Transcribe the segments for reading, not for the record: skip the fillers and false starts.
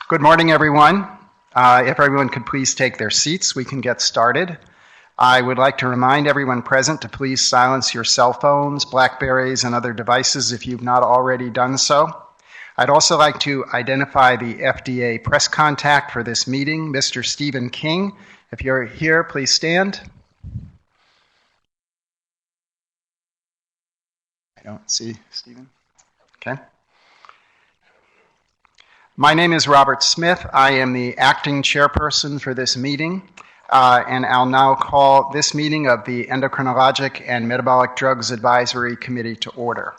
Good morning, everyone. If everyone could please take their seats, we can get started. I would like to remind everyone present to please silence your cell phones, Blackberries, and other devices if you've not already done so. I'd also like to identify the FDA press contact for this meeting, Mr. Stephen King. If you're here, please stand. I don't see Stephen. Okay. My name is Robert Smith. I am the acting chairperson for this meeting, and I'll now call this meeting of the Endocrinologic and Metabolic Drugs Advisory Committee to order.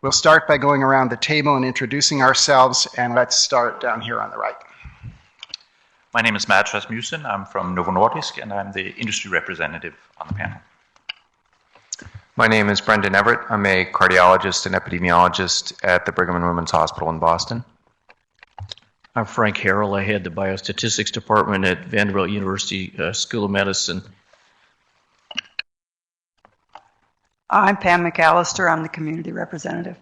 We'll start by going around the table and introducing ourselves, and let's start down here on the right. My name is Mads Rasmussen. I'm from Novo Nordisk, and I'm the industry representative on the panel. My name is Brendan Everett. I'm a cardiologist and epidemiologist at the Brigham and Women's Hospital in Boston. I'm Frank Harrell. I head the biostatistics department at Vanderbilt University School of Medicine. I'm Pam McAllister. I'm the community representative.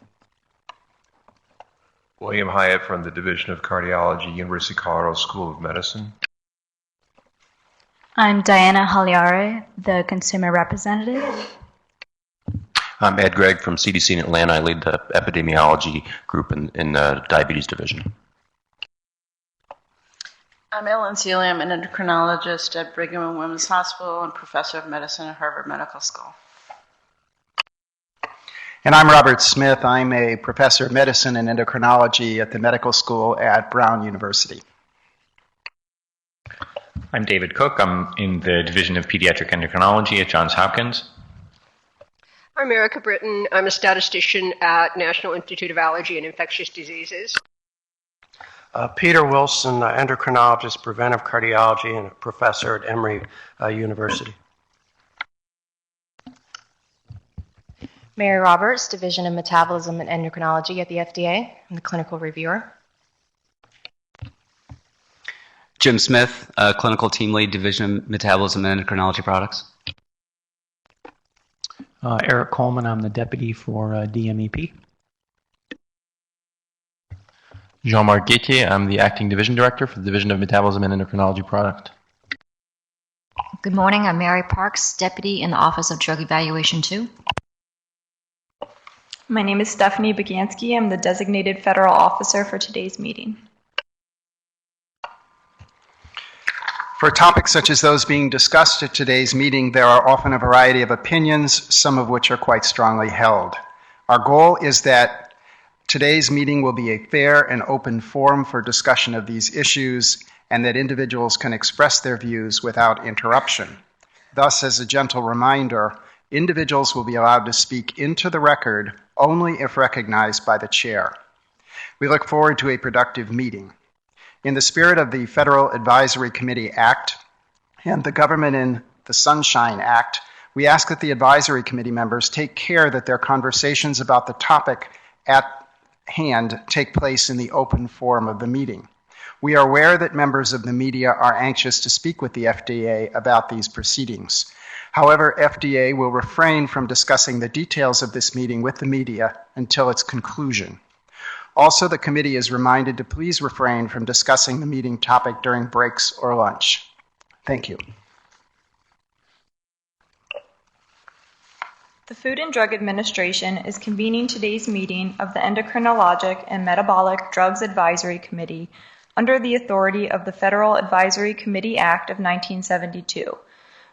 William Hyatt from the Division of Cardiology, University of Colorado School of Medicine. I'm Diana Haliare, the consumer representative. I'm Ed Gregg from CDC in Atlanta. I lead the epidemiology group in the diabetes division. I'm Ellen Seeley. I'm an endocrinologist at Brigham and Women's Hospital and professor of medicine at Harvard Medical School. And I'm Robert Smith. I'm a professor of medicine and endocrinology at the medical school at Brown University. I'm David Cook. I'm in the Division of Pediatric Endocrinology at Johns Hopkins. I'm Erica Britton. I'm a statistician at National Institute of Allergy and Infectious Diseases. Peter Wilson, endocrinologist, preventive cardiology, and a professor at Emory University. Mary Roberts, Division of Metabolism and Endocrinology at the FDA. I'm the clinical reviewer. Jim Smith, clinical team lead, Division of Metabolism and Endocrinology Products. Eric Coleman, I'm the deputy for DMEP. Jean-Marc Gauthier, I'm the acting division director for the Division of Metabolism and Endocrinology Product. Good morning, I'm Mary Parks, deputy in the Office of Drug Evaluation 2. My name is Stephanie Bagansky. I'm the designated federal officer for today's meeting. For topics such as those being discussed at today's meeting, there are often a variety of opinions, some of which are quite strongly held. Our goal is that today's meeting will be a fair and open forum for discussion of these issues, and that individuals can express their views without interruption. Thus, as a gentle reminder, individuals will be allowed to speak into the record only if recognized by the chair. We look forward to a productive meeting. In the spirit of the Federal Advisory Committee Act and the Government in the Sunshine Act, we ask that the advisory committee members take care that their conversations about the topic at hand take place in the open forum of the meeting. We are aware that members of the media are anxious to speak with the FDA about these proceedings. However, FDA will refrain from discussing the details of this meeting with the media until its conclusion. Also, the committee is reminded to please refrain from discussing the meeting topic during breaks or lunch. Thank you. The Food and Drug Administration is convening today's meeting of the Endocrinologic and Metabolic Drugs Advisory Committee under the authority of the Federal Advisory Committee Act of 1972.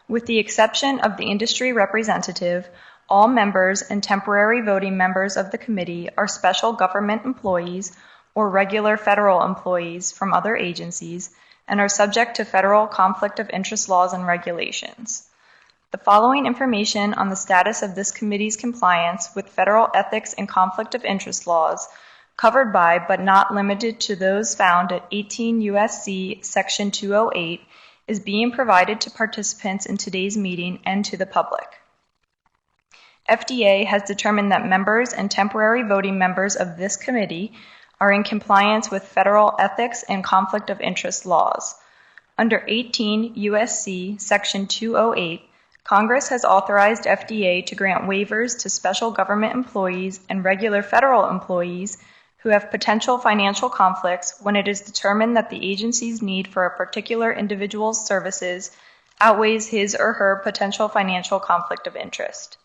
With the exception of the industry representative, all members and temporary voting members of the committee are special government employees or regular federal employees from other agencies and are subject to federal conflict of interest laws and regulations. The following information on the status of this committee's compliance with federal ethics and conflict of interest laws, covered by but not limited to those found at 18 U.S.C. Section 208, is being provided to participants in today's meeting and to the public. FDA has determined that members and temporary voting members of this committee are in compliance with federal ethics and conflict of interest laws. Under 18 U.S.C. Section 208, Congress has authorized FDA to grant waivers to special government employees and regular federal employees who have potential financial conflicts when it is determined that the agency's need for a particular individual's services outweighs his or her potential financial conflict of interest.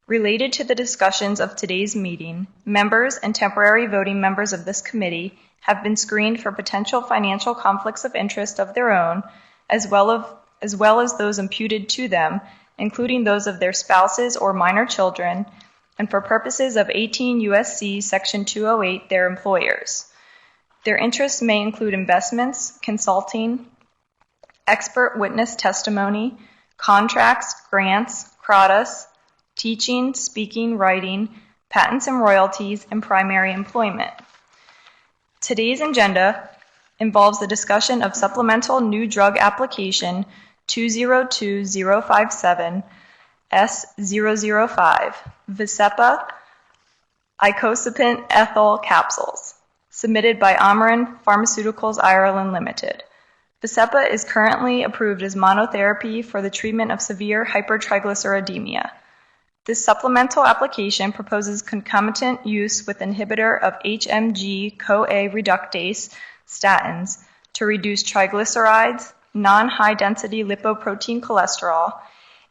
Related to the discussions of today's meeting, members and temporary voting members of this committee have been screened for potential financial conflicts of interest of their own, as well as those imputed to them, including those of their spouses or minor children, and for purposes of 18 U.S.C. Section 208, their employers. Their interests may include investments, consulting, expert witness testimony, contracts, grants, CRADAs, teaching, speaking, writing, patents and royalties, and primary employment. Today's agenda involves the discussion of supplemental new drug application 202057 S005, Vascepa icosapent ethyl capsules, submitted by Amarin Pharmaceuticals Ireland Limited. Vascepa is currently approved as monotherapy for the treatment of severe hypertriglyceridemia. This supplemental application proposes concomitant use with inhibitor of HMG-CoA reductase statins to reduce triglycerides, non-high-density lipoprotein cholesterol,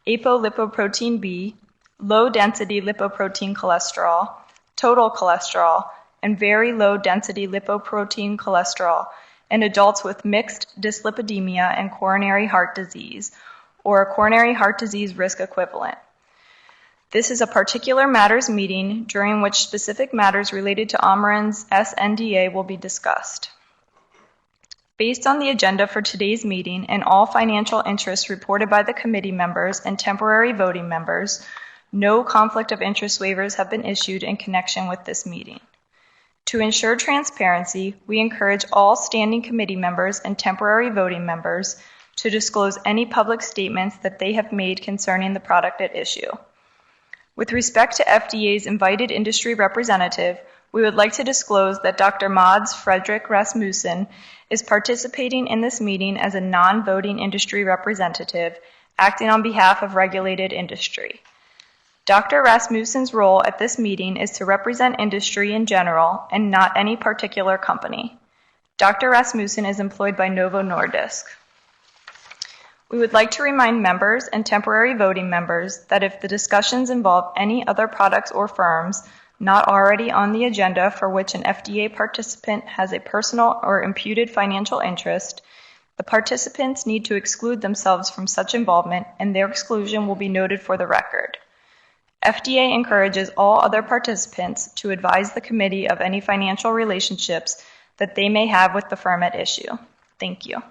apolipoprotein B, low-density lipoprotein cholesterol, total cholesterol, and very low-density lipoprotein cholesterol in adults with mixed dyslipidemia and coronary heart disease, or a coronary heart disease risk equivalent. This is a particular matters meeting during which specific matters related to Amarin's SNDA will be discussed. Based on the agenda for today's meeting and all financial interests reported by the committee members and temporary voting members, no conflict of interest waivers have been issued in connection with this meeting. To ensure transparency, we encourage all standing committee members and temporary voting members to disclose any public statements that they have made concerning the product at issue. With respect to FDA's invited industry representative, we would like to disclose that Dr. Mads Fredrik Rasmussen is participating in this meeting as a non-voting industry representative, acting on behalf of regulated industry. Dr. Rasmussen's role at this meeting is to represent industry in general and not any particular company. Dr. Rasmussen is employed by Novo Nordisk. We would like to remind members and temporary voting members that if the discussions involve any other products or firms not already on the agenda for which an FDA participant has a personal or imputed financial interest, the participants need to exclude themselves from such involvement, and their exclusion will be noted for the record. FDA encourages all other participants to advise the committee of any financial relationships that they may have with the firm at issue. Thank you.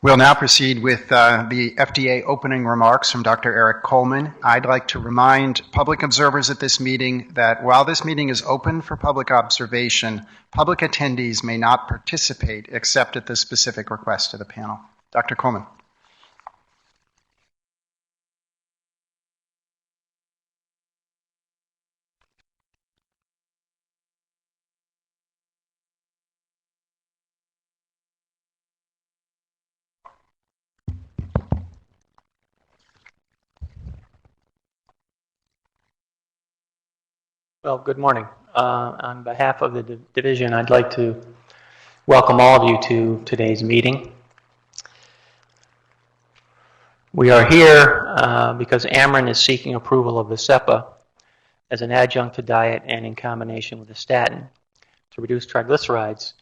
We'll now proceed with the FDA opening remarks from Dr. Eric Coleman. I'd like to remind public observers at this meeting that while this meeting is open for public observation, public attendees may not participate except at the specific request of the panel. Dr. Coleman. Well, good morning. On behalf of the division, I'd like to welcome all of you to today's meeting. We are here because Amarin is seeking approval of Vascepa as an adjunct to diet and in combination with a statin to reduce triglycerides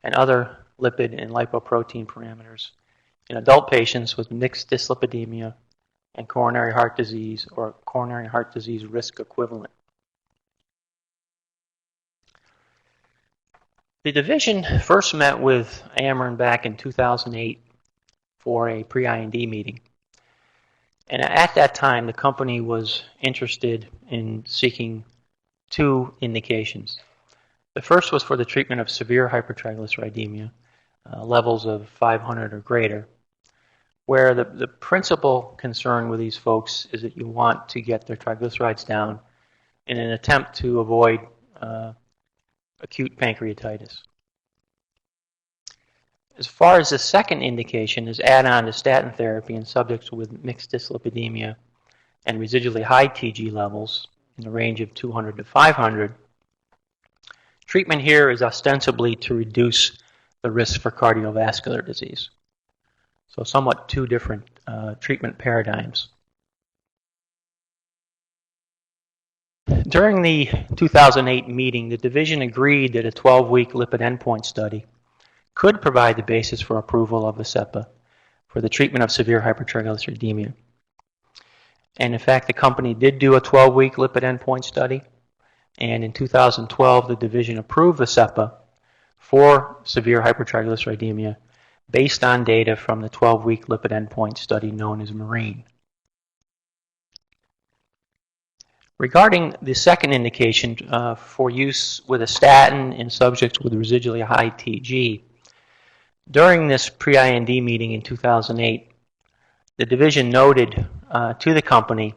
and other lipid and lipoprotein parameters in adult patients with mixed dyslipidemia and coronary heart disease or coronary heart disease risk equivalent. The division first met with Amarin back in 2008 for a pre-IND meeting. And at that time, the company was interested in seeking two indications. The first was for the treatment of severe hypertriglyceridemia, levels of 500 or greater, where the principal concern with these folks is that you want to get their triglycerides down in an attempt to avoid acute pancreatitis. As far as the second indication is add-on to statin therapy in subjects with mixed dyslipidemia and residually high TG levels, in the range of 200 to 500. Treatment here is ostensibly to reduce the risk for cardiovascular disease. So somewhat two different treatment paradigms. During the 2008 meeting, the division agreed that a 12-week lipid endpoint study could provide the basis for approval of Vascepa for the treatment of severe hypertriglyceridemia. And in fact, the company did do a 12-week lipid endpoint study, and in 2012, the division approved Vascepa for severe hypertriglyceridemia based on data from the 12-week lipid endpoint study known as MARINE. Regarding the second indication for use with a statin in subjects with residually high TG, during this pre-IND meeting in 2008, the division noted to the company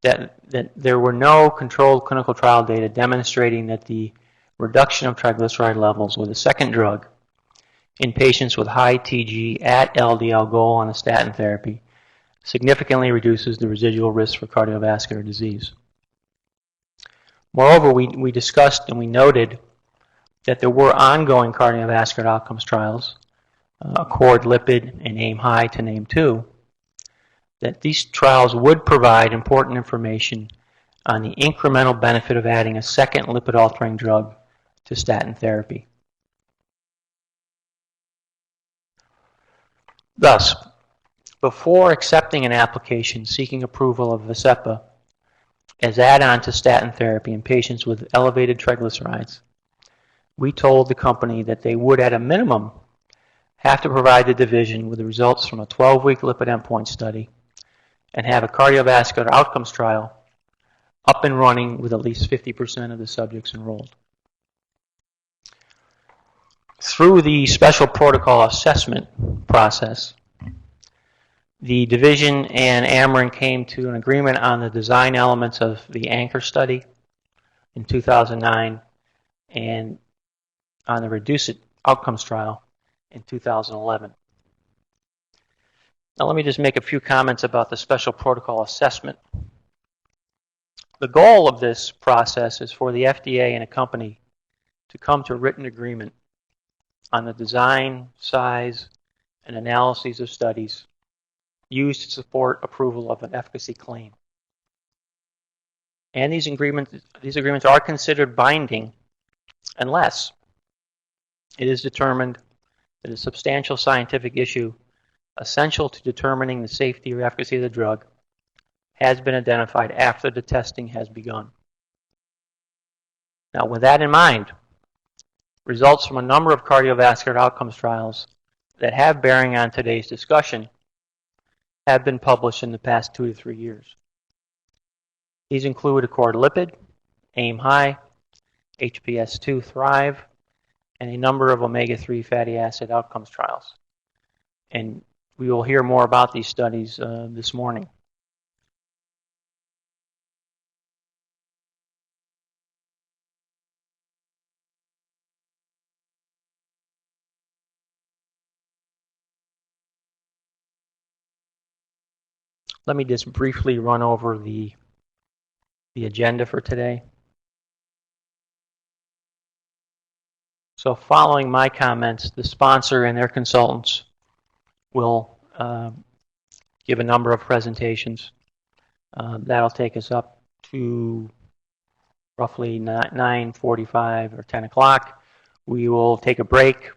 that there were no controlled clinical trial data demonstrating that the reduction of triglyceride levels with a second drug in patients with high TG at LDL goal on a statin therapy significantly reduces the residual risk for cardiovascular disease. Moreover, we discussed and we noted that there were ongoing cardiovascular outcomes trials, ACCORD Lipid and AIM High to name two, that these trials would provide important information on the incremental benefit of adding a second lipid-altering drug to statin therapy. Thus, before accepting an application seeking approval of Vascepa as add-on to statin therapy in patients with elevated triglycerides, we told the company that they would, at a minimum, have to provide the division with the results from a 12-week lipid endpoint study and have a cardiovascular outcomes trial up and running with at least 50% of the subjects enrolled. Through the special protocol assessment process, the division and Amarin came to an agreement on the design elements of the ANCHOR study in 2009 and on the REDUCE-IT outcomes trial in 2011. Now let me just make a few comments about the special protocol assessment. The goal of this process is for the FDA and a company to come to a written agreement on the design, size, and analyses of studies used to support approval of an efficacy claim. And these agreements are considered binding unless it is determined that a substantial scientific issue essential to determining the safety or efficacy of the drug has been identified after the testing has begun. Now, with that in mind, results from a number of cardiovascular outcomes trials that have bearing on today's discussion have been published in the past 2 to 3 years. These include ACCORD Lipid, AIM High, HPS2 Thrive, and a number of omega-3 fatty acid outcomes trials. And we will hear more about these studies this morning. Let me just briefly run over the agenda for today. So following my comments, the sponsor and their consultants will give a number of presentations. That'll take us up to roughly 9:45 or 10 o'clock. We will take a break.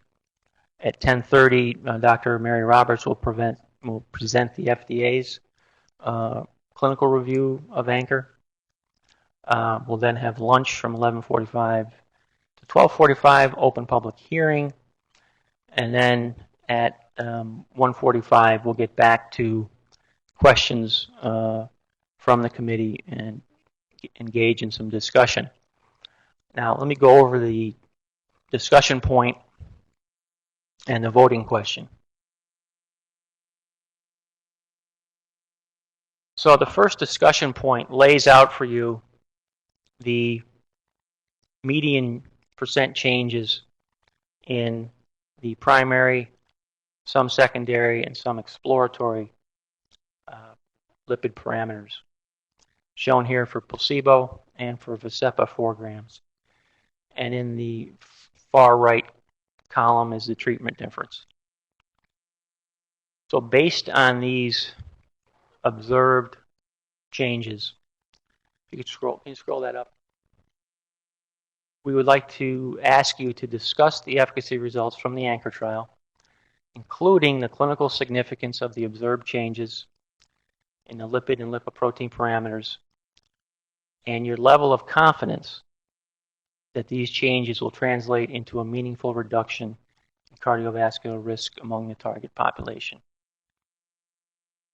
At 10:30, Dr. Mary Roberts will present the FDA's clinical review of ANCHOR. We'll then have lunch from 11:45 to 12:45, open public hearing, and then at 1:45 we'll get back to questions from the committee and engage in some discussion. Now let me go over the discussion point and the voting question. So the first discussion point lays out for you the median percent changes in the primary, some secondary, and some exploratory lipid parameters, shown here for placebo and for Vascepa 4 grams. And in the far right column is the treatment difference. So based on these observed changes, if you could can you scroll that up? We would like to ask you to discuss the efficacy results from the anchor trial, including the clinical significance of the observed changes in the lipid and lipoprotein parameters, and your level of confidence that these changes will translate into a meaningful reduction in cardiovascular risk among the target population.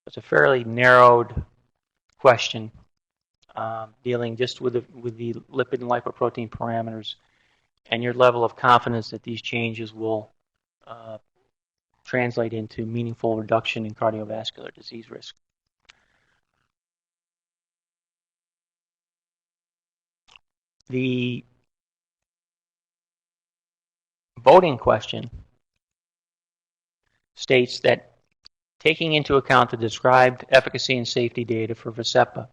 It's a fairly narrowed question dealing just with the lipid and lipoprotein parameters and your level of confidence that these changes will translate into meaningful reduction in cardiovascular disease risk. The voting question states that taking into account the described efficacy and safety data for Vascepa,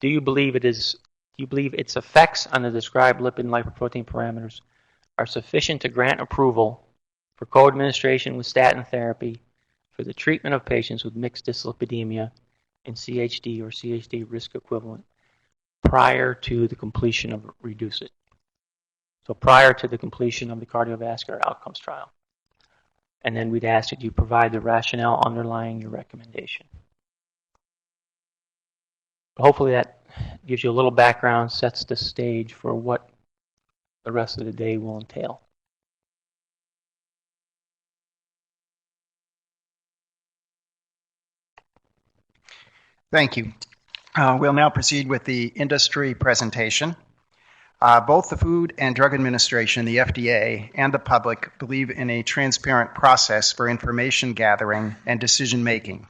do you believe its effects on the described lipid and lipoprotein parameters are sufficient to grant approval for co-administration with statin therapy for the treatment of patients with mixed dyslipidemia and CHD or CHD risk equivalent prior to the completion of REDUCE IT? So prior to the completion of the cardiovascular outcomes trial. And then we'd ask that you provide the rationale underlying your recommendation. Hopefully that gives you a little background, sets the stage for what the rest of the day will entail. Thank you. We'll now proceed with the industry presentation. Both the Food and Drug Administration, the FDA, and the public believe in a transparent process for information gathering and decision making.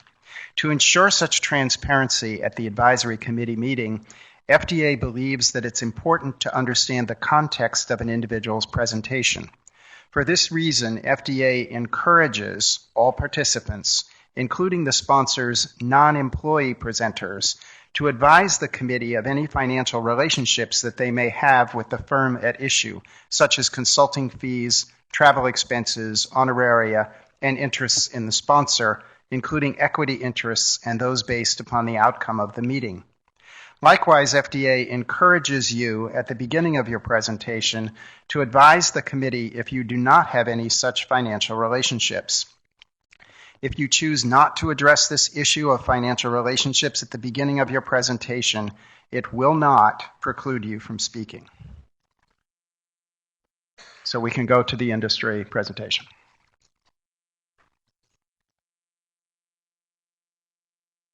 To ensure such transparency at the advisory committee meeting, FDA believes that it's important to understand the context of an individual's presentation. For this reason, FDA encourages all participants, including the sponsor's non-employee presenters, to advise the committee of any financial relationships that they may have with the firm at issue, such as consulting fees, travel expenses, honoraria, and interests in the sponsor, including equity interests and those based upon the outcome of the meeting. Likewise, FDA encourages you at the beginning of your presentation to advise the committee if you do not have any such financial relationships. If you choose not to address this issue of financial relationships at the beginning of your presentation, it will not preclude you from speaking. So we can go to the industry presentation.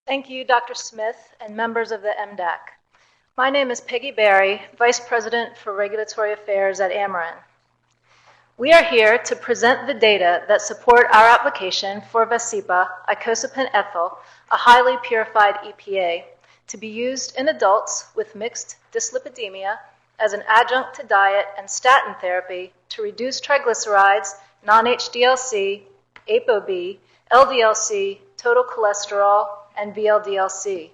Thank you, Dr. Smith and members of the MDAC. My name is Peggy Barry, Vice President for Regulatory Affairs at Amarin. We are here to present the data that support our application for Vascepa icosapent ethyl, a highly purified EPA, to be used in adults with mixed dyslipidemia as an adjunct to diet and statin therapy to reduce triglycerides, non-HDLC, ApoB, LDLC, total cholesterol, and VLDLC.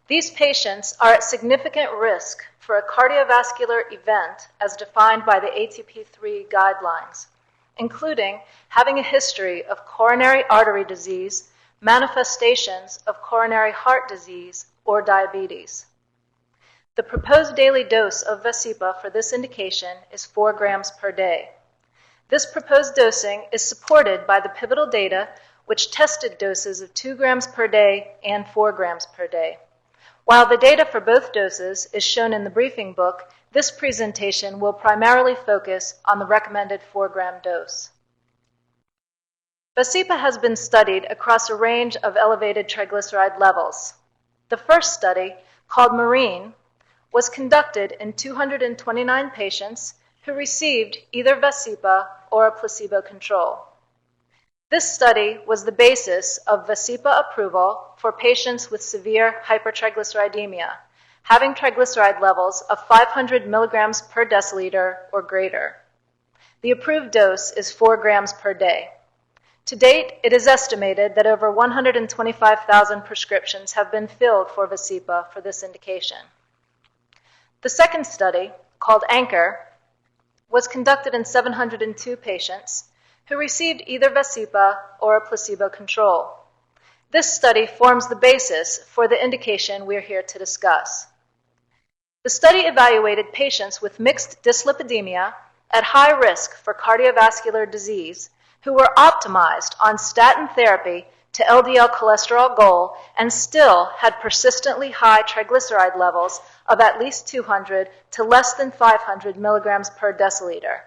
These patients are at significant risk for a cardiovascular event as defined by the ATP3 guidelines, including having a history of coronary artery disease, manifestations of coronary heart disease, or diabetes. The proposed daily dose of Vascepa for this indication is 4 grams per day. This proposed dosing is supported by the pivotal data, which tested doses of 2 grams per day and 4 grams per day. While the data for both doses is shown in the briefing book, this presentation will primarily focus on the recommended 4-gram dose. Vascepa has been studied across a range of elevated triglyceride levels. The first study, called MARINE, was conducted in 229 patients who received either Vascepa or a placebo control. This study was the basis of Vascepa approval for patients with severe hypertriglyceridemia, having triglyceride levels of 500 milligrams per deciliter or greater. The approved dose is 4 grams per day. To date, it is estimated that over 125,000 prescriptions have been filled for Vascepa for this indication. The second study, called ANCHOR, was conducted in 702 patients who received either Vascepa or a placebo control. This study forms the basis for the indication we are here to discuss. The study evaluated patients with mixed dyslipidemia at high risk for cardiovascular disease who were optimized on statin therapy to LDL cholesterol goal and still had persistently high triglyceride levels of at least 200 to less than 500 milligrams per deciliter.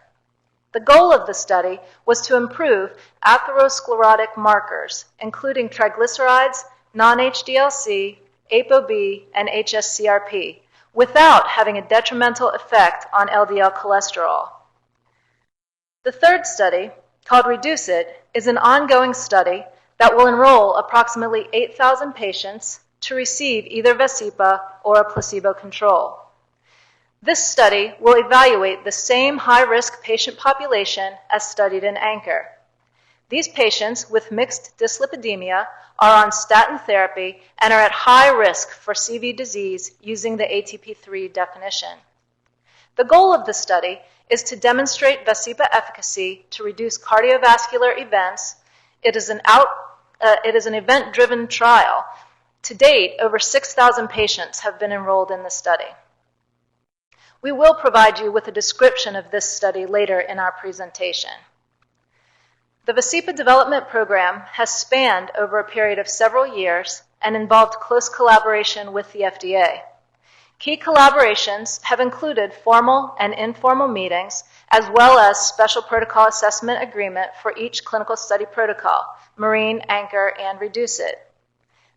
The goal of the study was to improve atherosclerotic markers, including triglycerides, non-HDLC, ApoB, and hsCRP, without having a detrimental effect on LDL cholesterol. The third study, called REDUCE IT, is an ongoing study that will enroll approximately 8,000 patients to receive either Vascepa or a placebo control. This study will evaluate the same high-risk patient population as studied in ANCHOR. These patients with mixed dyslipidemia are on statin therapy and are at high risk for CV disease using the ATP3 definition. The goal of the study is to demonstrate Vascepa efficacy to reduce cardiovascular events. It is an event-driven trial. To date, over 6,000 patients have been enrolled in the study. We will provide you with a description of this study later in our presentation. The Vascepa development program has spanned over a period of several years and involved close collaboration with the FDA. Key collaborations have included formal and informal meetings, as well as special protocol assessment agreement for each clinical study protocol, MARINE, ANCHOR, and REDUCE IT.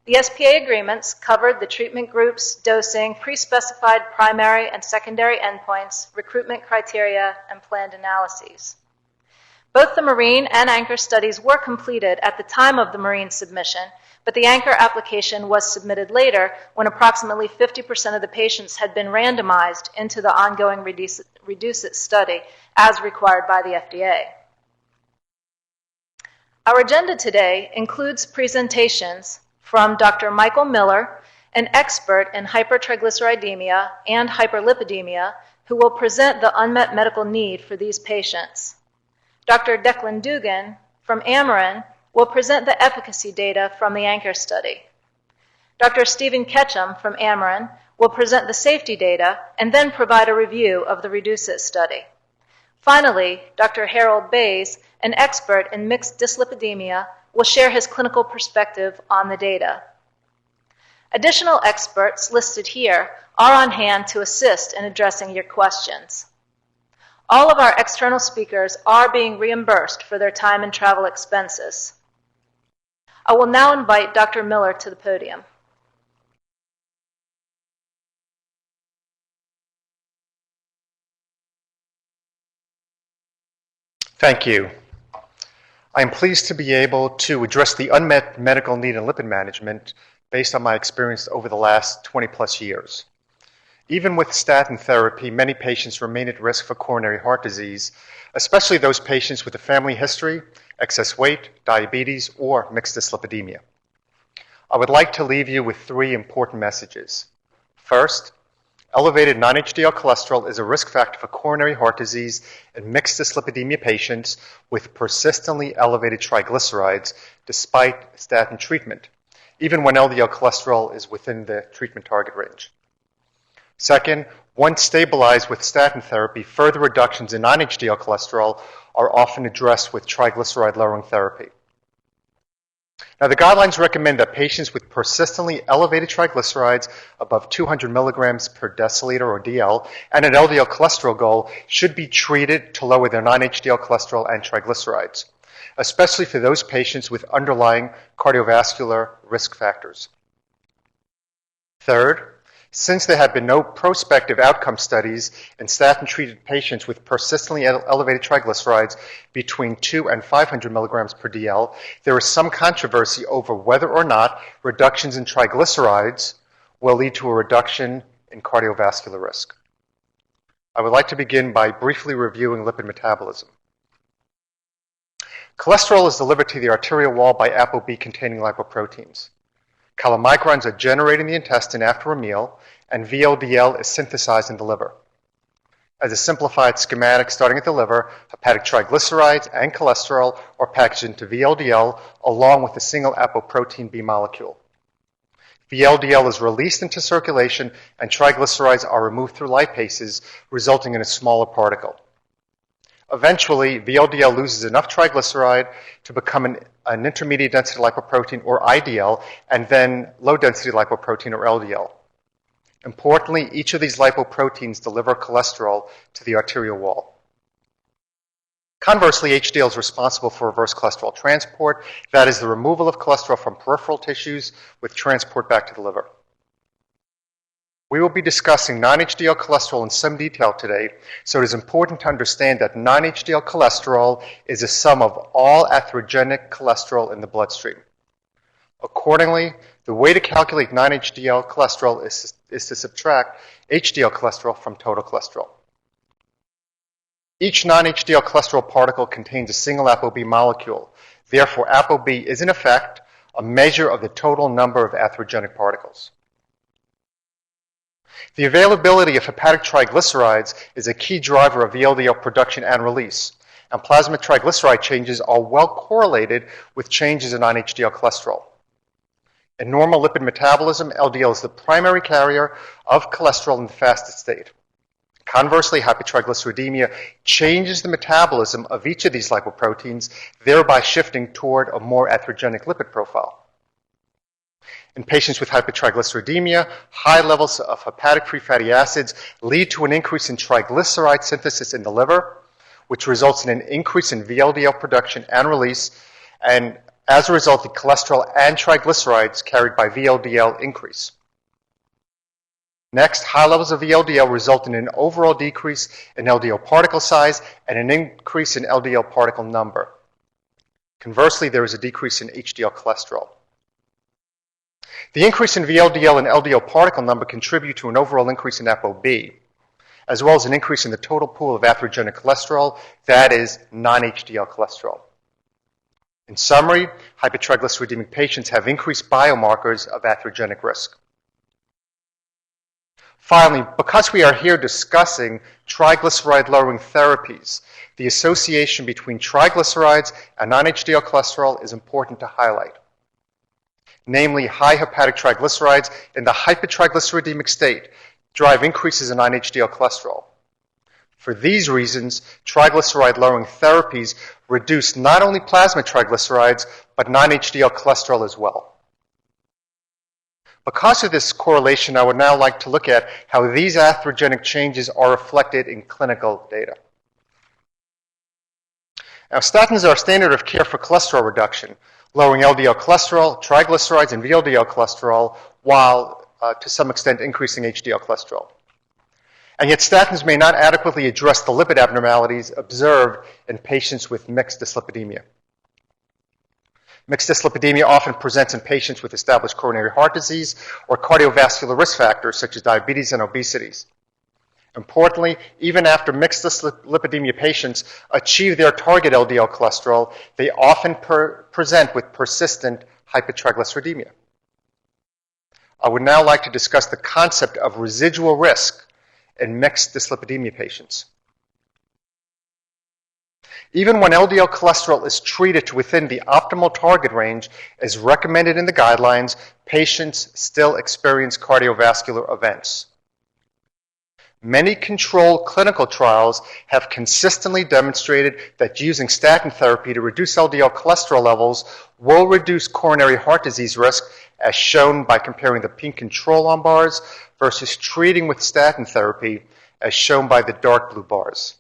The SPA agreements covered the treatment groups, dosing, pre-specified primary and secondary endpoints, recruitment criteria, and planned analyses. Both the MARINE and ANCHOR studies were completed at the time of the MARINE submission, but the ANCHOR application was submitted later when approximately 50% of the patients had been randomized into the ongoing REDUCE IT study as required by the FDA. Our agenda today includes presentations from Dr. Michael Miller, an expert in hypertriglyceridemia and hyperlipidemia, who will present the unmet medical need for these patients. Dr. Declan Dugan from Amarin will present the efficacy data from the ANCHOR study. Dr. Stephen Ketchum from Amarin will present the safety data and then provide a review of the REDUCE IT study. Finally, Dr. Harold Bays, an expert in mixed dyslipidemia, will share his clinical perspective on the data. Additional experts listed here are on hand to assist in addressing your questions. All of our external speakers are being reimbursed for their time and travel expenses. I will now invite Dr. Miller to the podium. Thank you. I am pleased to be able to address the unmet medical need in lipid management based on my experience over the last 20 plus years. Even with statin therapy, many patients remain at risk for coronary heart disease, especially those patients with a family history, excess weight, diabetes, or mixed dyslipidemia. I would like to leave you with 3 important messages. First, elevated non-HDL cholesterol is a risk factor for coronary heart disease in mixed dyslipidemia patients with persistently elevated triglycerides despite statin treatment, even when LDL cholesterol is within the treatment target range. Second, once stabilized with statin therapy, further reductions in non-HDL cholesterol are often addressed with triglyceride-lowering therapy. Now, the guidelines recommend that patients with persistently elevated triglycerides above 200 milligrams per deciliter or DL and an LDL cholesterol goal should be treated to lower their non-HDL cholesterol and triglycerides, especially for those patients with underlying cardiovascular risk factors. Third, since there have been no prospective outcome studies in statin-treated patients with persistently elevated triglycerides between 2 and 500 milligrams per DL, there is some controversy over whether or not reductions in triglycerides will lead to a reduction in cardiovascular risk. I would like to begin by briefly reviewing lipid metabolism. Cholesterol is delivered to the arterial wall by ApoB-containing lipoproteins. Chylomicrons are generated in the intestine after a meal, and VLDL is synthesized in the liver. As a simplified schematic starting at the liver, hepatic triglycerides and cholesterol are packaged into VLDL along with a single apoprotein B molecule. VLDL is released into circulation and triglycerides are removed through lipases, resulting in a smaller particle. Eventually, VLDL loses enough triglyceride to become an intermediate density lipoprotein, or IDL, and then low density lipoprotein, or LDL. Importantly, each of these lipoproteins deliver cholesterol to the arterial wall. Conversely, HDL is responsible for reverse cholesterol transport, that is, the removal of cholesterol from peripheral tissues with transport back to the liver. We will be discussing non-HDL cholesterol in some detail today, so it is important to understand that non-HDL cholesterol is a sum of all atherogenic cholesterol in the bloodstream. Accordingly, the way to calculate non-HDL cholesterol is to subtract HDL cholesterol from total cholesterol. Each non-HDL cholesterol particle contains a single ApoB molecule. Therefore, ApoB is in effect a measure of the total number of atherogenic particles. The availability of hepatic triglycerides is a key driver of VLDL production and release, and plasma triglyceride changes are well correlated with changes in non-HDL cholesterol. In normal lipid metabolism, LDL is the primary carrier of cholesterol in the fasted state. Conversely, hypertriglyceridemia changes the metabolism of each of these lipoproteins, thereby shifting toward a more atherogenic lipid profile. In patients with hypertriglyceridemia, high levels of hepatic free fatty acids lead to an increase in triglyceride synthesis in the liver, which results in an increase in VLDL production and release, and as a result, the cholesterol and triglycerides carried by VLDL increase. Next, high levels of VLDL result in an overall decrease in LDL particle size and an increase in LDL particle number. Conversely, there is a decrease in HDL cholesterol. The increase in VLDL and LDL particle number contribute to an overall increase in ApoB, as well as an increase in the total pool of atherogenic cholesterol, that is, non-HDL cholesterol. In summary, hypertriglyceridemic patients have increased biomarkers of atherogenic risk. Finally, because we are here discussing triglyceride-lowering therapies, the association between triglycerides and non-HDL cholesterol is important to highlight. Namely, high hepatic triglycerides in the hypertriglyceridemic state drive increases in non-HDL cholesterol. For these reasons, triglyceride-lowering therapies reduce not only plasma triglycerides, but non-HDL cholesterol as well. Because of this correlation, I would now like to look at how these atherogenic changes are reflected in clinical data. Now, statins are standard of care for cholesterol reduction, lowering LDL cholesterol, triglycerides, and VLDL cholesterol, while to some extent increasing HDL cholesterol. And yet statins may not adequately address the lipid abnormalities observed in patients with mixed dyslipidemia. Mixed dyslipidemia often presents in patients with established coronary heart disease or cardiovascular risk factors such as diabetes and obesity. Importantly, even after mixed dyslipidemia patients achieve their target LDL cholesterol, they often present with persistent hypertriglyceridemia. I would now like to discuss the concept of residual risk in mixed dyslipidemia patients. Even when LDL cholesterol is treated to within the optimal target range as recommended in the guidelines, patients still experience cardiovascular events. Many controlled clinical trials have consistently demonstrated that using statin therapy to reduce LDL cholesterol levels will reduce coronary heart disease risk, as shown by comparing the pink control arm bars versus treating with statin therapy, as shown by the dark blue bars.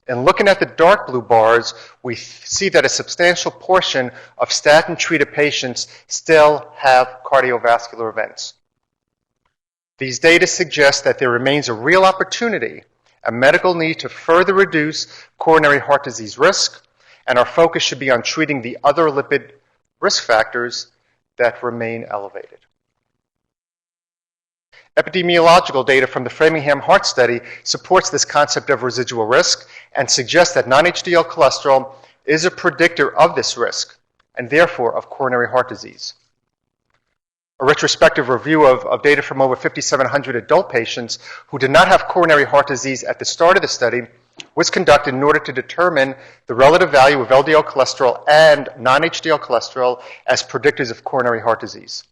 And looking at the dark blue bars, we see that a substantial portion of statin-treated patients still have cardiovascular events. These data suggest that there remains a real opportunity, a medical need to further reduce coronary heart disease risk, and our focus should be on treating the other lipid risk factors that remain elevated. Epidemiological data from the Framingham Heart Study supports this concept of residual risk and suggests that non-HDL cholesterol is a predictor of this risk and therefore of coronary heart disease. A retrospective review of data from over 5,700 adult patients who did not have coronary heart disease at the start of the study was conducted in order to determine the relative value of LDL cholesterol and non-HDL cholesterol as predictors of coronary heart disease.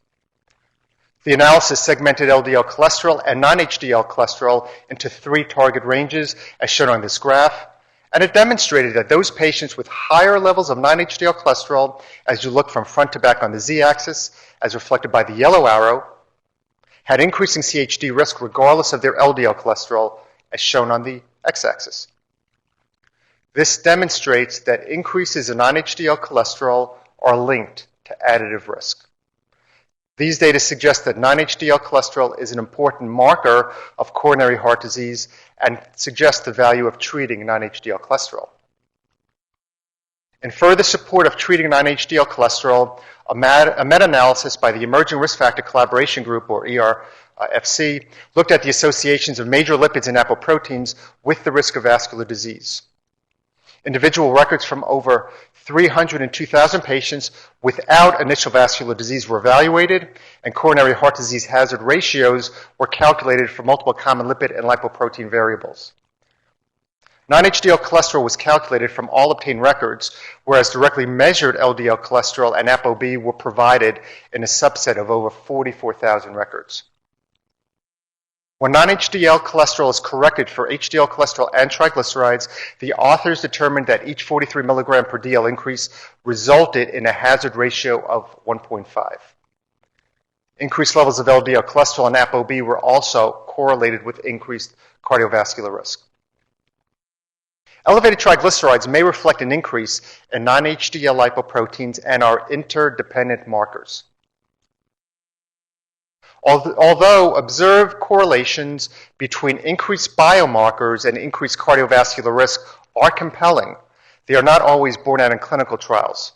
The analysis segmented LDL cholesterol and non-HDL cholesterol into 3 target ranges, as shown on this graph, and it demonstrated that those patients with higher levels of non-HDL cholesterol, as you look from front to back on the z-axis, as reflected by the yellow arrow, had increasing CHD risk regardless of their LDL cholesterol, as shown on the x-axis. This demonstrates that increases in non-HDL cholesterol are linked to additive risk. These data suggest that non-HDL cholesterol is an important marker of coronary heart disease and suggest the value of treating non-HDL cholesterol. In further support of treating non-HDL cholesterol, a meta-analysis by the Emerging Risk Factor Collaboration Group, or ERFC, looked at the associations of major lipids and apoproteins with the risk of vascular disease. Individual records from over 302,000 patients without initial vascular disease were evaluated, and coronary heart disease hazard ratios were calculated for multiple common lipid and lipoprotein variables. Non-HDL cholesterol was calculated from all obtained records, whereas directly measured LDL cholesterol and ApoB were provided in a subset of over 44,000 records. When non-HDL cholesterol is corrected for HDL cholesterol and triglycerides, the authors determined that each 43 milligram per DL increase resulted in a hazard ratio of 1.5. Increased levels of LDL cholesterol and ApoB were also correlated with increased cardiovascular risk. Elevated triglycerides may reflect an increase in non-HDL lipoproteins and are interdependent markers. Although observed correlations between increased biomarkers and increased cardiovascular risk are compelling, they are not always borne out in clinical trials.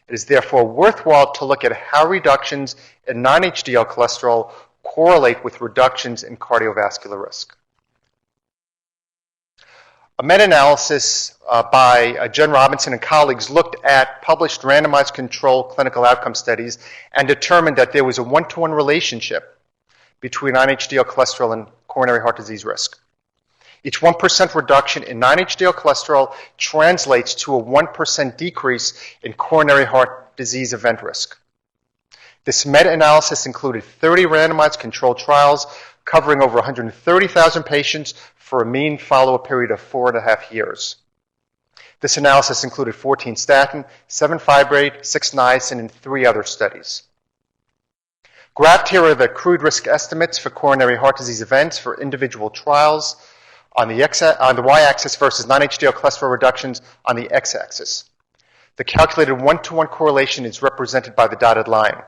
It is therefore worthwhile to look at how reductions in non-HDL cholesterol correlate with reductions in cardiovascular risk. A meta-analysis by Jen Robinson and colleagues looked at published randomized controlled clinical outcome studies and determined that there was a 1-to-1 relationship between non-HDL cholesterol and coronary heart disease risk. Each 1% reduction in non-HDL cholesterol translates to a 1% decrease in coronary heart disease event risk. This meta-analysis included 30 randomized controlled trials covering over 130,000 patients for a mean follow-up period of 4.5 years. This analysis included 14 statin, 7 fibrate, 6 niacin, and 3 other studies. Graphed here are the crude risk estimates for coronary heart disease events for individual trials on the y-axis versus non-HDL cholesterol reductions on the x-axis. The calculated 1-to-1 correlation is represented by the dotted line.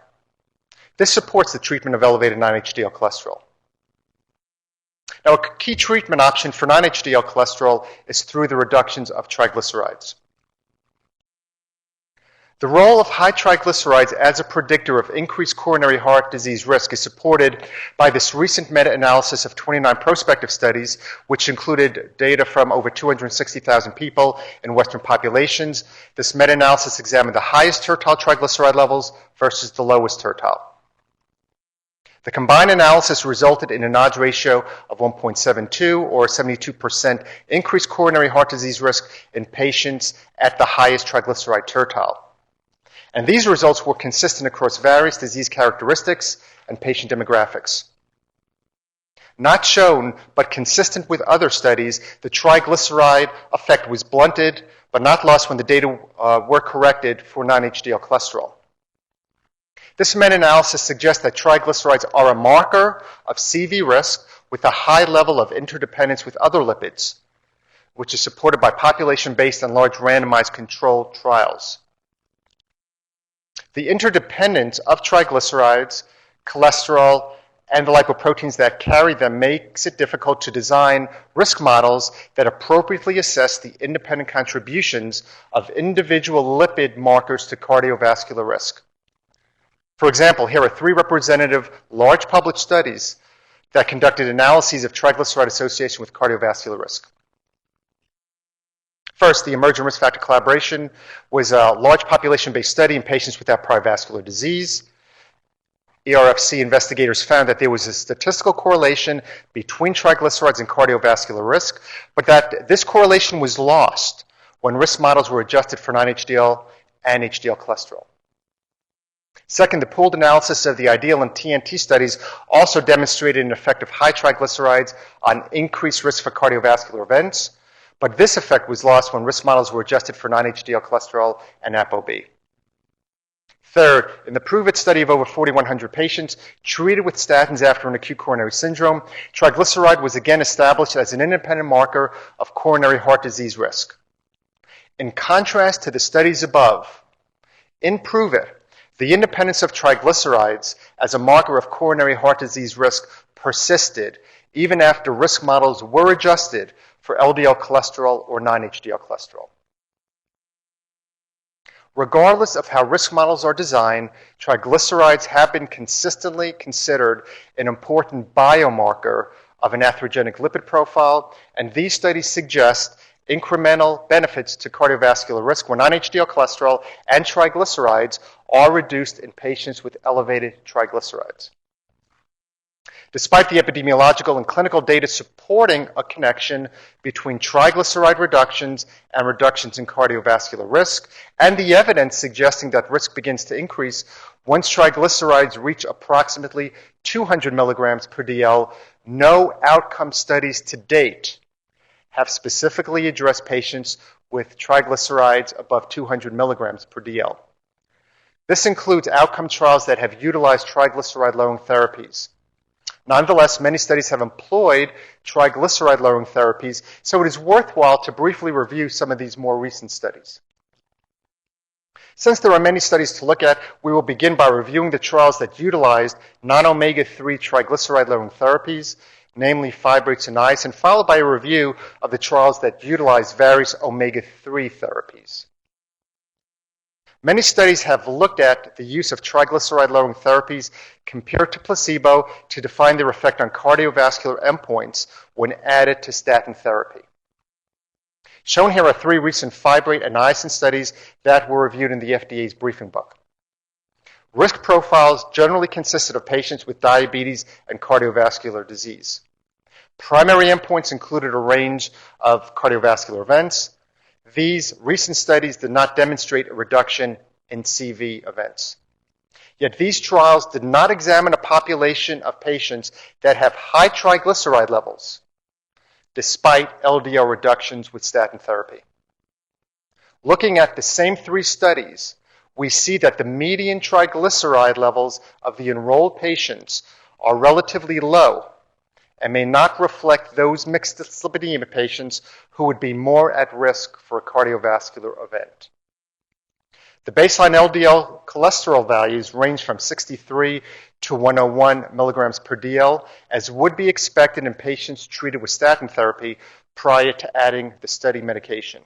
This supports the treatment of elevated non-HDL cholesterol. Now, a key treatment option for non-HDL cholesterol is through the reductions of triglycerides. The role of high triglycerides as a predictor of increased coronary heart disease risk is supported by this recent meta-analysis of 29 prospective studies, which included data from over 260,000 people in Western populations. This meta-analysis examined the highest tertile triglyceride levels versus the lowest tertile. The combined analysis resulted in an odds ratio of 1.72 or 72% increased coronary heart disease risk in patients at the highest triglyceride tertile. And these results were consistent across various disease characteristics and patient demographics. Not shown, but consistent with other studies, the triglyceride effect was blunted, but not lost when the data were corrected for non-HDL cholesterol. This meta-analysis suggests that triglycerides are a marker of CV risk with a high level of interdependence with other lipids, which is supported by population-based and large randomized controlled trials. The interdependence of triglycerides, cholesterol, and the lipoproteins that carry them makes it difficult to design risk models that appropriately assess the independent contributions of individual lipid markers to cardiovascular risk. For example, here are 3 representative large published studies that conducted analyses of triglyceride association with cardiovascular risk. First, the emergent risk factor collaboration was a large population-based study in patients without prior vascular disease. ERFC investigators found that there was a statistical correlation between triglycerides and cardiovascular risk, but that this correlation was lost when risk models were adjusted for non-HDL and HDL cholesterol. Second, the pooled analysis of the IDEAL and TNT studies also demonstrated an effect of high triglycerides on increased risk for cardiovascular events, but this effect was lost when risk models were adjusted for non-HDL cholesterol and ApoB. Third, in the PROVE-IT study of over 4,100 patients treated with statins after an acute coronary syndrome, triglyceride was again established as an independent marker of coronary heart disease risk. In contrast to the studies above, in PROVE-IT, the independence of triglycerides as a marker of coronary heart disease risk persisted even after risk models were adjusted for LDL cholesterol or non-HDL cholesterol. Regardless of how risk models are designed, triglycerides have been consistently considered an important biomarker of an atherogenic lipid profile, and these studies suggest incremental benefits to cardiovascular risk when non-HDL cholesterol and triglycerides are reduced in patients with elevated triglycerides. Despite the epidemiological and clinical data supporting a connection between triglyceride reductions and reductions in cardiovascular risk, and the evidence suggesting that risk begins to increase once triglycerides reach approximately 200 milligrams per DL, no outcome studies to date have specifically addressed patients with triglycerides above 200 milligrams per DL. This includes outcome trials that have utilized triglyceride-lowering therapies. Nonetheless, many studies have employed triglyceride-lowering therapies, so it is worthwhile to briefly review some of these more recent studies. Since there are many studies to look at, we will begin by reviewing the trials that utilized non-omega-3 triglyceride-lowering therapies, namely fibrates and niacin, followed by a review of the trials that utilize various omega-3 therapies. Many studies have looked at the use of triglyceride-lowering therapies compared to placebo to define their effect on cardiovascular endpoints when added to statin therapy. Shown here are 3 recent fibrate and niacin studies that were reviewed in the FDA's briefing book. Risk profiles generally consisted of patients with diabetes and cardiovascular disease. Primary endpoints included a range of cardiovascular events. These recent studies did not demonstrate a reduction in CV events. Yet these trials did not examine a population of patients that have high triglyceride levels, despite LDL reductions with statin therapy. Looking at the same 3 studies, we see that the median triglyceride levels of the enrolled patients are relatively low and may not reflect those mixed dyslipidemia patients who would be more at risk for a cardiovascular event. The baseline LDL cholesterol values range from 63 to 101 milligrams per DL, as would be expected in patients treated with statin therapy prior to adding the study medication.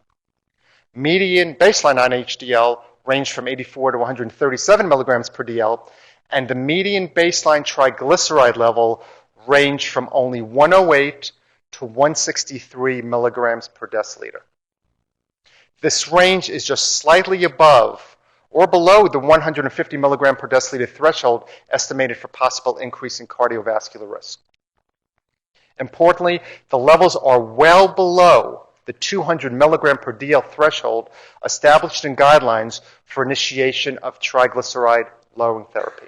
Median baseline non-HDL ranged from 84 to 137 milligrams per DL, and the median baseline triglyceride level ranged from only 108 to 163 milligrams per deciliter. This range is just slightly above or below the 150 milligram per deciliter threshold estimated for possible increase in cardiovascular risk. Importantly, the levels are well below the 200 milligram per DL threshold established in guidelines for initiation of triglyceride-lowering therapy.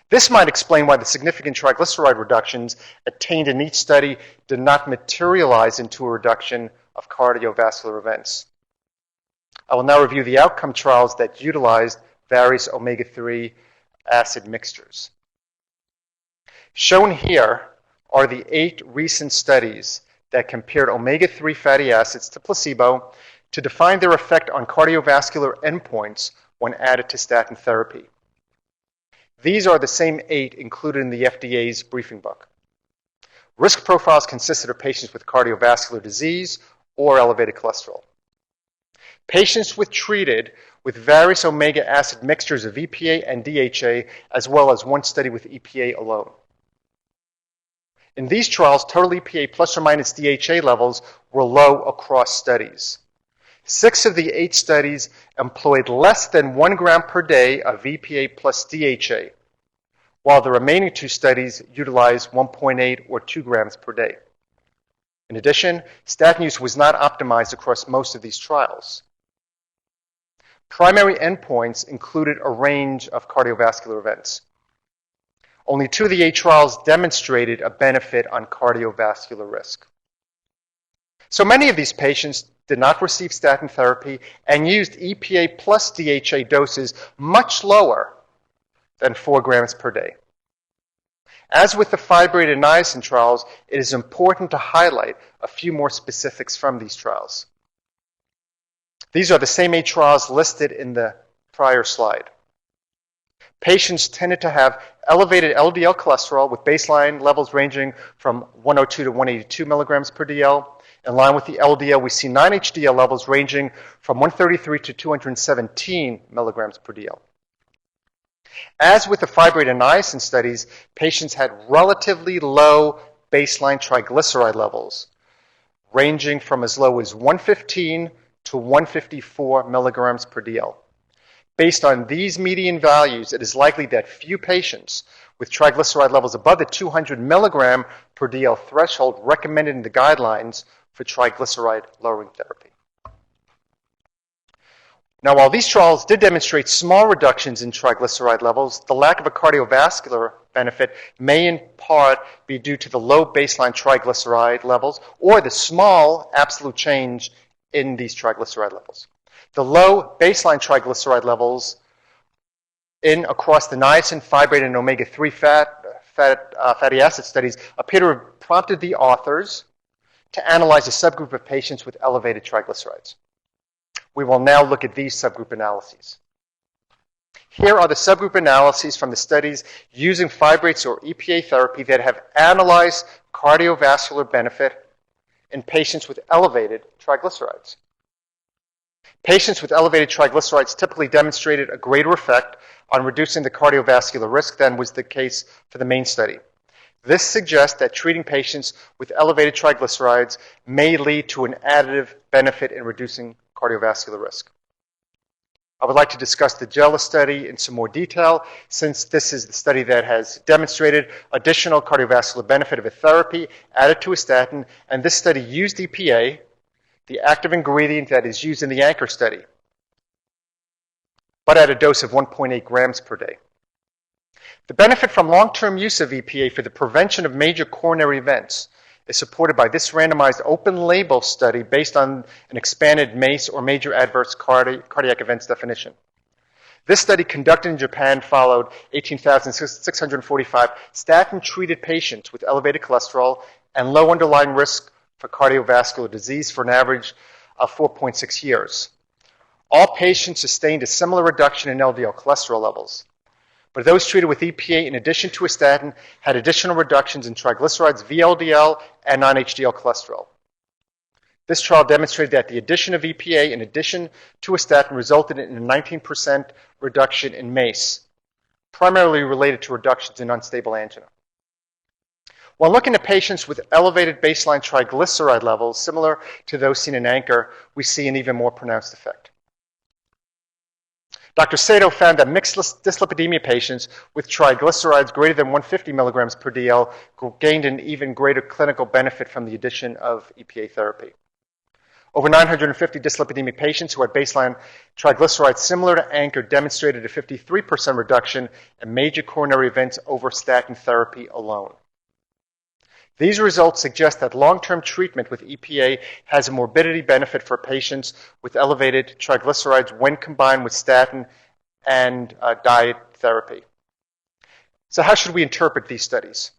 This might explain why the significant triglyceride reductions attained in each study did not materialize into a reduction of cardiovascular events. I will now review the outcome trials that utilized various omega-3 acid mixtures. Shown here are the 8 recent studies that compared omega-3 fatty acids to placebo to define their effect on cardiovascular endpoints when added to statin therapy. These are the same 8 included in the FDA's briefing book. Risk profiles consisted of patients with cardiovascular disease or elevated cholesterol. Patients treated with various omega acid mixtures of EPA and DHA, as well as one study with EPA alone. In these trials, total EPA plus or minus DHA levels were low across studies. 6 of the 8 studies employed less than 1 gram per day of EPA plus DHA, while the remaining 2 studies utilized 1.8 or 2 grams per day. In addition, statin use was not optimized across most of these trials. Primary endpoints included a range of cardiovascular events. Only 2 of the 8 trials demonstrated a benefit on cardiovascular risk. So many of these patients did not receive statin therapy and used EPA plus DHA doses much lower than 4 grams per day. As with the fibrated niacin trials, it is important to highlight a few more specifics from these trials. These are the same 8 trials listed in the prior slide. Patients tended to have elevated LDL cholesterol with baseline levels ranging from 102 to 182 milligrams per DL. In line with the LDL, we see non-HDL levels ranging from 133 to 217 milligrams per DL. As with the fibrated niacin studies, patients had relatively low baseline triglyceride levels, ranging from as low as 115 to 154 milligrams per DL. Based on these median values, it is likely that few patients with triglyceride levels above the 200 milligram per DL threshold recommended in the guidelines for triglyceride lowering therapy. Now, while these trials did demonstrate small reductions in triglyceride levels, the lack of a cardiovascular benefit may in part be due to the low baseline triglyceride levels or the small absolute change in these triglyceride levels. The low baseline triglyceride levels across the niacin, fibrate, and omega-3 fatty acid studies appear to have prompted the authors to analyze a subgroup of patients with elevated triglycerides. We will now look at these subgroup analyses. Here are the subgroup analyses from the studies using fibrates or EPA therapy that have analyzed cardiovascular benefit in patients with elevated triglycerides. Patients with elevated triglycerides typically demonstrated a greater effect on reducing the cardiovascular risk than was the case for the main study. This suggests that treating patients with elevated triglycerides may lead to an additive benefit in reducing cardiovascular risk. I would like to discuss the JELA study in some more detail, since this is the study that has demonstrated additional cardiovascular benefit of a therapy added to a statin, and this study used EPA, the active ingredient that is used in the ANCHOR study, but at a dose of 1.8 grams per day. The benefit from long-term use of EPA for the prevention of major coronary events is supported by this randomized open-label study based on an expanded MACE or major adverse cardiac events definition. This study, conducted in Japan, followed 18,645 statin-treated patients with elevated cholesterol and low underlying risk for cardiovascular disease for an average of 4.6 years. All patients sustained a similar reduction in LDL cholesterol levels. But those treated with EPA in addition to a statin had additional reductions in triglycerides, VLDL, and non-HDL cholesterol. This trial demonstrated that the addition of EPA in addition to a statin resulted in a 19% reduction in MACE, primarily related to reductions in unstable angina. While looking at patients with elevated baseline triglyceride levels, similar to those seen in ANCHOR, we see an even more pronounced effect. Dr. Sato found that mixed dyslipidemia patients with triglycerides greater than 150 milligrams per DL gained an even greater clinical benefit from the addition of EPA therapy. Over 950 dyslipidemia patients who had baseline triglycerides similar to ANCHOR demonstrated a 53% reduction in major coronary events over statin therapy alone. These results suggest that long-term treatment with EPA has a morbidity benefit for patients with elevated triglycerides when combined with statin and diet therapy. So how should we interpret these studies?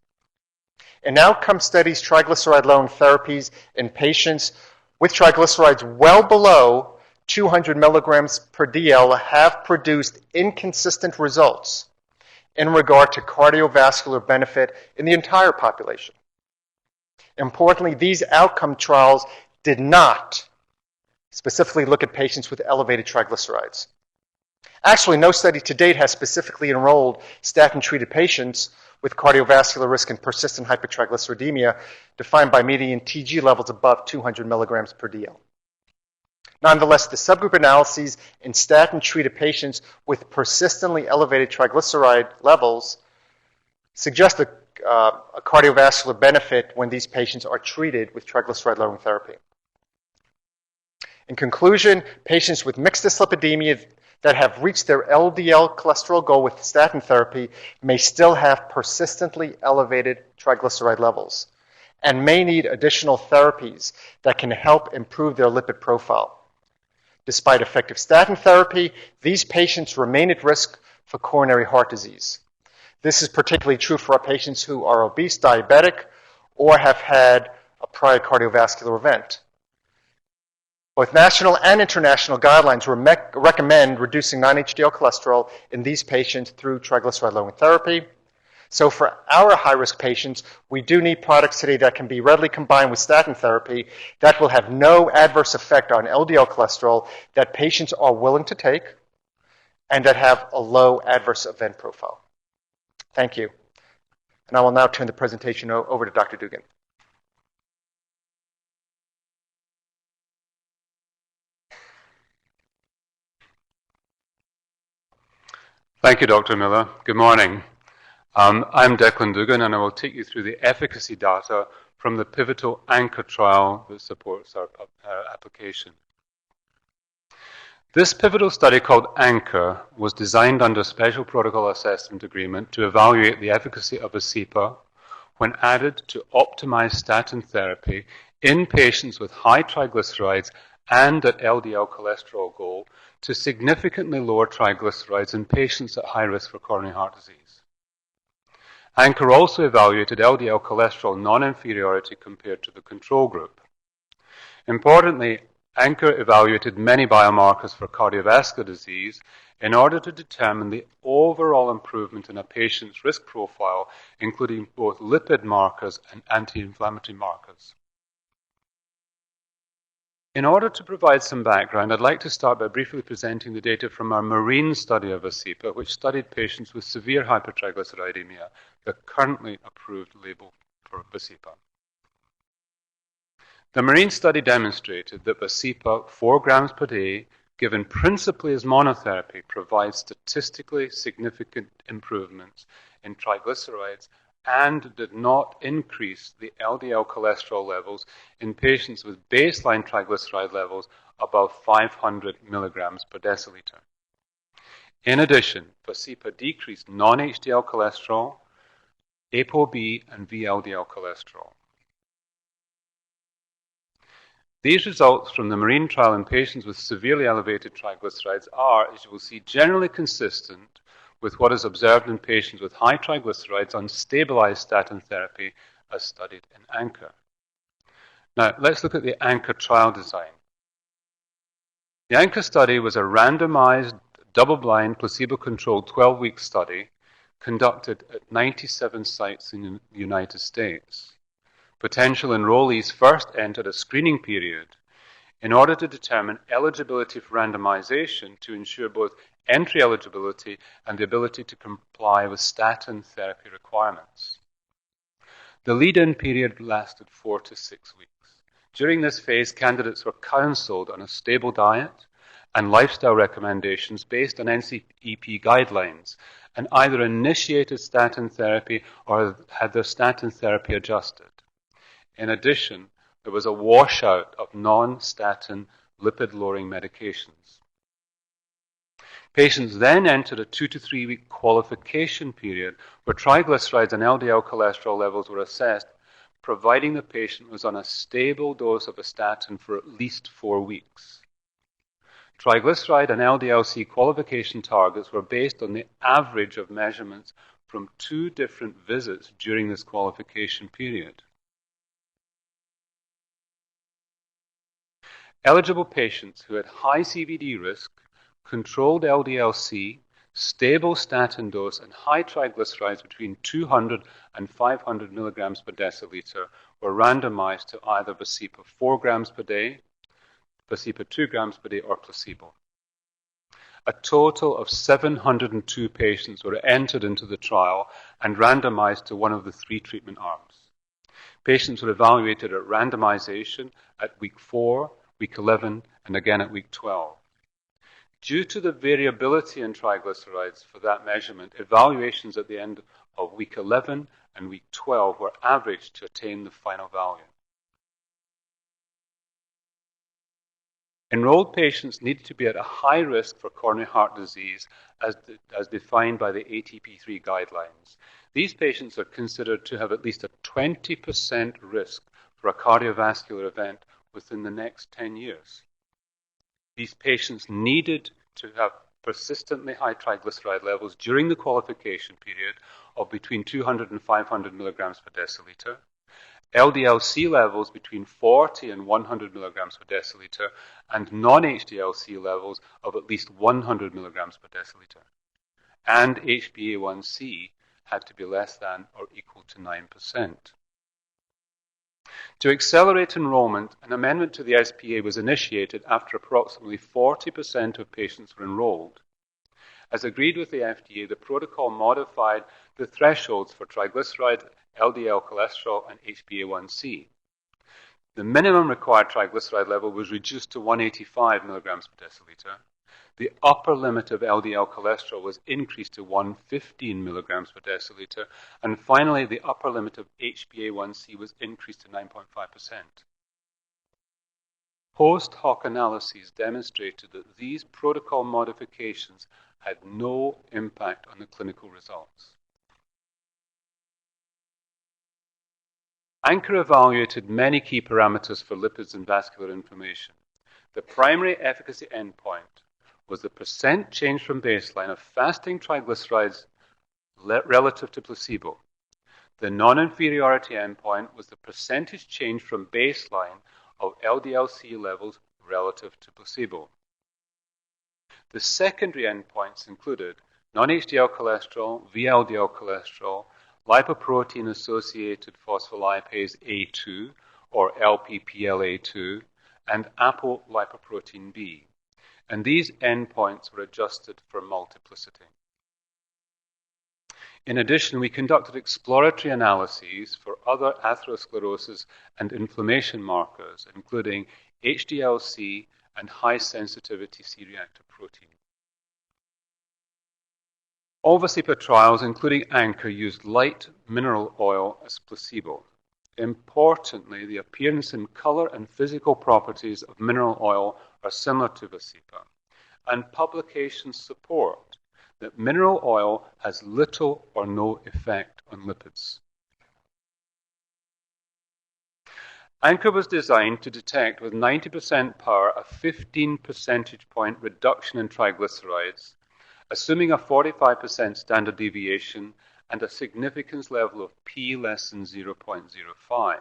In outcome studies, triglyceride-lowering therapies in patients with triglycerides well below 200 milligrams per DL have produced inconsistent results in regard to cardiovascular benefit in the entire population. Importantly, these outcome trials did not specifically look at patients with elevated triglycerides. Actually, no study to date has specifically enrolled statin-treated patients with cardiovascular risk and persistent hypertriglyceridemia defined by median TG levels above 200 milligrams per DL. Nonetheless, the subgroup analyses in statin-treated patients with persistently elevated triglyceride levels suggest a cardiovascular benefit when these patients are treated with triglyceride-lowering therapy. In conclusion, patients with mixed dyslipidemia that have reached their LDL cholesterol goal with statin therapy may still have persistently elevated triglyceride levels and may need additional therapies that can help improve their lipid profile. Despite effective statin therapy, these patients remain at risk for coronary heart disease. This is particularly true for our patients who are obese, diabetic, or have had a prior cardiovascular event. Both national and international guidelines recommend reducing non-HDL cholesterol in these patients through triglyceride-lowering therapy. So for our high-risk patients, we do need products today that can be readily combined with statin therapy that will have no adverse effect on LDL cholesterol, that patients are willing to take, and that have a low adverse event profile. Thank you. And I will now turn the presentation over to Dr. Dugan. Thank you, Dr. Miller. Good morning. I'm Declan Dugan, and I will take you through the efficacy data from the pivotal ANCHOR trial that supports our application. This pivotal study called ANCHOR was designed under Special Protocol Assessment Agreement to evaluate the efficacy of Vascepa when added to optimized statin therapy in patients with high triglycerides and at LDL cholesterol goal to significantly lower triglycerides in patients at high risk for coronary heart disease. ANCHOR also evaluated LDL cholesterol non-inferiority compared to the control group. Importantly, ANCHOR evaluated many biomarkers for cardiovascular disease in order to determine the overall improvement in a patient's risk profile, including both lipid markers and anti-inflammatory markers. In order to provide some background, I'd like to start by briefly presenting the data from our MARINE study of Vascepa, which studied patients with severe hypertriglyceridemia, the currently approved label for Vascepa. The MARINE study demonstrated that Vascepa, 4 grams per day, given principally as monotherapy, provides statistically significant improvements in triglycerides and did not increase the LDL cholesterol levels in patients with baseline triglyceride levels above 500 milligrams per deciliter. In addition, Vascepa decreased non-HDL cholesterol, ApoB, and VLDL cholesterol. These results from the MARINE trial in patients with severely elevated triglycerides are, as you will see, generally consistent with what is observed in patients with high triglycerides on stabilized statin therapy as studied in ANCHOR. Now, let's look at the ANCHOR trial design. The ANCHOR study was a randomized, double-blind, placebo-controlled 12-week study conducted at 97 sites in the United States. Potential enrollees first entered a screening period in order to determine eligibility for randomization to ensure both entry eligibility and the ability to comply with statin therapy requirements. The lead-in period lasted 4 to 6 weeks. During this phase, candidates were counseled on a stable diet and lifestyle recommendations based on NCEP guidelines and either initiated statin therapy or had their statin therapy adjusted. In addition, there was a washout of non-statin lipid-lowering medications. Patients then entered a 2 to 3 week qualification period where triglycerides and LDL cholesterol levels were assessed, providing the patient was on a stable dose of a statin for at least 4 weeks. Triglyceride and LDL-C qualification targets were based on the average of measurements from 2 different visits during this qualification period. Eligible patients who had high CVD risk, controlled LDL-C, stable statin dose, and high triglycerides between 200 and 500 milligrams per deciliter were randomized to either Vascepa 4 grams per day, Vascepa 2 grams per day, or placebo. A total of 702 patients were entered into the trial and randomized to one of the 3 treatment arms. Patients were evaluated at randomization at week 4, week 11, and again at week 12. Due to the variability in triglycerides for that measurement, evaluations at the end of week 11 and week 12 were averaged to attain the final value. Enrolled patients need to be at a high risk for coronary heart disease as defined by the ATP3 guidelines. These patients are considered to have at least a 20% risk for a cardiovascular event within the next 10 years. These patients needed to have persistently high triglyceride levels during the qualification period of between 200 and 500 milligrams per deciliter, LDL-C levels between 40 and 100 milligrams per deciliter, and non-HDL-C levels of at least 100 milligrams per deciliter. And HbA1c had to be less than or equal to 9%. To accelerate enrollment, an amendment to the SPA was initiated after approximately 40% of patients were enrolled. As agreed with the FDA, the protocol modified the thresholds for triglycerides, LDL cholesterol, and HbA1c. The minimum required triglyceride level was reduced to 185 milligrams per deciliter. The upper limit of LDL cholesterol was increased to 115 milligrams per deciliter. And finally, the upper limit of HbA1c was increased to 9.5%. Post hoc analyses demonstrated that these protocol modifications had no impact on the clinical results. Anchor evaluated many key parameters for lipids and vascular inflammation. The primary efficacy endpoint was the percent change from baseline of fasting triglycerides relative to placebo. The non-inferiority endpoint was the percentage change from baseline of LDL-C levels relative to placebo. The secondary endpoints included non-HDL cholesterol, VLDL cholesterol, lipoprotein-associated phospholipase A2, or LPPLA2, and apolipoprotein B. And these endpoints were adjusted for multiplicity. In addition, we conducted exploratory analyses for other atherosclerosis and inflammation markers, including HDL-C and high-sensitivity C-reactive protein. All Vascepa trials, including Anchor, used light mineral oil as placebo. Importantly, the appearance and color and physical properties of mineral oil are similar to Vascepa, and publications support that mineral oil has little or no effect on lipids. Anchor was designed to detect with 90% power a 15 percentage point reduction in triglycerides, assuming a 45% standard deviation and a significance level of p less than 0.05,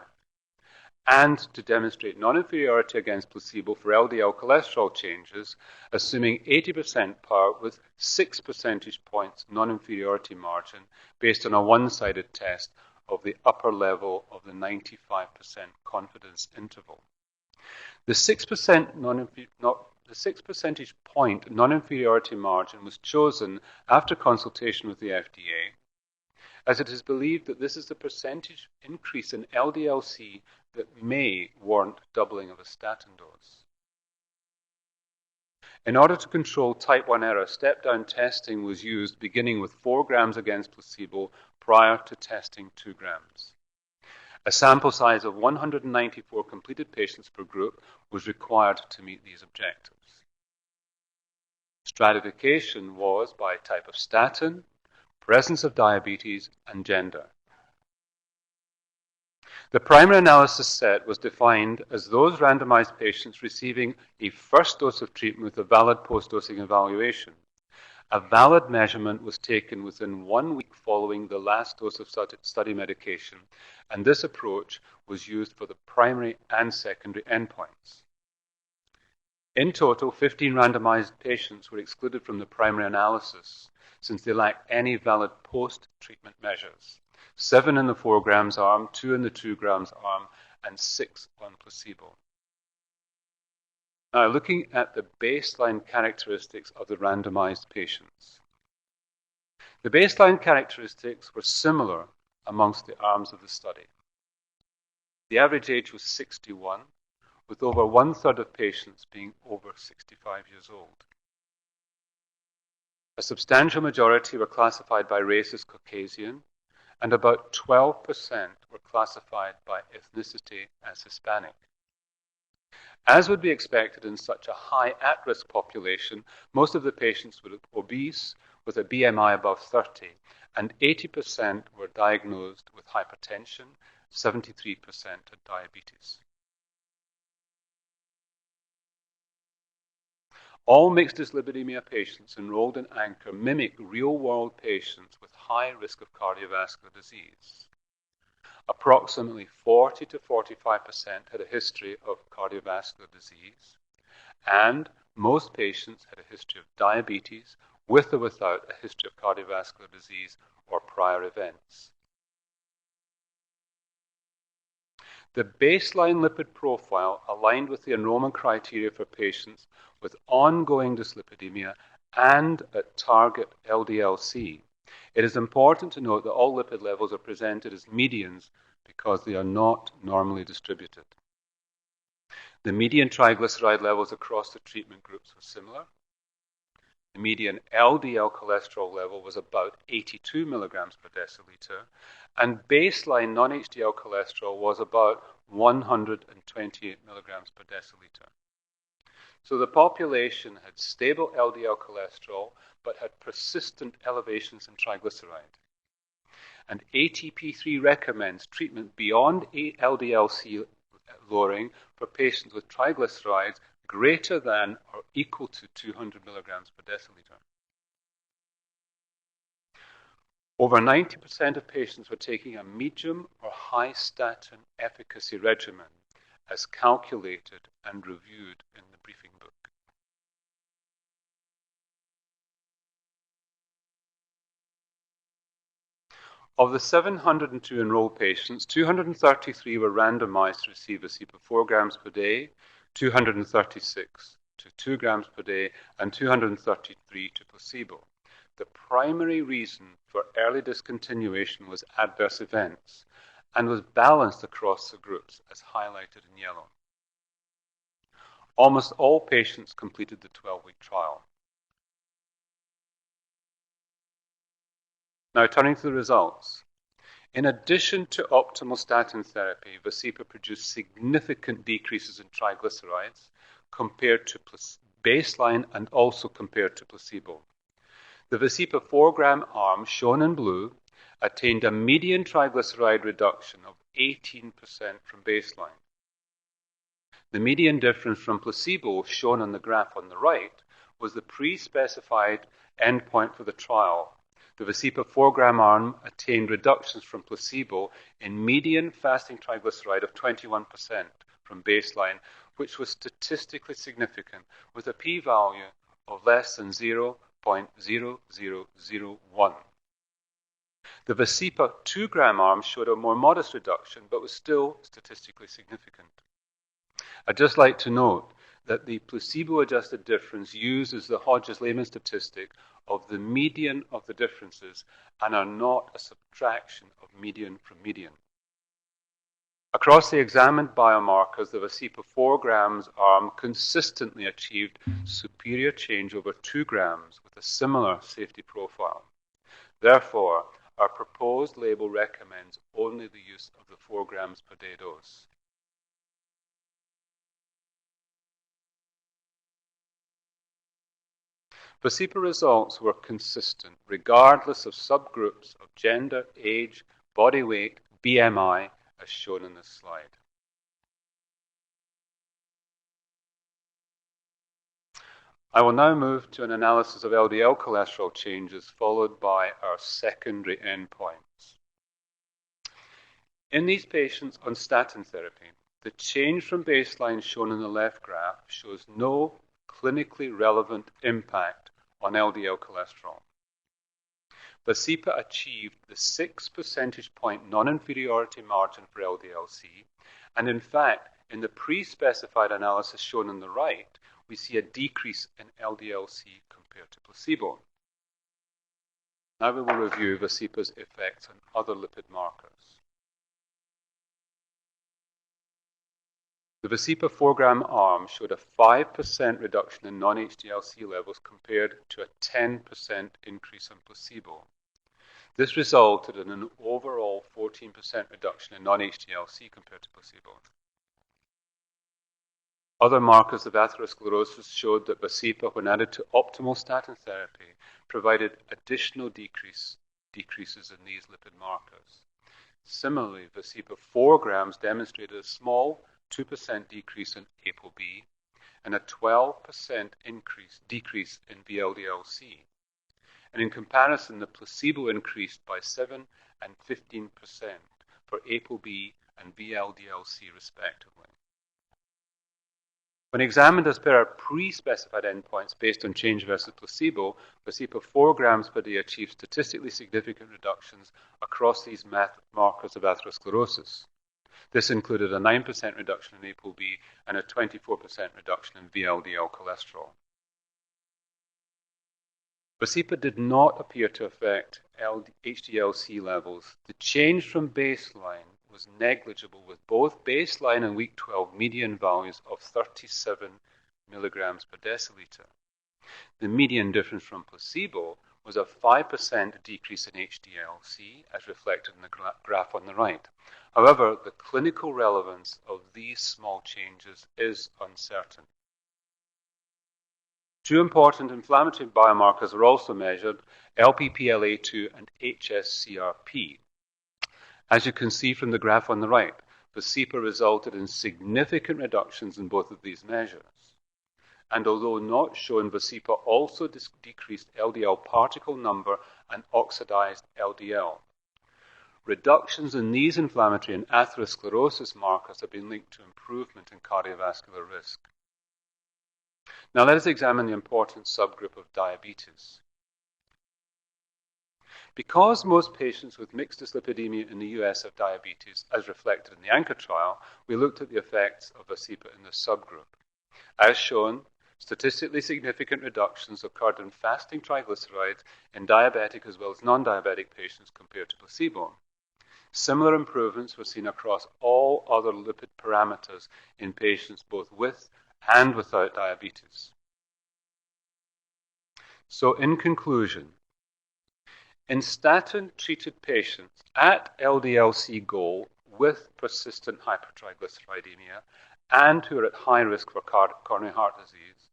and to demonstrate non-inferiority against placebo for LDL cholesterol changes, assuming 80% power with 6 percentage points non-inferiority margin based on a one-sided test of the upper level of the 95% confidence interval. The 6 percentage point non-inferiority margin was chosen after consultation with the FDA, as it is believed that this is the percentage increase in LDL-C that may warrant doubling of a statin dose. In order to control type 1 error, step-down testing was used beginning with 4 grams against placebo prior to testing 2 grams. A sample size of 194 completed patients per group was required to meet these objectives. Stratification was by type of statin, presence of diabetes, and gender. The primary analysis set was defined as those randomized patients receiving a first dose of treatment with a valid post-dosing evaluation. A valid measurement was taken within 1 week following the last dose of study medication, and this approach was used for the primary and secondary endpoints. In total, 15 randomized patients were excluded from the primary analysis since they lacked any valid post-treatment measures. 7 in the 4 grams arm, 2 in the 2 grams arm, and 6 on placebo. Now, looking at the baseline characteristics of the randomized patients. The baseline characteristics were similar amongst the arms of the study. The average age was 61, with over 1/3 of patients being over 65 years old. A substantial majority were classified by race as Caucasian, and about 12% were classified by ethnicity as Hispanic. As would be expected in such a high at-risk population, most of the patients were obese with a BMI above 30, and 80% were diagnosed with hypertension, 73% had diabetes. All mixed dyslipidemia patients enrolled in ANCHOR mimic real-world patients with high risk of cardiovascular disease. Approximately 40 to 45% had a history of cardiovascular disease, and most patients had a history of diabetes with or without a history of cardiovascular disease or prior events. The baseline lipid profile aligned with the enrollment criteria for patients with ongoing dyslipidemia and at target LDL-C. It is important to note that all lipid levels are presented as medians because they are not normally distributed. The median triglyceride levels across the treatment groups were similar. The median LDL cholesterol level was about 82 milligrams per deciliter, and baseline non-HDL cholesterol was about 128 milligrams per deciliter. So the population had stable LDL cholesterol, but had persistent elevations in triglyceride. And ATP3 recommends treatment beyond LDL-C lowering for patients with triglycerides greater than or equal to 200 milligrams per deciliter. Over 90% of patients were taking a medium or high statin efficacy regimen as calculated and reviewed in the briefing book. Of the 702 enrolled patients, 233 were randomized to receive Vascepa 4 grams per day, 236 to 2 grams per day, and 233 to placebo. The primary reason for early discontinuation was adverse events and was balanced across the groups as highlighted in yellow. Almost all patients completed the 12-week trial. Now turning to the results. In addition to optimal statin therapy, Vascepa produced significant decreases in triglycerides compared to baseline and also compared to placebo. The Vascepa 4-gram arm, shown in blue, attained a median triglyceride reduction of 18% from baseline. The median difference from placebo, shown on the graph on the right, was the pre-specified endpoint for the trial. The Vascepa 4-gram arm attained reductions from placebo in median fasting triglyceride of 21% from baseline, which was statistically significant with a p-value of less than 0.0001. The Vascepa 2-gram arm showed a more modest reduction, but was still statistically significant. I'd just like to note that the placebo-adjusted difference uses the Hodges-Lehmann statistic of the median of the differences and are not a subtraction of median from median. Across the examined biomarkers, the Vascepa 4 grams arm consistently achieved superior change over 2 grams with a similar safety profile. Therefore, our proposed label recommends only the use of the 4 grams per day dose. Vascepa results were consistent regardless of subgroups of gender, age, body weight, BMI, as shown in this slide. I will now move to an analysis of LDL cholesterol changes, followed by our secondary endpoints. In these patients on statin therapy, the change from baseline shown in the left graph shows no clinically relevant impact on LDL cholesterol. Vascepa achieved the 6 percentage point non-inferiority margin for LDL-C, and in fact, in the pre-specified analysis shown on the right, we see a decrease in LDL-C compared to placebo. Now we will review Vascepa's effects on other lipid markers. The Vascepa 4-gram arm showed a 5% reduction in non-HDL-C levels compared to a 10% increase in placebo. This resulted in an overall 14% reduction in non-HDL-C compared to placebo. Other markers of atherosclerosis showed that Vascepa, when added to optimal statin therapy, provided additional decreases in these lipid markers. Similarly, Vascepa 4 grams demonstrated a small 2% decrease in ApoB and a 12% decrease in VLDL-C. And in comparison, the placebo increased by 7 and 15% for ApoB and VLDL-C respectively. When examined as per our pre-specified endpoints based on change versus placebo, Vascepa 4 grams per day achieved statistically significant reductions across these markers of atherosclerosis. This included a 9% reduction in ApoB and a 24% reduction in VLDL cholesterol. Vascepa did not appear to affect HDL-C levels. The change from baseline was negligible, with both baseline and week 12 median values of 37 milligrams per deciliter. The median difference from placebo was a 5% decrease in HDL-C, as reflected in the graph on the right. However, the clinical relevance of these small changes is uncertain. Two important inflammatory biomarkers were also measured, LPPLA2 and hsCRP. As you can see from the graph on the right, Vascepa resulted in significant reductions in both of these measures. And although not shown, Vascepa also decreased LDL particle number and oxidized LDL. Reductions in these inflammatory and atherosclerosis markers have been linked to improvement in cardiovascular risk. Now let us examine the important subgroup of diabetes. Because most patients with mixed dyslipidemia in the US have diabetes, as reflected in the ANCHOR trial, we looked at the effects of Vascepa in this subgroup. As shown, statistically significant reductions occurred in fasting triglycerides in diabetic as well as non-diabetic patients compared to placebo. Similar improvements were seen across all other lipid parameters in patients both with and without diabetes. So in conclusion, in statin-treated patients at LDL-C goal with persistent hypertriglyceridemia and who are at high risk for coronary heart disease,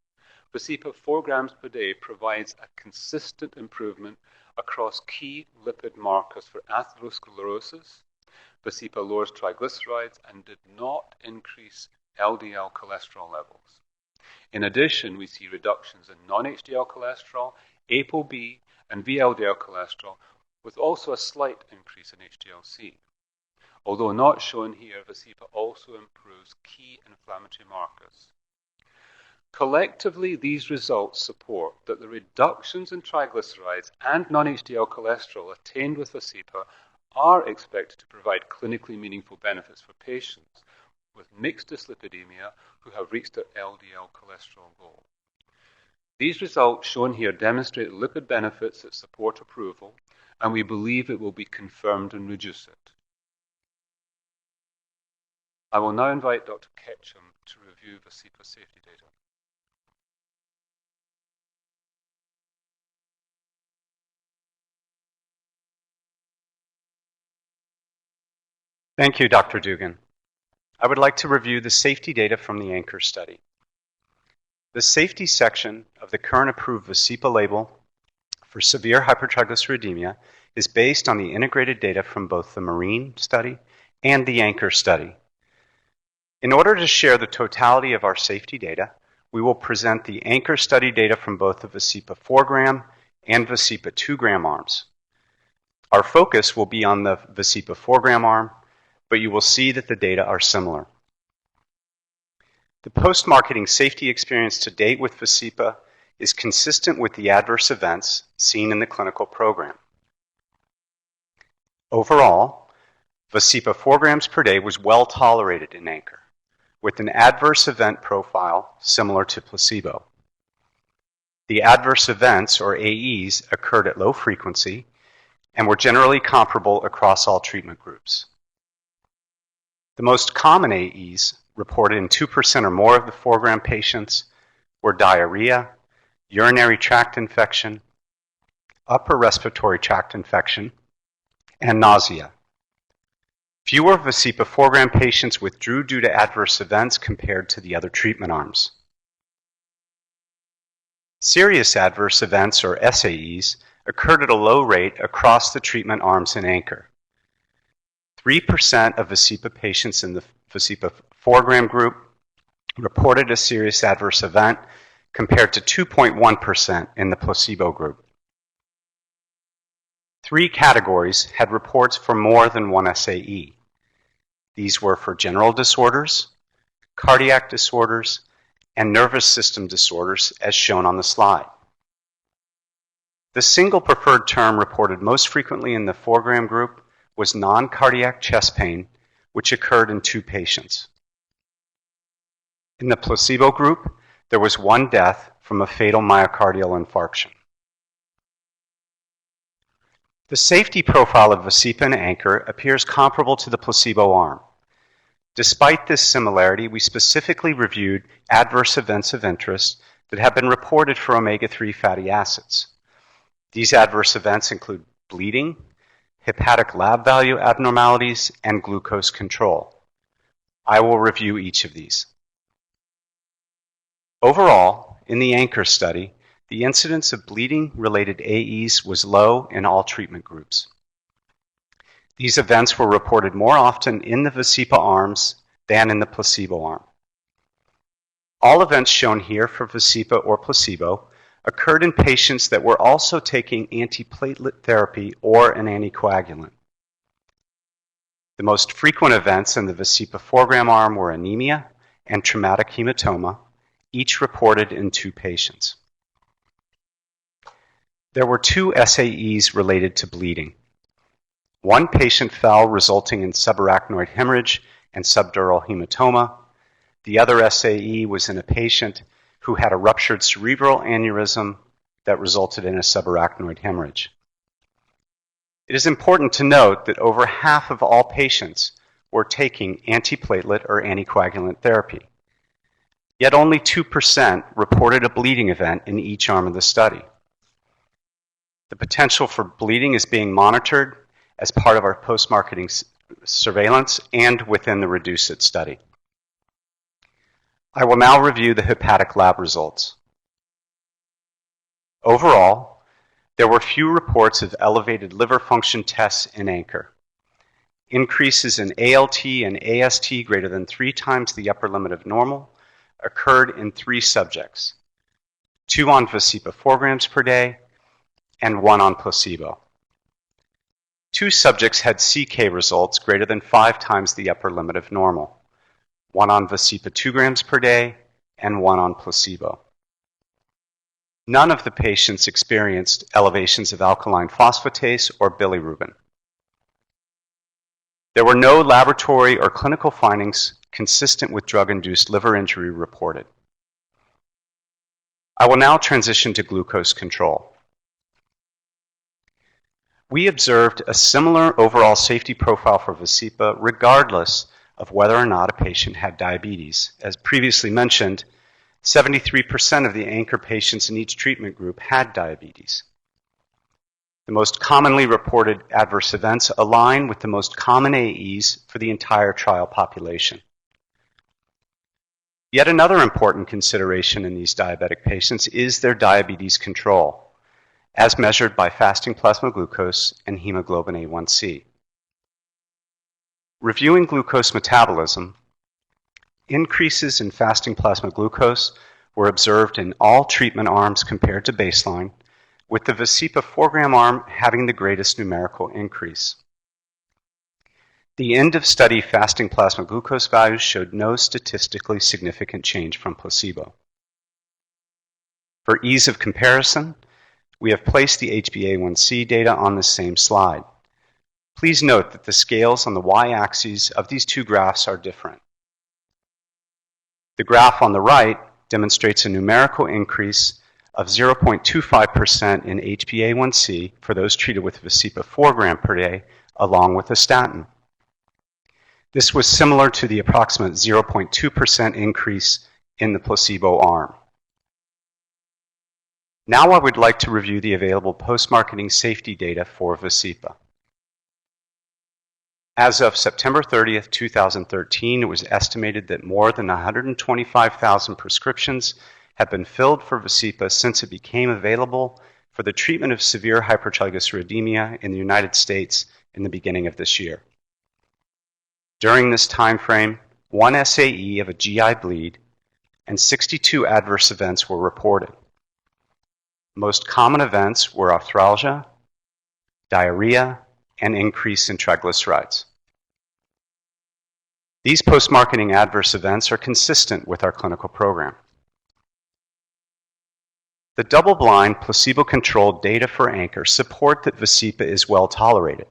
Vascepa 4 grams per day provides a consistent improvement across key lipid markers for atherosclerosis. Vascepa lowers triglycerides and did not increase LDL cholesterol levels. In addition, we see reductions in non-HDL cholesterol, ApoB, and VLDL cholesterol, with also a slight increase in HDL-C. Although not shown here, Vascepa also improves key inflammatory markers. Collectively, these results support that the reductions in triglycerides and non-HDL cholesterol attained with Vascepa are expected to provide clinically meaningful benefits for patients with mixed dyslipidemia who have reached their LDL cholesterol goal. These results shown here demonstrate lipid benefits that support approval, and we believe it will be confirmed and reduce it. I will now invite Dr. Ketchum to review Vascepa safety data. Thank you, Dr. Dugan. I would like to review the safety data from the ANCHOR study. The safety section of the current approved Vascepa label for severe hypertriglyceridemia is based on the integrated data from both the MARINE study and the ANCHOR study. In order to share the totality of our safety data, we will present the ANCHOR study data from both the Vascepa 4-gram and Vascepa 2-gram arms. Our focus will be on the Vascepa 4-gram arm, but you will see that the data are similar. The post-marketing safety experience to date with Vascepa is consistent with the adverse events seen in the clinical program. Overall, Vascepa 4 grams per day was well tolerated in ANCHOR. with an adverse event profile similar to placebo. The adverse events, or AEs, occurred at low frequency and were generally comparable across all treatment groups. The most common AEs reported in 2% or more of the 4-gram patients were diarrhea, urinary tract infection, upper respiratory tract infection, and nausea. Fewer Vascepa 4-gram patients withdrew due to adverse events compared to the other treatment arms. Serious adverse events, or SAEs, occurred at a low rate across the treatment arms in Anchor. 3% of Vascepa patients in the Vascepa 4-gram group reported a serious adverse event compared to 2.1% in the placebo group. 3 categories had reports for more than one SAE. These were for general disorders, cardiac disorders, and nervous system disorders, as shown on the slide. The single preferred term reported most frequently in the 4-gram group was non-cardiac chest pain, which occurred in 2 patients. In the placebo group, there was 1 death from a fatal myocardial infarction. The safety profile of Vascepa and Anchor appears comparable to the placebo arm. Despite this similarity, we specifically reviewed adverse events of interest that have been reported for omega-3 fatty acids. These adverse events include bleeding, hepatic lab value abnormalities, and glucose control. I will review each of these. Overall, in the Anchor study, the incidence of bleeding-related AEs was low in all treatment groups. These events were reported more often in the Vascepa arms than in the placebo arm. All events shown here for Vascepa or placebo occurred in patients that were also taking antiplatelet therapy or an anticoagulant. The most frequent events in the Vascepa 4-gram arm were anemia and traumatic hematoma, each reported in 2 patients. There were 2 SAEs related to bleeding. 1 patient fell, resulting in subarachnoid hemorrhage and subdural hematoma. The other SAE was in a patient who had a ruptured cerebral aneurysm that resulted in a subarachnoid hemorrhage. It is important to note that over half of all patients were taking antiplatelet or anticoagulant therapy. Yet only 2% reported a bleeding event in each arm of the study. The potential for bleeding is being monitored as part of our post-marketing surveillance and within the REDUCE-IT study. I will now review the hepatic lab results. Overall, there were few reports of elevated liver function tests in Anchor. Increases in ALT and AST greater than 3 times the upper limit of normal occurred in 3 subjects, 2 on Vascepa 4 grams per day and 1 on placebo. 2 subjects had CK results greater than 5 times the upper limit of normal, 1 on Vascepa 2 grams per day and 1 on placebo. None of the patients experienced elevations of alkaline phosphatase or bilirubin. There were no laboratory or clinical findings consistent with drug-induced liver injury reported. I will now transition to glucose control. We observed a similar overall safety profile for Vascepa regardless of whether or not a patient had diabetes. As previously mentioned, 73% of the Anchor patients in each treatment group had diabetes. The most commonly reported adverse events align with the most common AEs for the entire trial population. Yet another important consideration in these diabetic patients is their diabetes control, as measured by fasting plasma glucose and hemoglobin A1C. Reviewing glucose metabolism, increases in fasting plasma glucose were observed in all treatment arms compared to baseline, with the Vascepa 4-gram arm having the greatest numerical increase. The end-of-study fasting plasma glucose values showed no statistically significant change from placebo. For ease of comparison, we have placed the HbA1c data on the same slide. Please note that the scales on the y-axis of these 2 graphs are different. The graph on the right demonstrates a numerical increase of 0.25% in HbA1c for those treated with Vascepa 4 gram per day along with a statin. This was similar to the approximate 0.2% increase in the placebo arm. Now I would like to review the available post-marketing safety data for Vascepa. As of September 30th, 2013, it was estimated that more than 125,000 prescriptions have been filled for Vascepa since it became available for the treatment of severe hypertriglyceridemia in the United States in the beginning of this year. During this time frame, 1 SAE of a GI bleed and 62 adverse events were reported. Most common events were arthralgia, diarrhea, and increase in triglycerides. These post-marketing adverse events are consistent with our clinical program. The double-blind, placebo-controlled data for ANCHOR support that Vascepa is well tolerated.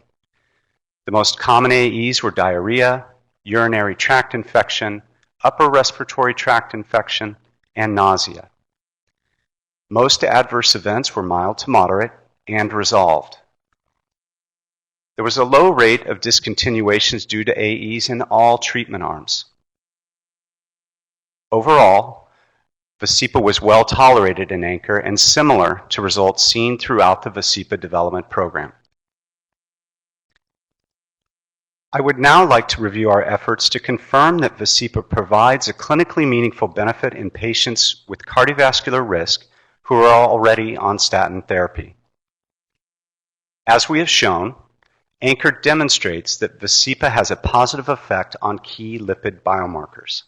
The most common AEs were diarrhea, urinary tract infection, upper respiratory tract infection, and nausea. Most adverse events were mild to moderate and resolved. There was a low rate of discontinuations due to AEs in all treatment arms. Overall, Vascepa was well tolerated in ANCHOR and similar to results seen throughout the Vascepa development program. I would now like to review our efforts to confirm that Vascepa provides a clinically meaningful benefit in patients with cardiovascular risk who are already on statin therapy. As we have shown, ANCHOR demonstrates that Vascepa has a positive effect on key lipid biomarkers.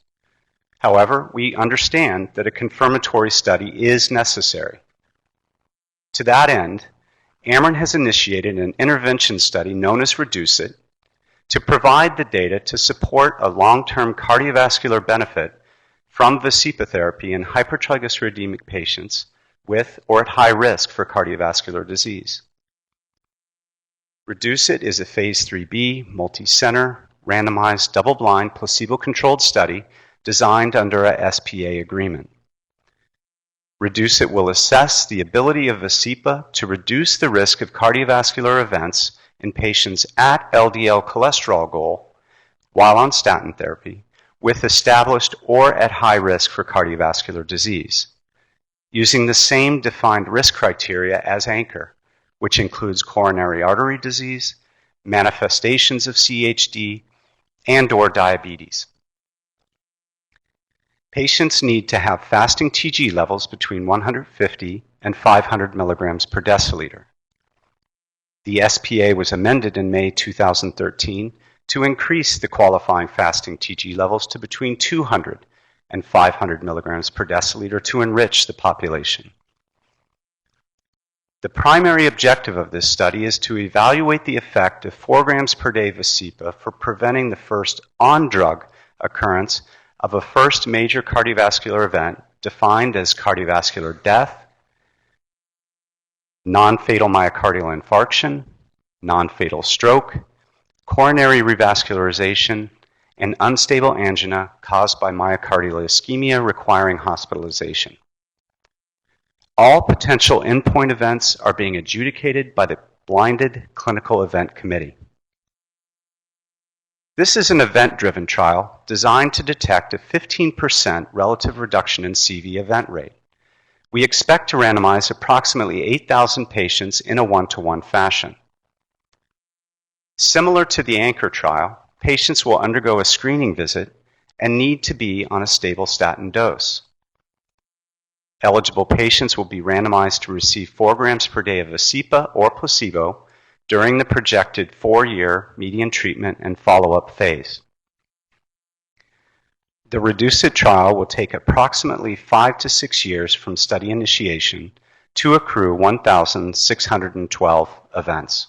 However, we understand that a confirmatory study is necessary. To that end, Amarin has initiated an intervention study known as REDUCE-IT to provide the data to support a long-term cardiovascular benefit from Vascepa therapy in hypertriglyceridemic patients with or at high risk for cardiovascular disease. REDUCE-IT is a phase 3b, multi-center, randomized, double-blind, placebo-controlled study designed under a SPA agreement. REDUCE-IT will assess the ability of Vascepa to reduce the risk of cardiovascular events in patients at LDL cholesterol goal while on statin therapy with established or at high risk for cardiovascular disease, using the same defined risk criteria as ANCHOR, which includes coronary artery disease, manifestations of CHD, and/or diabetes. Patients need to have fasting TG levels between 150 and 500 milligrams per deciliter. The SPA was amended in May 2013 to increase the qualifying fasting TG levels to between 200 and 500 milligrams per deciliter to enrich the population. The primary objective of this study is to evaluate the effect of 4 grams per day Vascepa for preventing the first on-drug occurrence of a first major cardiovascular event defined as cardiovascular death, non-fatal myocardial infarction, non-fatal stroke, coronary revascularization, and unstable angina caused by myocardial ischemia requiring hospitalization. All potential endpoint events are being adjudicated by the Blinded Clinical Event Committee. This is an event-driven trial designed to detect a 15% relative reduction in CV event rate. We expect to randomize approximately 8,000 patients in a one-to-one fashion. Similar to the ANCHOR trial, patients will undergo a screening visit and need to be on a stable statin dose. Eligible patients will be randomized to receive 4 grams per day of Vascepa or placebo during the projected 4-year median treatment and follow-up phase. The REDUCE-IT trial will take approximately 5 to 6 years from study initiation to accrue 1,612 events.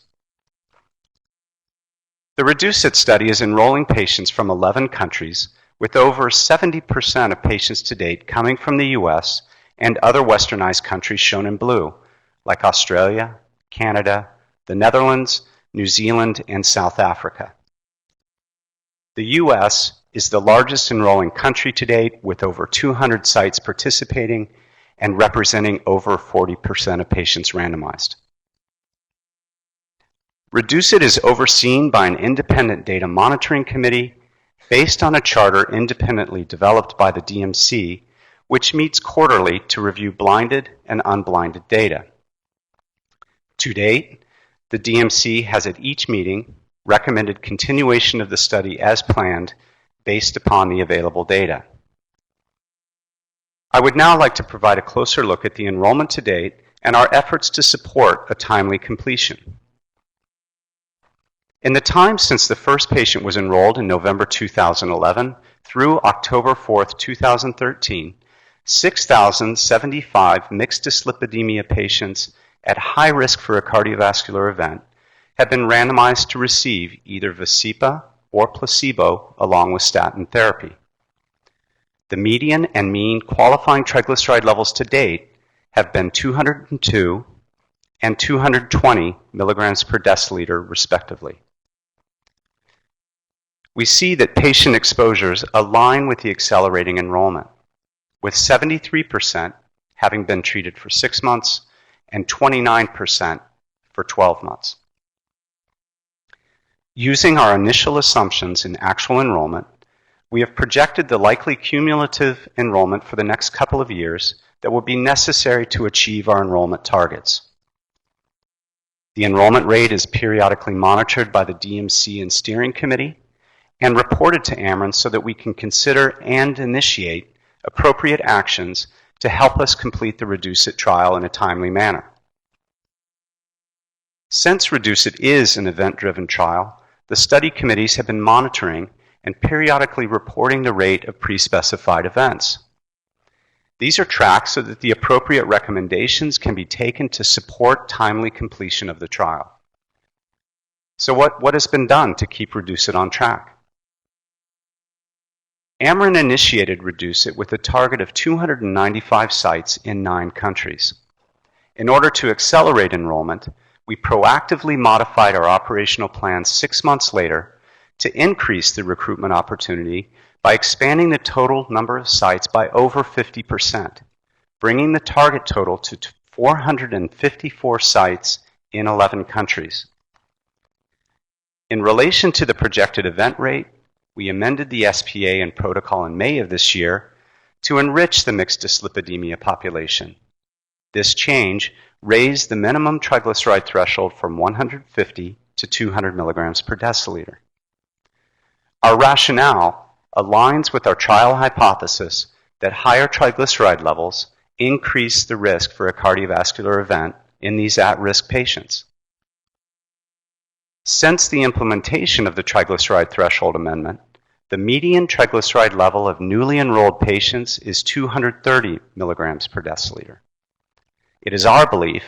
The REDUCE-IT study is enrolling patients from 11 countries, with over 70% of patients to date coming from the US and other westernized countries shown in blue, like Australia, Canada, the Netherlands, New Zealand, and South Africa. The U.S. is the largest enrolling country to date, with over 200 sites participating and representing over 40% of patients randomized. REDUCE-IT is overseen by an independent data monitoring committee based on a charter independently developed by the DMC, which meets quarterly to review blinded and unblinded data. To date, the DMC has at each meeting recommended continuation of the study as planned based upon the available data. I would now like to provide a closer look at the enrollment to date and our efforts to support a timely completion. In the time since the first patient was enrolled in November 2011 through October 4th, 2013, 6,075 mixed dyslipidemia patients at high risk for a cardiovascular event have been randomized to receive either Vascepa or placebo along with statin therapy. The median and mean qualifying triglyceride levels to date have been 202 and 220 milligrams per deciliter, respectively. We see that patient exposures align with the accelerating enrollment, with 73% having been treated for 6 months and 29% for 12 months. Using our initial assumptions in actual enrollment, we have projected the likely cumulative enrollment for the next couple of years that will be necessary to achieve our enrollment targets. The enrollment rate is periodically monitored by the DMC and steering committee and reported to Amarin so that we can consider and initiate appropriate actions to help us complete the REDUCE-IT trial in a timely manner. Since REDUCE-IT is an event-driven trial, the study committees have been monitoring and periodically reporting the rate of pre-specified events. These are tracked so that the appropriate recommendations can be taken to support timely completion of the trial. So what has been done to keep REDUCE-IT on track? Amarin initiated REDUCE-IT with a target of 295 sites in 9 countries. In order to accelerate enrollment, we proactively modified our operational plan 6 months later to increase the recruitment opportunity by expanding the total number of sites by over 50%, bringing the target total to 454 sites in 11 countries. In relation to the projected event rate, we amended the SPA and protocol in May of this year to enrich the mixed dyslipidemia population. This change raised the minimum triglyceride threshold from 150 to 200 milligrams per deciliter. Our rationale aligns with our trial hypothesis that higher triglyceride levels increase the risk for a cardiovascular event in these at-risk patients. Since the implementation of the triglyceride threshold amendment, the median triglyceride level of newly enrolled patients is 230 milligrams per deciliter. It is our belief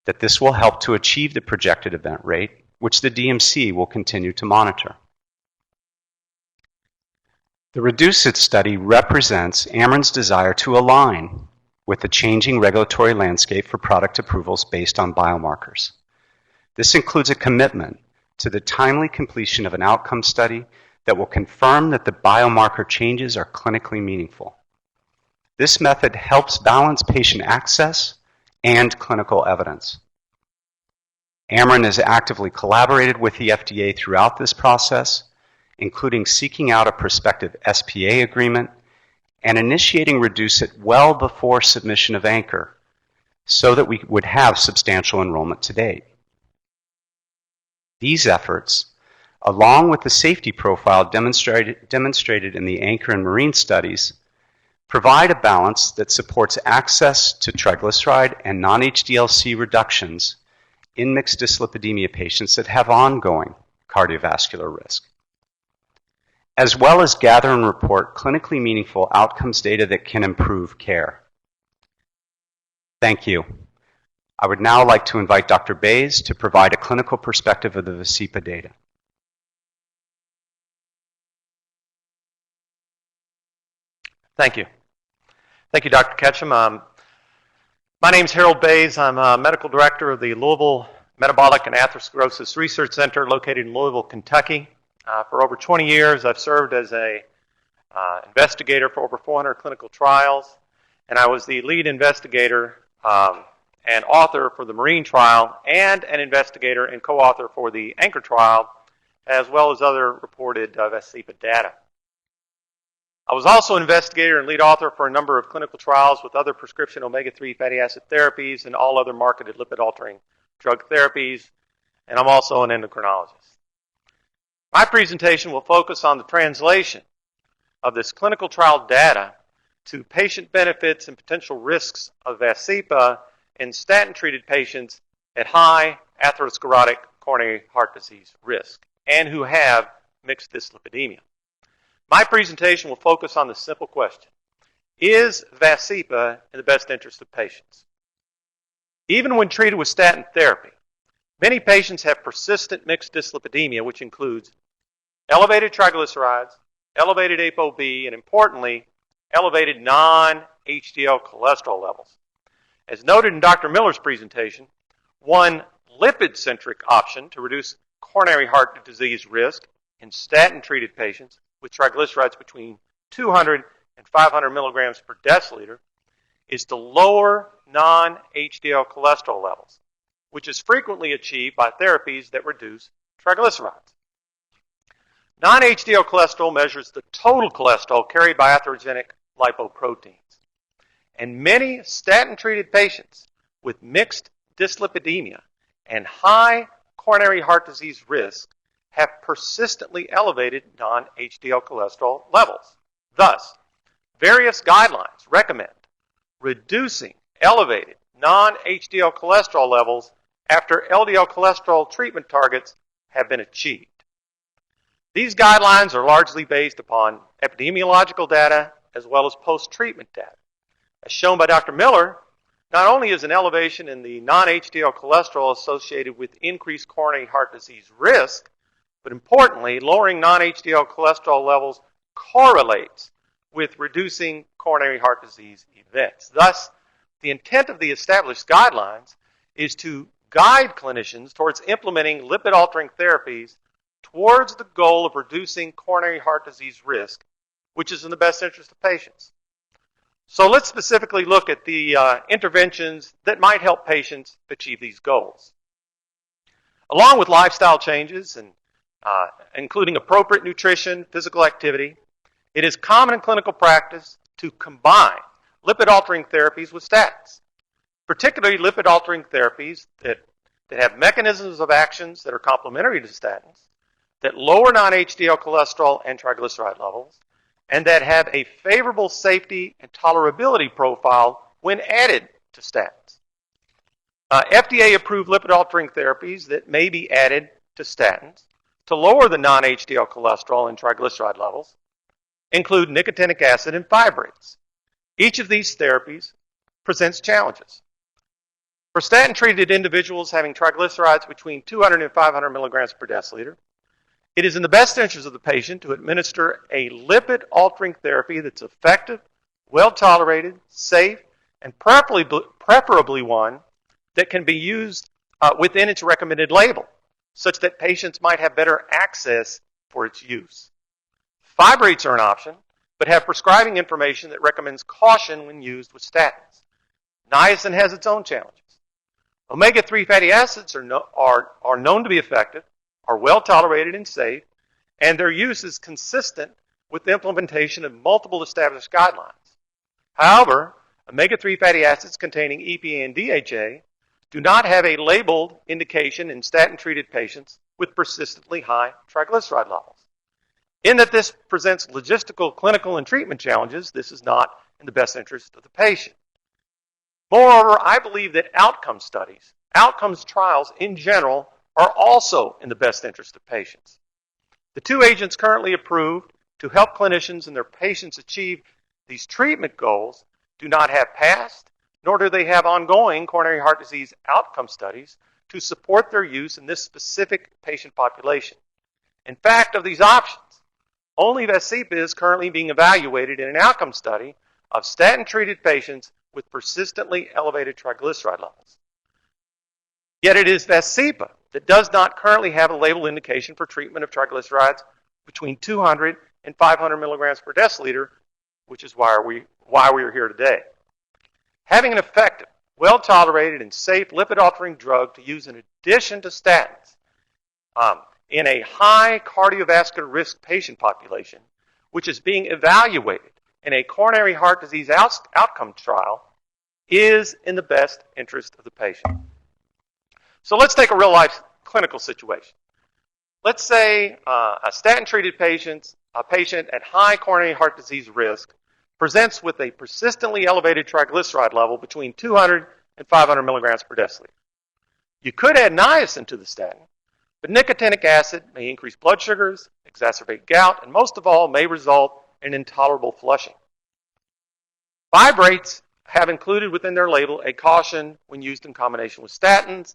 that this will help to achieve the projected event rate, which the DMC will continue to monitor. The REDUCE-IT study represents Amarin's desire to align with the changing regulatory landscape for product approvals based on biomarkers. This includes a commitment to the timely completion of an outcome study that will confirm that the biomarker changes are clinically meaningful. This method helps balance patient access and clinical evidence. Amarin has actively collaborated with the FDA throughout this process, including seeking out a prospective SPA agreement and initiating REDUCE-IT well before submission of ANCHOR so that we would have substantial enrollment to date. These efforts, along with the safety profile demonstrated in the ANCHOR and MARINE studies, provide a balance that supports access to triglyceride and non-HDL-C reductions in mixed dyslipidemia patients that have ongoing cardiovascular risk, as well as gather and report clinically meaningful outcomes data that can improve care. Thank you. I would now like to invite Dr. Bays to provide a clinical perspective of the Vascepa data. Thank you. Thank you, Dr. Ketchum. My name is Harold Bays. I'm a medical director of the Louisville Metabolic and Atherosclerosis Research Center located in Louisville, Kentucky. For over 20 years, I've served as a investigator for over 400 clinical trials, and I was the lead investigator and author for the Marine trial and an investigator and co-author for the Anchor trial, as well as other reported Vascepa data. I was also an investigator and lead author for a number of clinical trials with other prescription omega-3 fatty acid therapies and all other marketed lipid-altering drug therapies, and I'm also an endocrinologist. My presentation will focus on the translation of this clinical trial data to patient benefits and potential risks of Vascepa in statin-treated patients at high atherosclerotic coronary heart disease risk and who have mixed dyslipidemia. My presentation will focus on the simple question: is Vascepa in the best interest of patients? Even when treated with statin therapy, many patients have persistent mixed dyslipidemia, which includes elevated triglycerides, elevated ApoB, and importantly, elevated non-HDL cholesterol levels. As noted in Dr. Miller's presentation, one lipid-centric option to reduce coronary heart disease risk in statin-treated patients with triglycerides between 200 and 500 milligrams per deciliter is to lower non-HDL cholesterol levels, which is frequently achieved by therapies that reduce triglycerides. Non-HDL cholesterol measures the total cholesterol carried by atherogenic lipoproteins. And many statin-treated patients with mixed dyslipidemia and high coronary heart disease risk have persistently elevated non-HDL cholesterol levels. Thus, various guidelines recommend reducing elevated non-HDL cholesterol levels after LDL cholesterol treatment targets have been achieved. These guidelines are largely based upon epidemiological data as well as post-treatment data. As shown by Dr. Miller, not only is an elevation in the non-HDL cholesterol associated with increased coronary heart disease risk, but importantly, lowering non-HDL cholesterol levels correlates with reducing coronary heart disease events. Thus, the intent of the established guidelines is to guide clinicians towards implementing lipid-altering therapies towards the goal of reducing coronary heart disease risk, which is in the best interest of patients. So let's specifically look at the interventions that might help patients achieve these goals. Along with lifestyle changes and including appropriate nutrition, physical activity, it is common in clinical practice to combine lipid-altering therapies with statins, particularly lipid-altering therapies that have mechanisms of actions that are complementary to statins, that lower non-HDL cholesterol and triglyceride levels, and that have a favorable safety and tolerability profile when added to statins. FDA-approved lipid-altering therapies that may be added to statins to lower the non-HDL cholesterol and triglyceride levels include nicotinic acid and fibrates. Each of these therapies presents challenges. For statin-treated individuals having triglycerides between 200 and 500 milligrams per deciliter, it is in the best interest of the patient to administer a lipid-altering therapy that's effective, well-tolerated, safe, and preferably one that can be used within its recommended label, such that patients might have better access for its use. Fibrates are an option, but have prescribing information that recommends caution when used with statins. Niacin has its own challenges. Omega-3 fatty acids are known to be effective, are well tolerated and safe, and their use is consistent with the implementation of multiple established guidelines. However, omega-3 fatty acids containing EPA and DHA do not have a labeled indication in statin-treated patients with persistently high triglyceride levels. In that this presents logistical, clinical, and treatment challenges, this is not in the best interest of the patient. Moreover, I believe that outcomes trials in general, are also in the best interest of patients. The two agents currently approved to help clinicians and their patients achieve these treatment goals do not have past, nor do they have ongoing coronary heart disease outcome studies to support their use in this specific patient population. In fact, of these options, only Vascepa is currently being evaluated in an outcome study of statin-treated patients with persistently elevated triglyceride levels. Yet it is Vascepa that does not currently have a label indication for treatment of triglycerides between 200 and 500 milligrams per deciliter, which is why we are here today. Having an effective, well-tolerated, and safe lipid-altering drug to use in addition to statins in a high cardiovascular risk patient population, which is being evaluated in a coronary heart disease outcome trial, is in the best interest of the patient. So let's take a real-life clinical situation. Let's say a statin-treated patient at high coronary heart disease risk presents with a persistently elevated triglyceride level between 200 and 500 milligrams per deciliter. You could add niacin to the statin, but nicotinic acid may increase blood sugars, exacerbate gout, and most of all may result in intolerable flushing. Fibrates have included within their label a caution when used in combination with statins,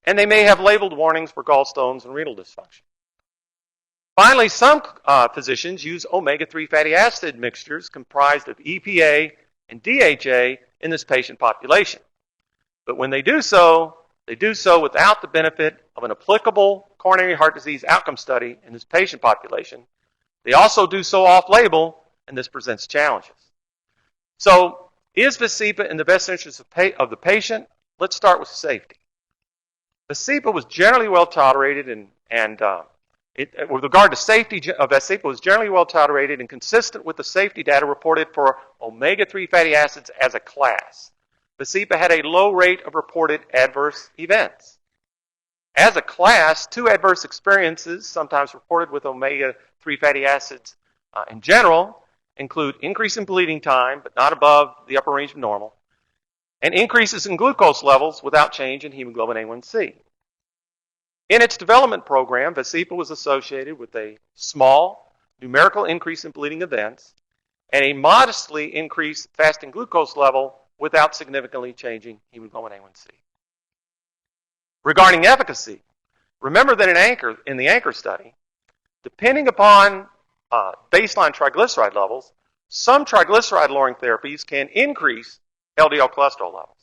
and they may have labeled warnings for gallstones and renal dysfunction. Finally, some physicians use omega-3 fatty acid mixtures comprised of EPA and DHA in this patient population. But when they do so without the benefit of an applicable coronary heart disease outcome study in this patient population. They also do so off-label, and this presents challenges. So, is Vascepa in the best interest of the patient? Let's start with safety. Vascepa was generally well tolerated, with regard to safety, Vascepa was generally well tolerated and consistent with the safety data reported for omega-3 fatty acids as a class. Vascepa had a low rate of reported adverse events. As a class, 2 adverse experiences, sometimes reported with omega-3 fatty acids in general, include increase in bleeding time, but not above the upper range of normal, and increases in glucose levels without change in hemoglobin A1C. In its development program, Vascepa was associated with a small numerical increase in bleeding events and a modestly increased fasting glucose level without significantly changing hemoglobin A1C. Regarding efficacy, remember that in the ANCHOR study, depending upon baseline triglyceride levels, some triglyceride-lowering therapies can increase LDL cholesterol levels.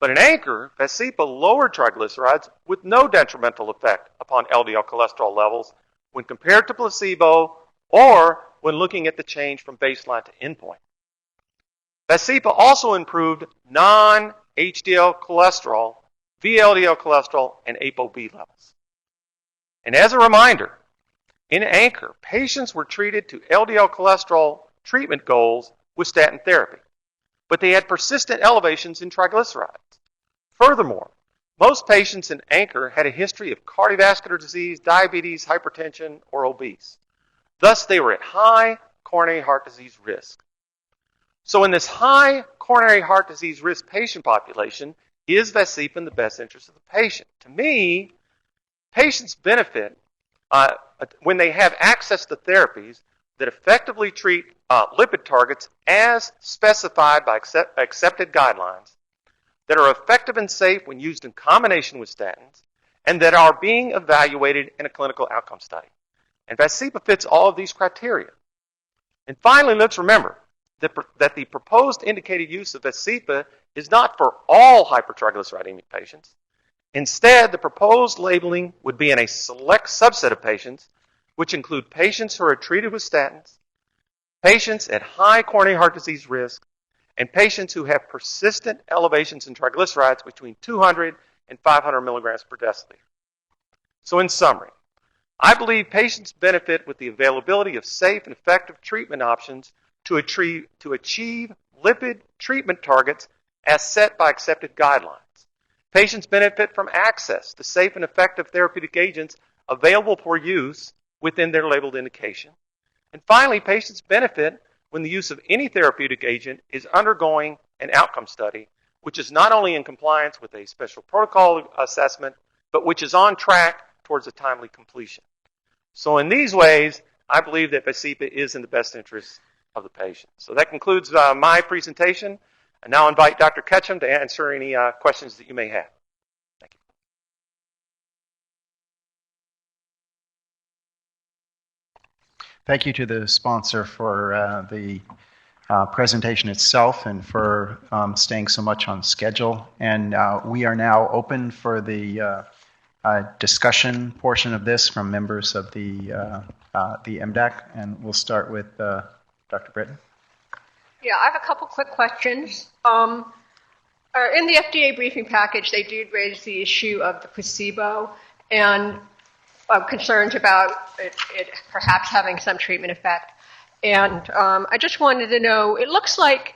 But in ANCHOR, Vascepa lowered triglycerides with no detrimental effect upon LDL cholesterol levels when compared to placebo or when looking at the change from baseline to endpoint. Vascepa also improved non-HDL cholesterol, VLDL cholesterol, and ApoB levels. And as a reminder, in ANCHOR, patients were treated to LDL cholesterol treatment goals with statin therapy, but they had persistent elevations in triglycerides. Furthermore, most patients in ANCHOR had a history of cardiovascular disease, diabetes, hypertension, or obese. Thus, they were at high coronary heart disease risk. So in this high coronary heart disease risk patient population, is Vascepa in the best interest of the patient? To me, patients benefit when they have access to therapies that effectively treat lipid targets as specified by accepted guidelines, that are effective and safe when used in combination with statins, and that are being evaluated in a clinical outcome study. And Vascepa fits all of these criteria. And finally, let's remember that the proposed indicated use of Vascepa is not for all hypertriglyceridemic patients. Instead, the proposed labeling would be in a select subset of patients, which include patients who are treated with statins, patients at high coronary heart disease risk, and patients who have persistent elevations in triglycerides between 200 and 500 milligrams per deciliter. So in summary, I believe patients benefit with the availability of safe and effective treatment options to achieve lipid treatment targets as set by accepted guidelines. Patients benefit from access to safe and effective therapeutic agents available for use within their labeled indication. And finally, patients benefit when the use of any therapeutic agent is undergoing an outcome study, which is not only in compliance with a special protocol assessment, but which is on track towards a timely completion. So in these ways, I believe that Vascepa is in the best interest of the patient. So that concludes my presentation. I now invite Dr. Ketchum to answer any questions that you may have. Thank you. Thank you to the sponsor for the presentation itself and for staying so much on schedule. And we are now open for the discussion portion of this from members of the MDAC, and we'll start with Dr. Britton. Yeah, I have a couple quick questions. In the FDA briefing package, they did raise the issue of the placebo and concerns about it perhaps having some treatment effect. And I just wanted to know, it looks like,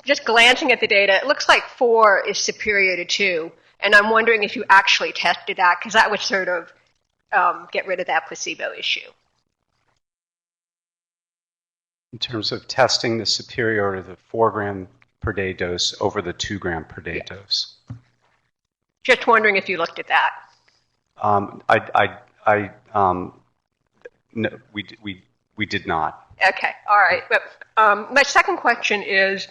just glancing at the data, it looks like 4 is superior to 2. And I'm wondering if you actually tested that, because that would sort of get rid of that placebo issue. In terms of testing the superiority of the 4 gram per day dose over the 2 gram per day dose. Just wondering if you looked at that. No, we did not. Okay, all right. But my second question is,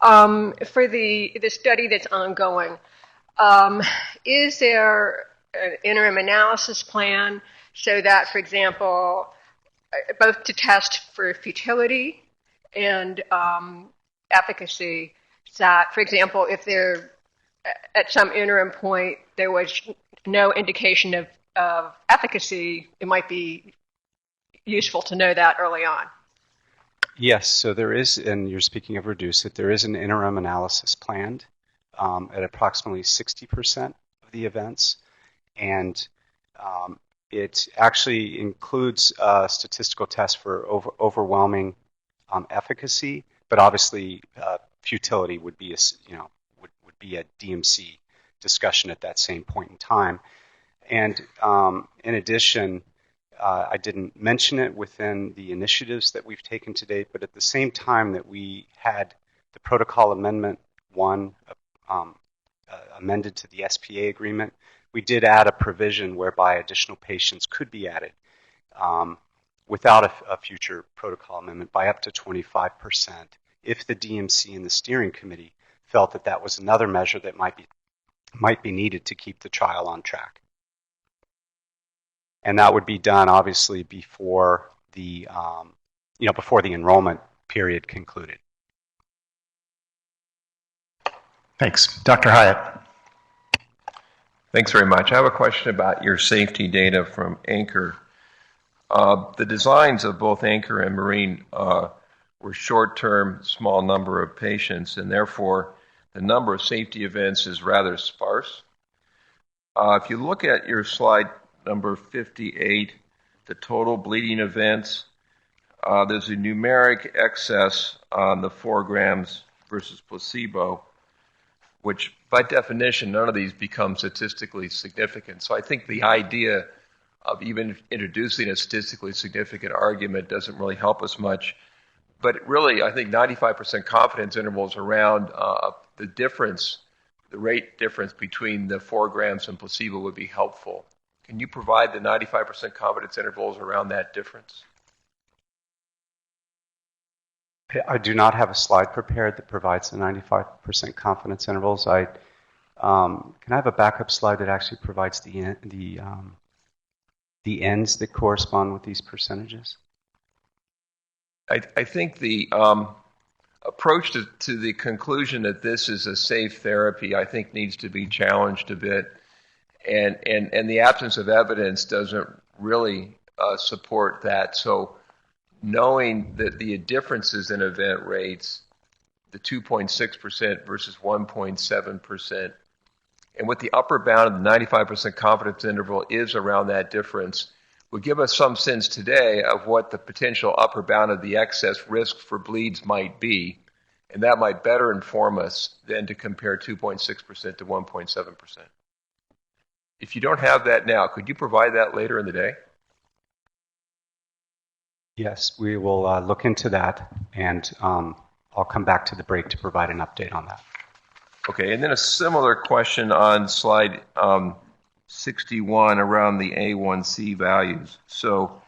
for the study that's ongoing, is there an interim analysis plan so that, for example, both to test for futility and efficacy, that, for example, if there, at some interim point, there was no indication of efficacy, it might be useful to know that early on. Yes, so there is, and you're speaking of REDUCE-IT, there is an interim analysis planned at approximately 60% of the events, and it actually includes a statistical test for overwhelming efficacy, but obviously futility would be would be a DMC discussion at that same point in time. And in addition, I didn't mention it within the initiatives that we've taken to date, but at the same time that we had the Protocol Amendment 1 amended to the SPA agreement, we did add a provision whereby additional patients could be added without a future protocol amendment by up to 25% if the DMC and the steering committee felt that that was another measure that might be needed to keep the trial on track. And that would be done obviously before the before the enrollment period concluded. Thanks. Dr. Hyatt. Thanks very much. I have a question about your safety data from Anchor. The designs of both Anchor and Marine were short-term, small number of patients, and therefore the number of safety events is rather sparse. If you look at your slide number 58, the total bleeding events, there's a numeric excess on the 4 grams versus placebo, which by definition, none of these become statistically significant. So I think the idea of even introducing a statistically significant argument doesn't really help us much. But really, I think 95% confidence intervals around the difference, the rate difference between the 4 grams and placebo would be helpful. Can you provide the 95% confidence intervals around that difference? I do not have a slide prepared that provides the 95% confidence intervals. Can I have a backup slide that actually provides the ends that correspond with these percentages? I think the approach to the conclusion that this is a safe therapy, I think, needs to be challenged a bit, and the absence of evidence doesn't really support that. So, knowing that the differences in event rates, the 2.6% versus 1.7%, and what the upper bound of the 95% confidence interval is around that difference, would give us some sense today of what the potential upper bound of the excess risk for bleeds might be, and that might better inform us than to compare 2.6% to 1.7%. If you don't have that now, could you provide that later in the day? Yes, we will look into that, and I'll come back to the break to provide an update on that. Okay, and then a similar question on slide 61 around the A1C values. So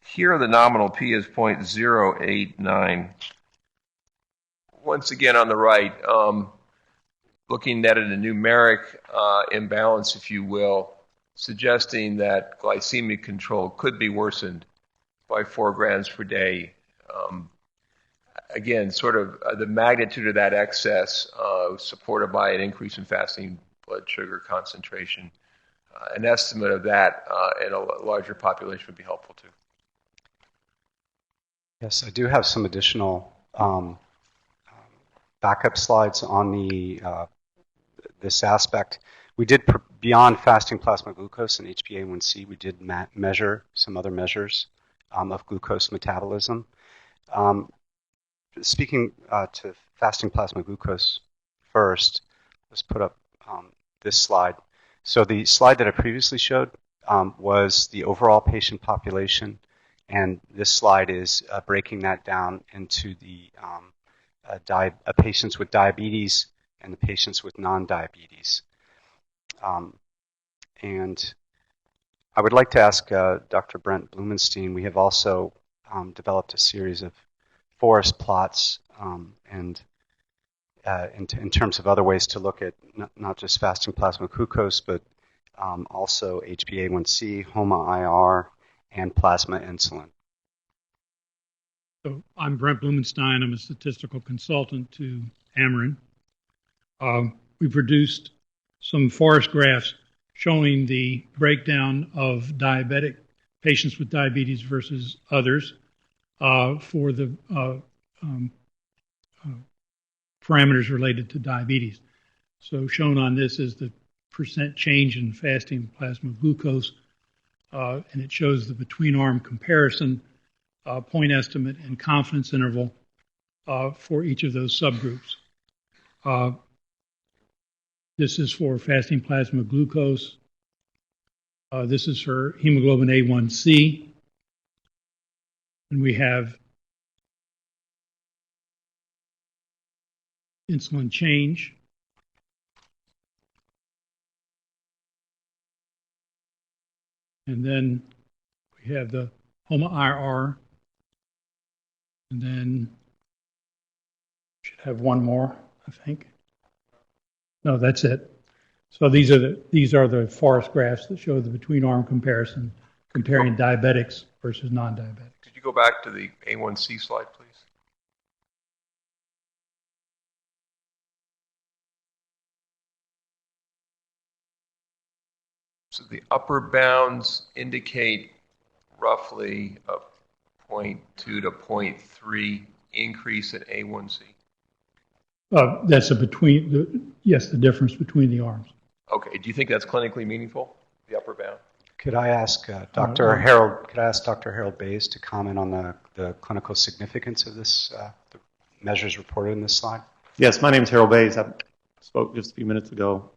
here the nominal P is 0.089. Once again on the right, looking at it in a numeric imbalance, if you will, suggesting that glycemic control could be worsened by 4 grams per day. Again, sort of the magnitude of that excess supported by an increase in fasting blood sugar concentration. An estimate of that in a larger population would be helpful too. Yes, I do have some additional backup slides on the this aspect. We did, beyond fasting plasma glucose and HbA1c, we did measure some other measures of glucose metabolism. Speaking to fasting plasma glucose first, let's put up this slide. So the slide that I previously showed was the overall patient population, and this slide is breaking that down into the patients with diabetes and the patients with non-diabetes. And I would like to ask Dr. Brent Blumenstein, we have also developed a series of forest plots and in terms of other ways to look at not just fasting plasma glucose, but also HbA1c, HOMA-IR, and plasma insulin. So I'm Brent Blumenstein. I'm a statistical consultant to Amarin. We produced some forest graphs showing the breakdown of diabetic patients with diabetes versus others for the parameters related to diabetes. So shown on this is the percent change in fasting plasma glucose, and it shows the between-arm comparison, point estimate, and confidence interval for each of those subgroups. This is for fasting plasma glucose. This is for hemoglobin A1c. And we have insulin change. And then we have the HOMA-IR. And then should have one more, I think. No, that's it. So these are the forest graphs that show the between-arm comparison, comparing diabetics versus non-diabetics. Could you go back to the A1C slide, please? So the upper bounds indicate roughly a 0.2 to 0.3 increase in A1C. That's the difference between the arms. Okay. Do you think that's clinically meaningful, the upper bound? Could I ask Dr. Harold Bays to comment on the clinical significance of this, the measures reported in this slide? Yes, my name is Harold Bays. I spoke just a few minutes ago.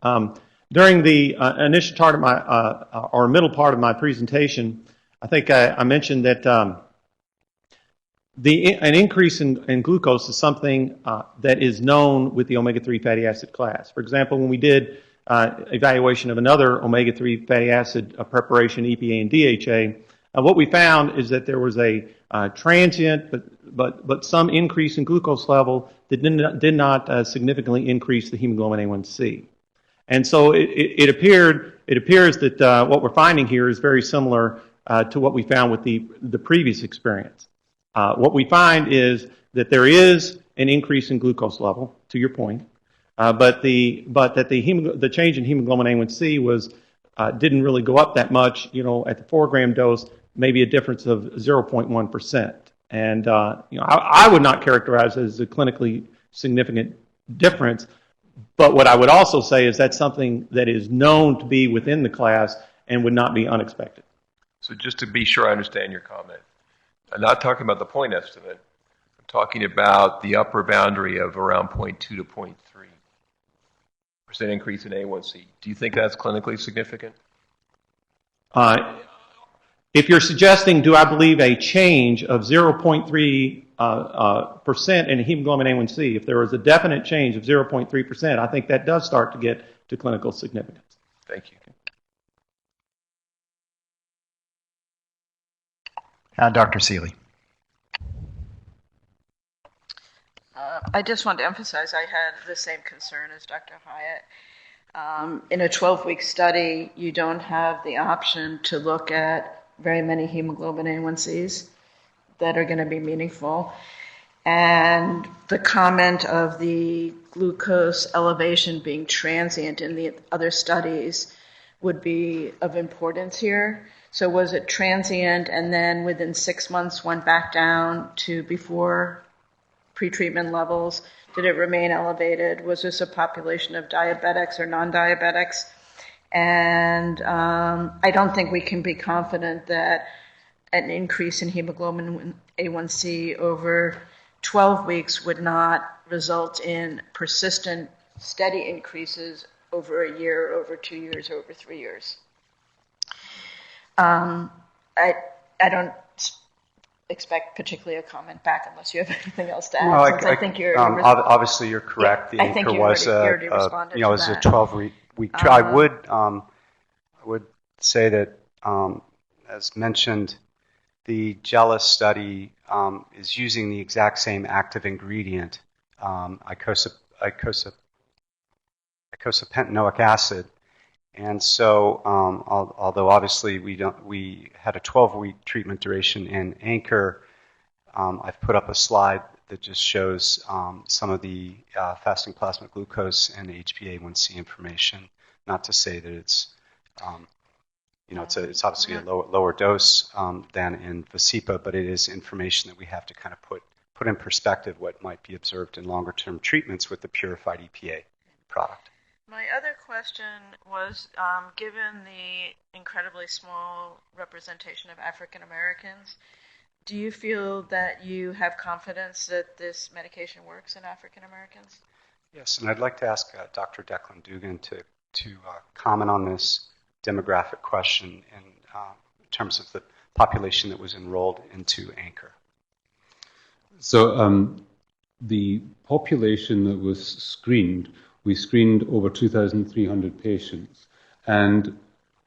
During the initial part of my, or middle part of my presentation, I think I mentioned that an increase in glucose is something that is known with the omega-3 fatty acid class. For example, when we did evaluation of another omega-3 fatty acid preparation, EPA and DHA, what we found is that there was a transient but some increase in glucose level that did not significantly increase the hemoglobin A1c. And so it appears that what we're finding here is very similar to what we found with the previous experience. What we find is that there is an increase in glucose level, to your point, but that the change in hemoglobin A1c was didn't really go up that much. At the 4-gram dose, maybe a difference of 0.1%. And I would not characterize it as a clinically significant difference. But what I would also say is that's something that is known to be within the class and would not be unexpected. So just to be sure I understand your comment, I'm not talking about the point estimate. I'm talking about the upper boundary of around 0.2 to 0.3% increase in A1C. Do you think that's clinically significant? If you're suggesting, do I believe a change of 0.3% in hemoglobin A1c, if there was a definite change of 0.3%, I think that does start to get to clinical significance. Thank you. Dr. Seeley. I just want to emphasize I had the same concern as Dr. Hyatt. In a 12-week study, you don't have the option to look at very many hemoglobin A1Cs that are going to be meaningful. And the comment of the glucose elevation being transient in the other studies would be of importance here. So was it transient and then within 6 months went back down to before pretreatment levels? Did it remain elevated? Was this a population of diabetics or non-diabetics? And I don't think we can be confident that an increase in hemoglobin A1C over 12 weeks would not result in persistent, steady increases over a year, over 2 years, over 3 years. I don't expect particularly a comment back unless you have anything else to add. No, since I think you're obviously you're correct. Yeah, the I think anchor you was already responded you know, to was a that. 12-week trial. I would say that, as mentioned, the JELIS study is using the exact same active ingredient, icosapentaenoic acid. And so, although obviously we had a 12-week treatment duration in Anchor, I've put up a slide that just shows some of the fasting plasma glucose and HbA1c information. Not to say that it's, it's obviously a lower dose than in Vascepa, but it is information that we have to kind of put in perspective what might be observed in longer-term treatments with the purified EPA product. My other question was, given the incredibly small representation of African Americans, do you feel that you have confidence that this medication works in African Americans? Yes, and I'd like to ask Dr. Declan Dugan to comment on this demographic question in terms of the population that was enrolled into Anchor. So the population that was screened, we screened over 2,300 patients. And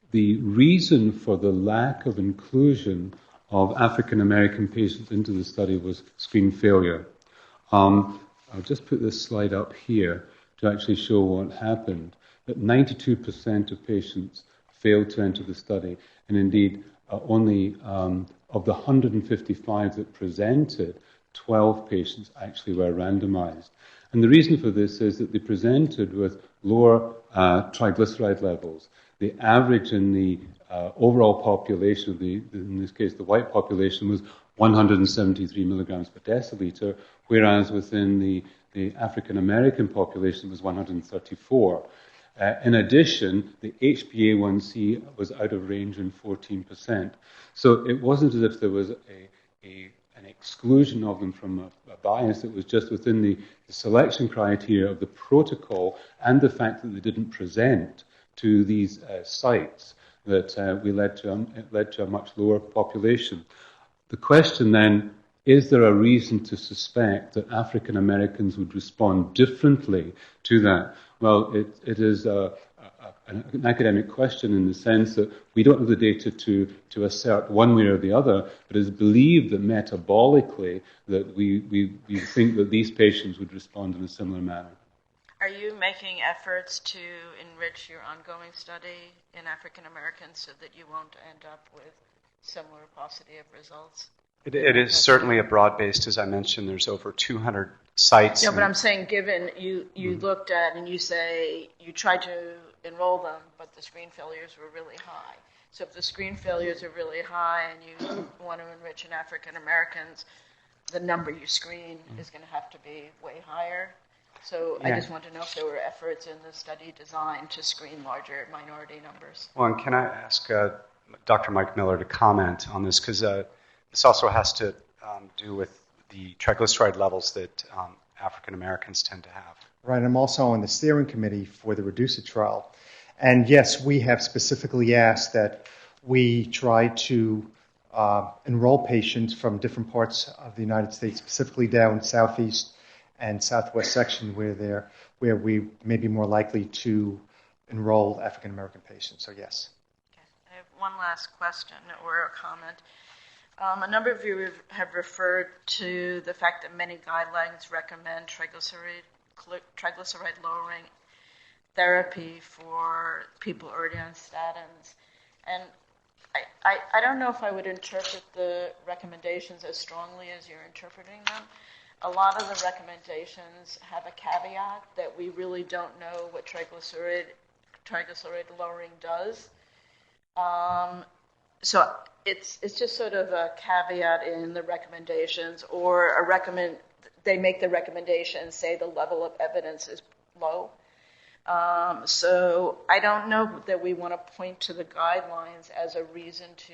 the reason for the lack of inclusion of African American patients into the study was screen failure. I'll just put this slide up here to actually show what happened. That 92% of patients failed to enter the study, and indeed only of the 155 that presented, 12 patients actually were randomized. And the reason for this is that they presented with lower triglyceride levels. The average in the overall population, in this case the white population, was 173 milligrams per deciliter, whereas within the African American population was 134. In addition, the HbA1c was out of range in 14%. So it wasn't as if there was an exclusion of them from a bias. It was just within the selection criteria of the protocol and the fact that they didn't present to these sites that it led to a much lower population. The question then, is there a reason to suspect that African Americans would respond differently to that? Well, it is an academic question in the sense that we don't have the data to assert one way or the other, but it's believed that metabolically that we think that these patients would respond in a similar manner. Are you making efforts to enrich your ongoing study in African Americans so that you won't end up with similar paucity of results? It is certainly a broad-based, as I mentioned, there's over 200 sites. No, but I'm saying given you looked at and you say you tried to enroll them, but the screen failures were really high. So if the screen failures are really high and you want to enrich in African Americans, the number you screen is going to have to be way higher. So I just want to know if there were efforts in the study design to screen larger minority numbers. Well, and can I ask Dr. Mike Miller to comment on this? Because this also has to do with the triglyceride levels that African Americans tend to have. Right, I'm also on the steering committee for the REDUCE-IT trial. And yes, we have specifically asked that we try to enroll patients from different parts of the United States, specifically down southeast and southwest section where we may be more likely to enroll African American patients. So yes. Okay. I have one last question or a comment. A number of you have referred to the fact that many guidelines recommend triglyceride lowering therapy for people already on statins. And I don't know if I would interpret the recommendations as strongly as you're interpreting them. a lot of the recommendations have a caveat that we really don't know what triglyceride lowering does. So it's just sort of a caveat in the recommendations, or they make the recommendation say the level of evidence is low. So I don't know that we want to point to the guidelines as a reason to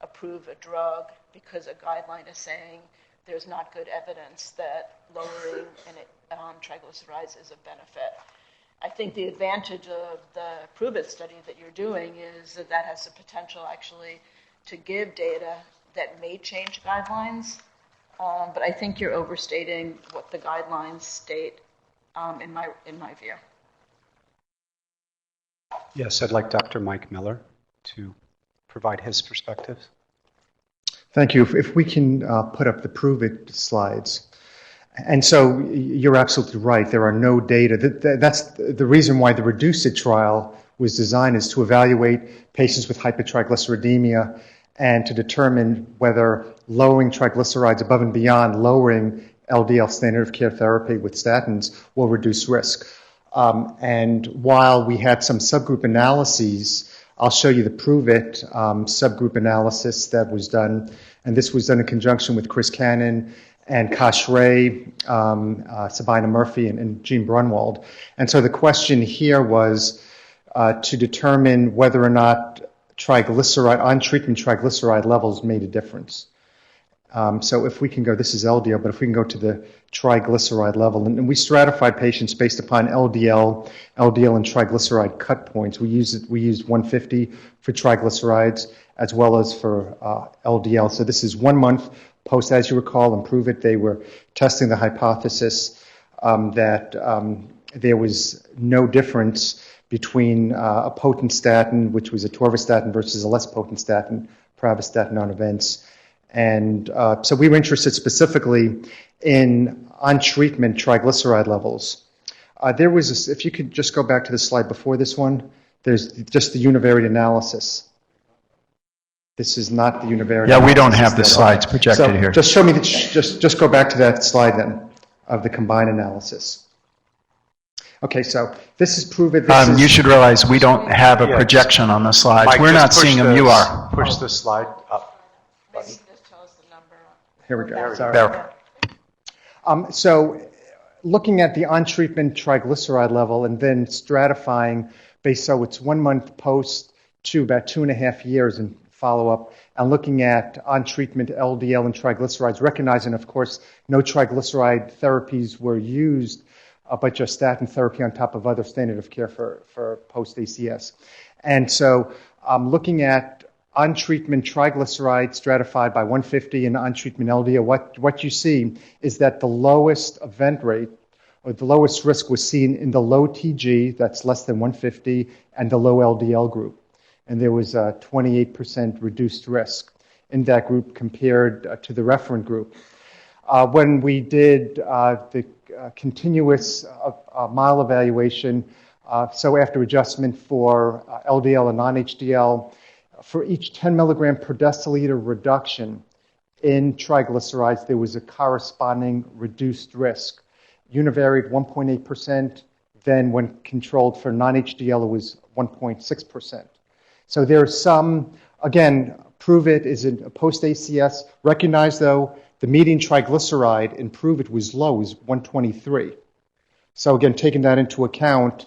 approve a drug, because a guideline is saying there's not good evidence that lowering triglycerides is a benefit. I think the advantage of the Prove It study that you're doing is that has the potential actually to give data that may change guidelines, but I think you're overstating what the guidelines state in my view. Yes, I'd like Dr. Mike Miller to provide his perspectives. Thank you. If we can put up the Prove It slides. And so you're absolutely right. There are no data. That's the reason why the Reduce It trial was designed, is to evaluate patients with hypertriglyceridemia and to determine whether lowering triglycerides above and beyond lowering LDL standard of care therapy with statins will reduce risk. And while we had some subgroup analyses, I'll show you the Prove It subgroup analysis that was done. And this was done in conjunction with Chris Cannon and Kash Ray, Sabina Murphy, and Gene Brunwald. And so the question here was to determine whether or not on-treatment triglyceride levels made a difference. So if we can go, this is LDL, but if we can go to the triglyceride level, and we stratified patients based upon LDL and triglyceride cut points. We used 150 for triglycerides as well as for LDL. So this is 1 month post, as you recall, and Prove It. They were testing the hypothesis that there was no difference between a potent statin, which was atorvastatin, versus a less potent statin, pravastatin, on events. And so we were interested specifically in on-treatment triglyceride levels. There was, if you could just go back to the slide before this one, there's just the univariate analysis. This is not the univariate analysis. Yeah, we don't have the slides projected here. Just show me, just go back to that slide then, of the combined analysis. Okay, so this is Prove It. You should realize we don't have a projection on the slides. Mike, we're not seeing them, you are. Push the slide up. Here we go. There. So looking at the on-treatment triglyceride level and then stratifying based, so it's 1 month post to about 2.5 years in follow-up, and looking at on-treatment LDL and triglycerides, recognizing, of course, no triglyceride therapies were used, but just statin therapy on top of other standard of care for post-ACS. And so looking at on-treatment triglycerides stratified by 150 and on-treatment LDL, what you see is that the lowest event rate, or the lowest risk, was seen in the low TG, that's less than 150, and the low LDL group. And there was a 28% reduced risk in that group compared to the referent group. When we did the continuous mile evaluation, so after adjustment for LDL and non-HDL, for each 10 milligram per deciliter reduction in triglycerides, there was a corresponding reduced risk. Univariate 1.8%, then when controlled for non-HDL, it was 1.6%. So there's some, again, Prove It is a post-ACS. Recognize, though, the median triglyceride in Prove It was low, was 123. So again, taking that into account,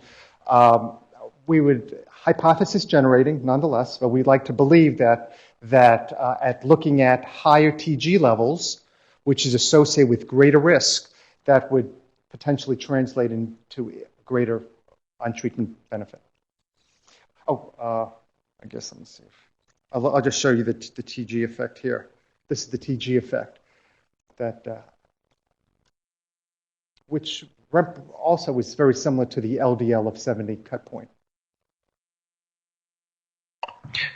we would, hypothesis generating nonetheless, but we'd like to believe that at looking at higher TG levels, which is associated with greater risk, that would potentially translate into greater on-treatment benefit. I guess, let me see. I'll just show you the TG effect here. This is the TG effect, which also is very similar to the LDL of 70 cut point.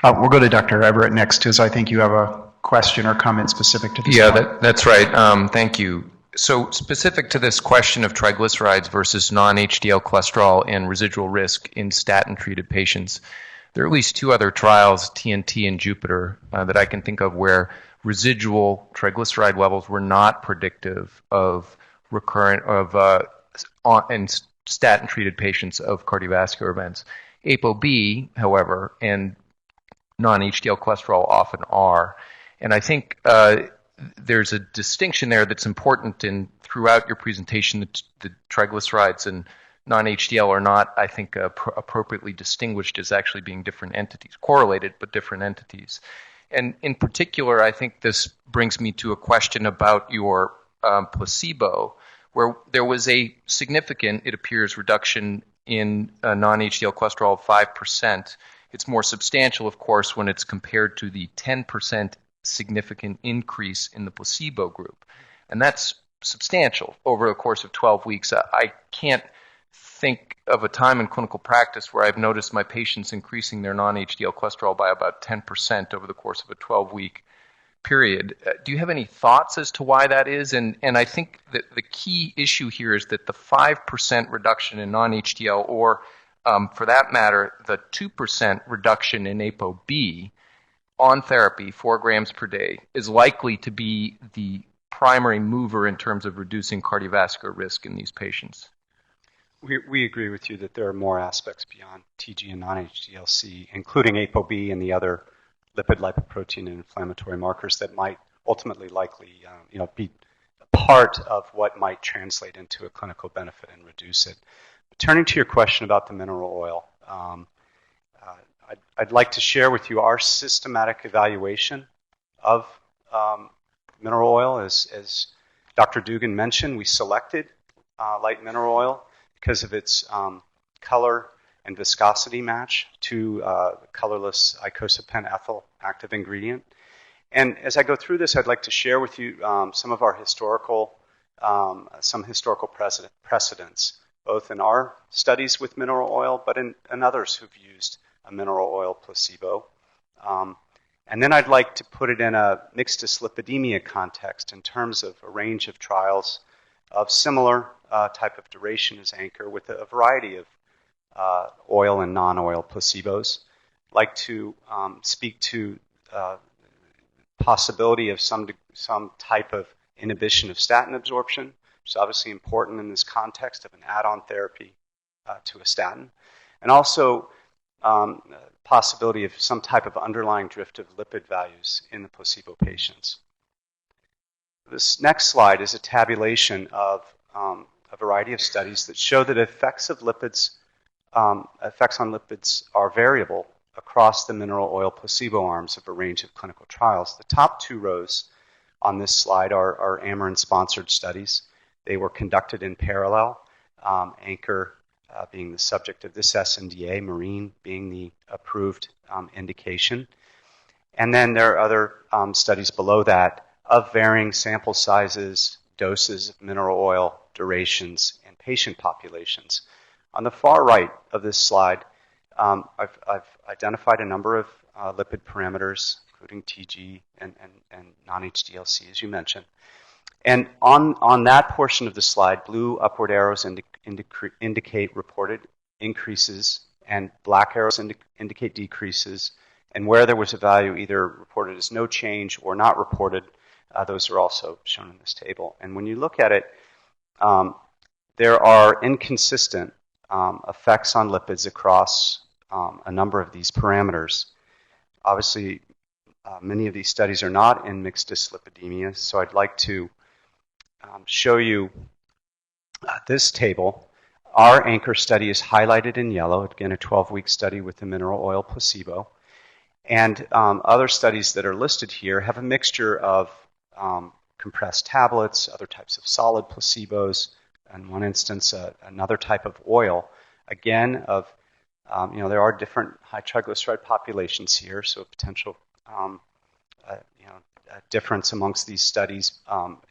We'll go to Dr. Everett next, because I think you have a question or comment specific to this. Yeah, that's right. Thank you. So specific to this question of triglycerides versus non-HDL cholesterol and residual risk in statin-treated patients, There are at least two other trials, TNT and Jupiter, that I can think of where residual triglyceride levels were not predictive of in statin-treated patients of cardiovascular events. ApoB, however, and non-HDL cholesterol often are. And I think there's a distinction there that's important, and throughout your presentation, the triglycerides and non-HDL are not, I think, appropriately distinguished as actually being different entities, correlated but different entities. And in particular, I think this brings me to a question about your placebo, where there was a significant, it appears, reduction in non-HDL cholesterol of 5%. It's more substantial, of course, when it's compared to the 10% significant increase in the placebo group. And that's substantial over the course of 12 weeks. I can't think of a time in clinical practice where I've noticed my patients increasing their non-HDL cholesterol by about 10% over the course of a 12-week period. Do you have any thoughts as to why that is? And I think that the key issue here is that the 5% reduction in non-HDL, or for that matter, the 2% reduction in ApoB on therapy, 4 grams per day, is likely to be the primary mover in terms of reducing cardiovascular risk in these patients. We agree with you that there are more aspects beyond TG and non-HDLC, including ApoB and the other lipid, lipoprotein, and inflammatory markers that might ultimately likely be part of what might translate into a clinical benefit and reduce it. But turning to your question about the mineral oil, I'd like to share with you our systematic evaluation of mineral oil. As Dr. Dugan mentioned, we selected light mineral oil because of its color and viscosity match to colorless icosapent ethyl active ingredient. And as I go through this, I'd like to share with you some of our historical precedents, both in our studies with mineral oil, but in others who've used a mineral oil placebo. And then I'd like to put it in a mixed dyslipidemia context in terms of a range of trials of similar type of duration as Anchor with a variety of oil and non-oil placebos. I'd like to speak to possibility of some type of inhibition of statin absorption, which is obviously important in this context of an add-on therapy to a statin, and also possibility of some type of underlying drift of lipid values in the placebo patients. This next slide is a tabulation of a variety of studies that show that effects on lipids are variable across the mineral oil placebo arms of a range of clinical trials. The top two rows on this slide are Amarin-sponsored studies. They were conducted in parallel, Anchor being the subject of this SNDA, Marine being the approved indication. And then there are other studies below that of varying sample sizes, doses of mineral oil, durations, and patient populations. On the far right of this slide, I've identified a number of lipid parameters, including TG and non-HDLC, as you mentioned. And on that portion of the slide, blue upward arrows indicate reported increases, and black arrows indicate decreases. And where there was a value either reported as no change or not reported, those are also shown in this table. And when you look at it, there are inconsistent effects on lipids across a number of these parameters. Obviously, many of these studies are not in mixed dyslipidemia, so I'd like to show you this table. Our Anchor study is highlighted in yellow, again a 12-week study with the mineral oil placebo. And other studies that are listed here have a mixture of compressed tablets, other types of solid placebos, in one instance another type of oil. Again, there are different high triglyceride populations here, so a potential difference amongst these studies,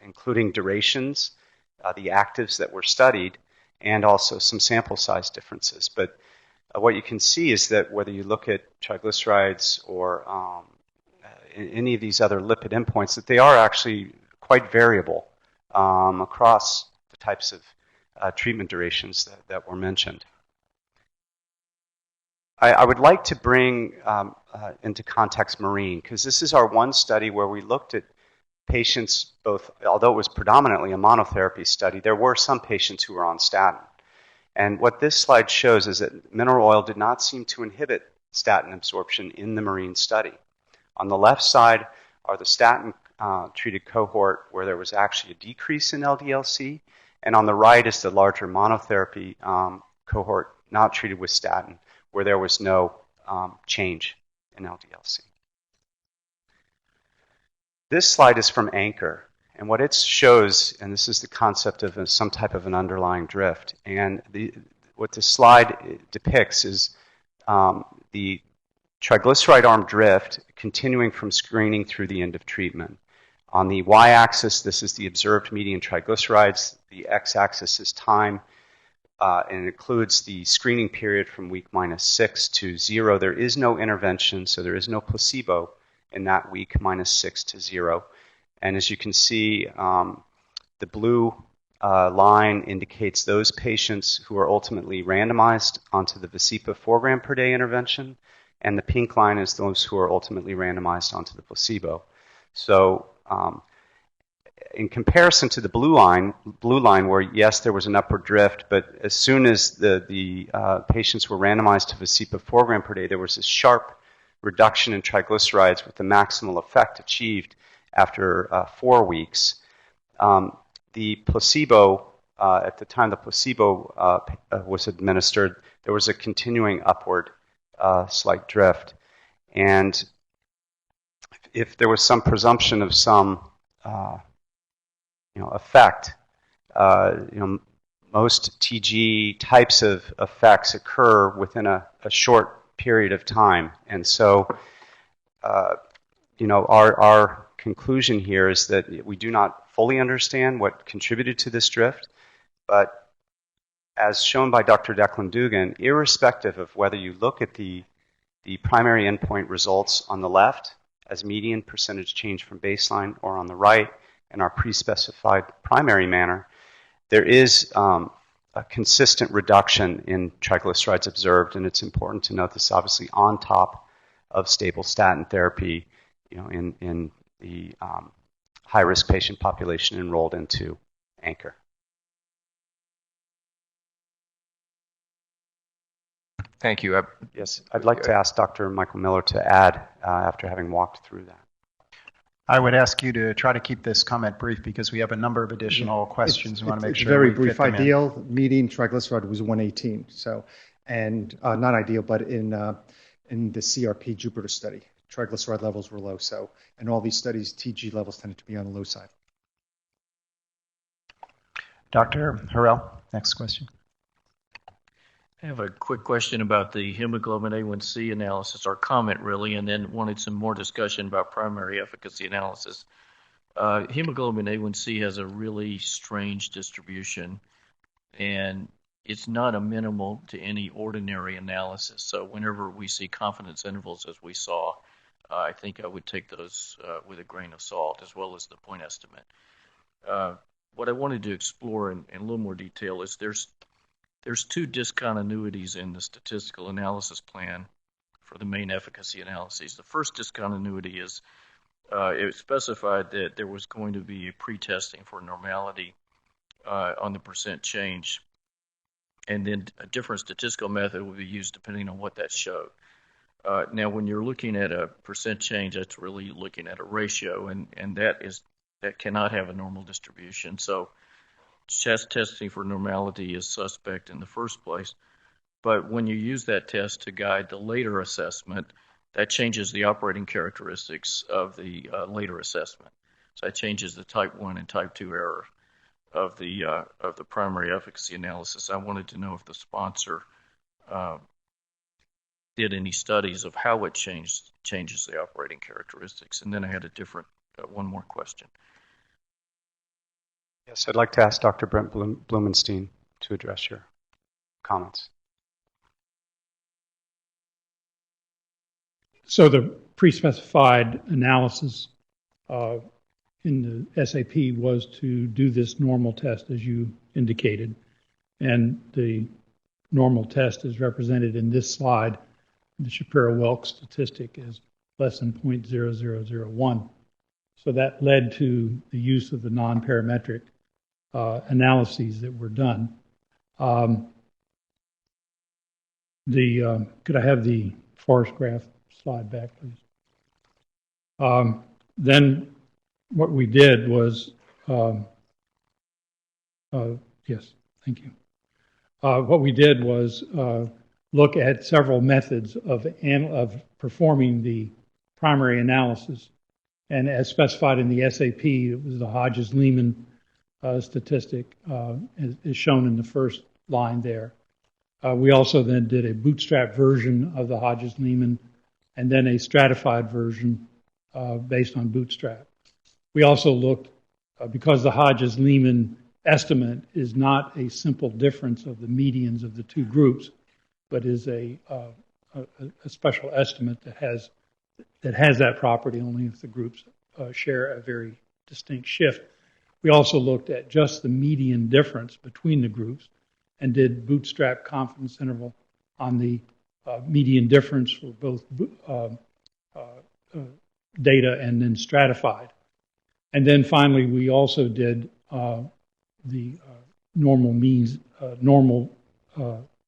including durations, the actives that were studied, and also some sample size differences. But what you can see is that whether you look at triglycerides or any of these other lipid endpoints, that they are actually quite variable across the types of treatment durations that were mentioned. I would like to bring into context Marine, because this is our one study where we looked at patients both, although it was predominantly a monotherapy study, there were some patients who were on statin. And what this slide shows is that mineral oil did not seem to inhibit statin absorption in the Marine study. On the left side are the statin treated cohort where there was actually a decrease in LDL-C, and on the right is the larger monotherapy cohort not treated with statin, where there was no change in LDL-C. This slide is from Anchor, and what it shows, and this is the concept of some type of an underlying drift, and what the slide depicts is the triglyceride arm drift continuing from screening through the end of treatment. On the y-axis, this is the observed median triglycerides. The x-axis is time, and it includes the screening period from week -6 to 0. There is no intervention, so there is no placebo in that week -6 to 0. And as you can see, the blue line indicates those patients who are ultimately randomized onto the Vascepa 4 gram per day intervention, and the pink line is those who are ultimately randomized onto the placebo. So in comparison to the blue line where, yes, there was an upward drift, but as soon as the patients were randomized to Vascepa 4 gram per day, there was this sharp reduction in triglycerides with the maximal effect achieved after 4 weeks. The placebo, at the time the placebo was administered, there was a continuing upward slight drift. And if there was some presumption of some effect, most TG types of effects occur within a short period of time. And so, our conclusion here is that we do not fully understand what contributed to this drift, but as shown by Dr. Declan Dugan, irrespective of whether you look at the primary endpoint results on the left as median percentage change from baseline or on the right in our pre-specified primary manner, there is a consistent reduction in triglycerides observed, and it's important to note this obviously on top of stable statin therapy, in the high-risk patient population enrolled into Anchor. Thank you. Yes, I'd like to ask Dr. Michael Miller to add after having walked through that. I would ask you to try to keep this comment brief because we have a number of additional questions. We want to make sure very we brief. fit them in. Ideal median triglyceride was 118. So, and not ideal, but in the CRP Jupiter study, triglyceride levels were low. So, in all these studies, TG levels tended to be on the low side. Dr. Harrell, next question. I have a quick question about the hemoglobin A1C analysis, or comment really, and then wanted some more discussion about primary efficacy analysis. Hemoglobin A1C has a really strange distribution, and it's not amenable to any ordinary analysis. So whenever we see confidence intervals as we saw, I think I would take those with a grain of salt, as well as the point estimate. What I wanted to explore in a little more detail is there's two discontinuities in the statistical analysis plan for the main efficacy analyses. The first discontinuity is it specified that there was going to be a pre-testing for normality on the percent change, and then a different statistical method will be used depending on what that showed. Now, when you're looking at a percent change, that's really looking at a ratio, and that cannot have a normal distribution. So chest testing for normality is suspect in the first place, but when you use that test to guide the later assessment, that changes the operating characteristics of the later assessment. So that changes the type 1 and type 2 error of the primary efficacy analysis. I wanted to know if the sponsor did any studies of how it changes the operating characteristics. And then I had a different one more question. Yes, I'd like to ask Dr. Brent Blumenstein to address your comments. So the pre-specified analysis in the SAP was to do this normal test, as you indicated, and the normal test is represented in this slide the Shapiro-Wilk statistic is less than 0.0001. So that led to the use of the non-parametric analyses that were done. Could I have the forest graph slide back, please? Then what we did was, yes, thank you. What we did was look at several methods of performing the primary analysis. And as specified in the SAP, it was the Hodges-Lehman statistic, is shown in the first line there. We also then did a bootstrap version of the Hodges-Lehman and then a stratified version based on bootstrap. We also looked, because the Hodges-Lehman estimate is not a simple difference of the medians of the two groups, but is a special estimate that has that property only if the groups share a very distinct shift. We also looked at just the median difference between the groups and did bootstrap confidence interval on the median difference for both data and then stratified. And then finally, we also did the normal means, normal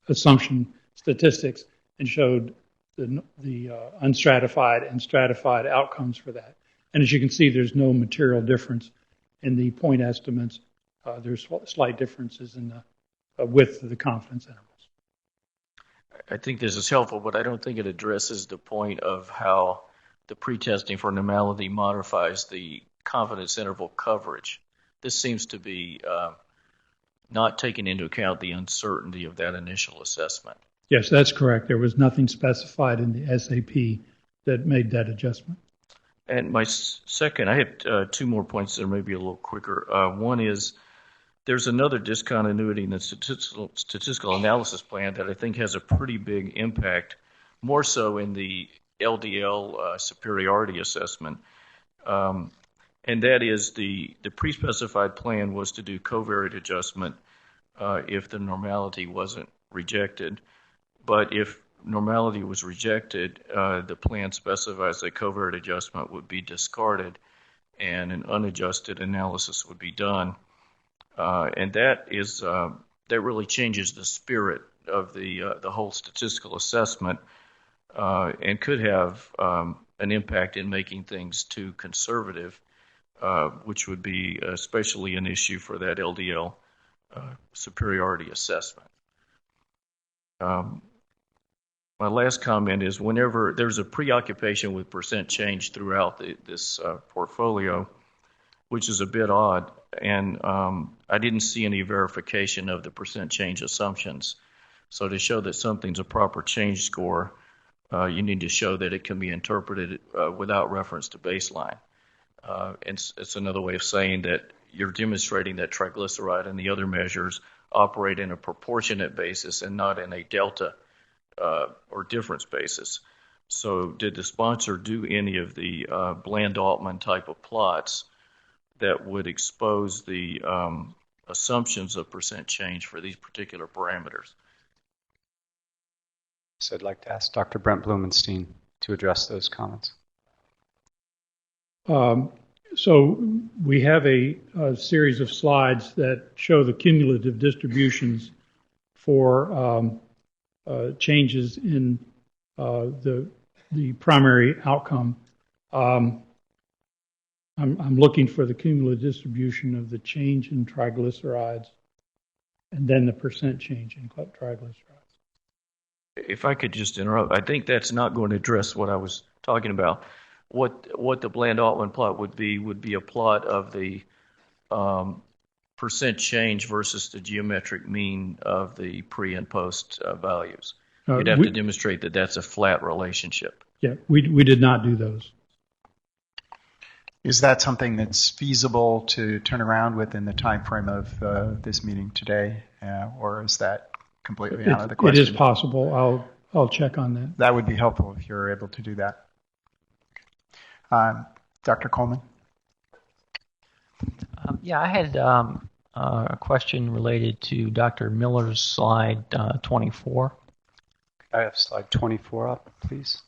assumption statistics and showed the unstratified and stratified outcomes for that. And as you can see, there's no material difference in the point estimates. There's slight differences in the width of the confidence intervals. I think this is helpful, but I don't think it addresses the point of how the pretesting for normality modifies the confidence interval coverage. This seems to be not taking into account the uncertainty of that initial assessment. Yes, that's correct. There was nothing specified in the SAP that made that adjustment. And my second, I have two more points that are maybe a little quicker. One is there's another discontinuity in the statistical analysis plan that I think has a pretty big impact, more so in the LDL superiority assessment. And that is the pre-specified plan was to do covariate adjustment if the normality wasn't rejected. But if normality was rejected, the plan specifies that covariate adjustment would be discarded and an unadjusted analysis would be done. And that really changes the spirit of the whole statistical assessment and could have an impact in making things too conservative, which would be especially an issue for that LDL superiority assessment. My last comment is whenever there's a preoccupation with percent change throughout this portfolio, which is a bit odd, and I didn't see any verification of the percent change assumptions. So to show that something's a proper change score, you need to show that it can be interpreted without reference to baseline. And it's another way of saying that you're demonstrating that triglyceride and the other measures operate in a proportionate basis and not in a delta or difference basis. So did the sponsor do any of the Bland-Altman type of plots that would expose the assumptions of percent change for these particular parameters? So I'd like to ask Dr. Brent Blumenstein to address those comments. So we have a series of slides that show the cumulative distributions for changes in the primary outcome. I'm looking for the cumulative distribution of the change in triglycerides and then the percent change in triglycerides. If I could just interrupt, I think that's not going to address what I was talking about. What the Bland-Altman plot would be a plot of the percent change versus the geometric mean of the pre and post values. You'd have to demonstrate that that's a flat relationship. Yeah, we did not do those. Is that something that's feasible to turn around within the time frame of this meeting today, or is that completely out of the question? It is possible. I'll check on that. That would be helpful if you're able to do that. Dr. Coleman? Yeah, I had a question related to Dr. Miller's slide 24. I have slide 24 up, please.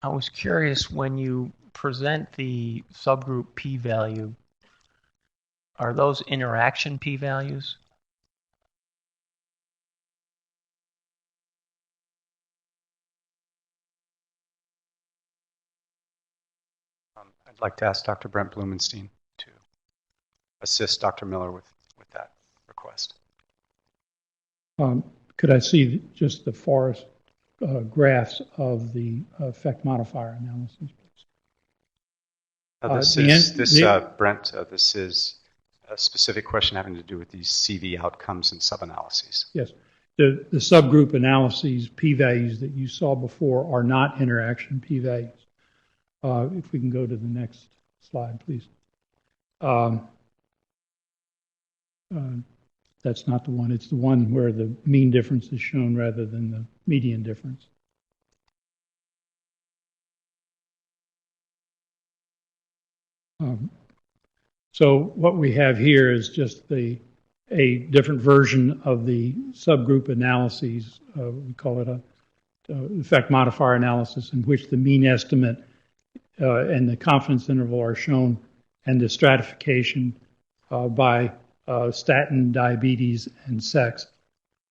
I was curious, when you present the subgroup p-value, are those interaction p-values? I'd like to ask Dr. Brent Blumenstein to assist Dr. Miller with that request. Could I see just the forest graphs of the effect modifier analysis, please? Brent, this is a specific question having to do with these CV outcomes and sub-analyses. Yes. The subgroup analyses p-values that you saw before are not interaction p-values. If we can go to the next slide, please. That's not the one. It's the one where the mean difference is shown rather than the median difference. So what we have here is just a different version of the subgroup analyses. We call it a effect modifier analysis, in which the mean estimate and the confidence interval are shown, and the stratification by statin, diabetes, and sex.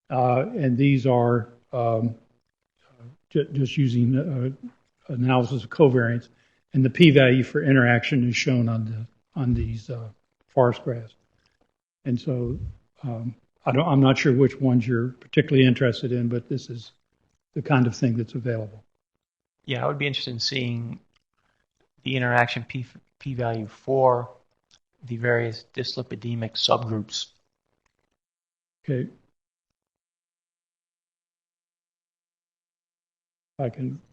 And these are just using analysis of covariance. And the p-value for interaction is shown on these forest graphs. And so I'm not sure which ones you're particularly interested in, but this is the kind of thing that's available. Yeah, I would be interested in seeing the interaction p-value for the various dyslipidemic subgroups. Okay.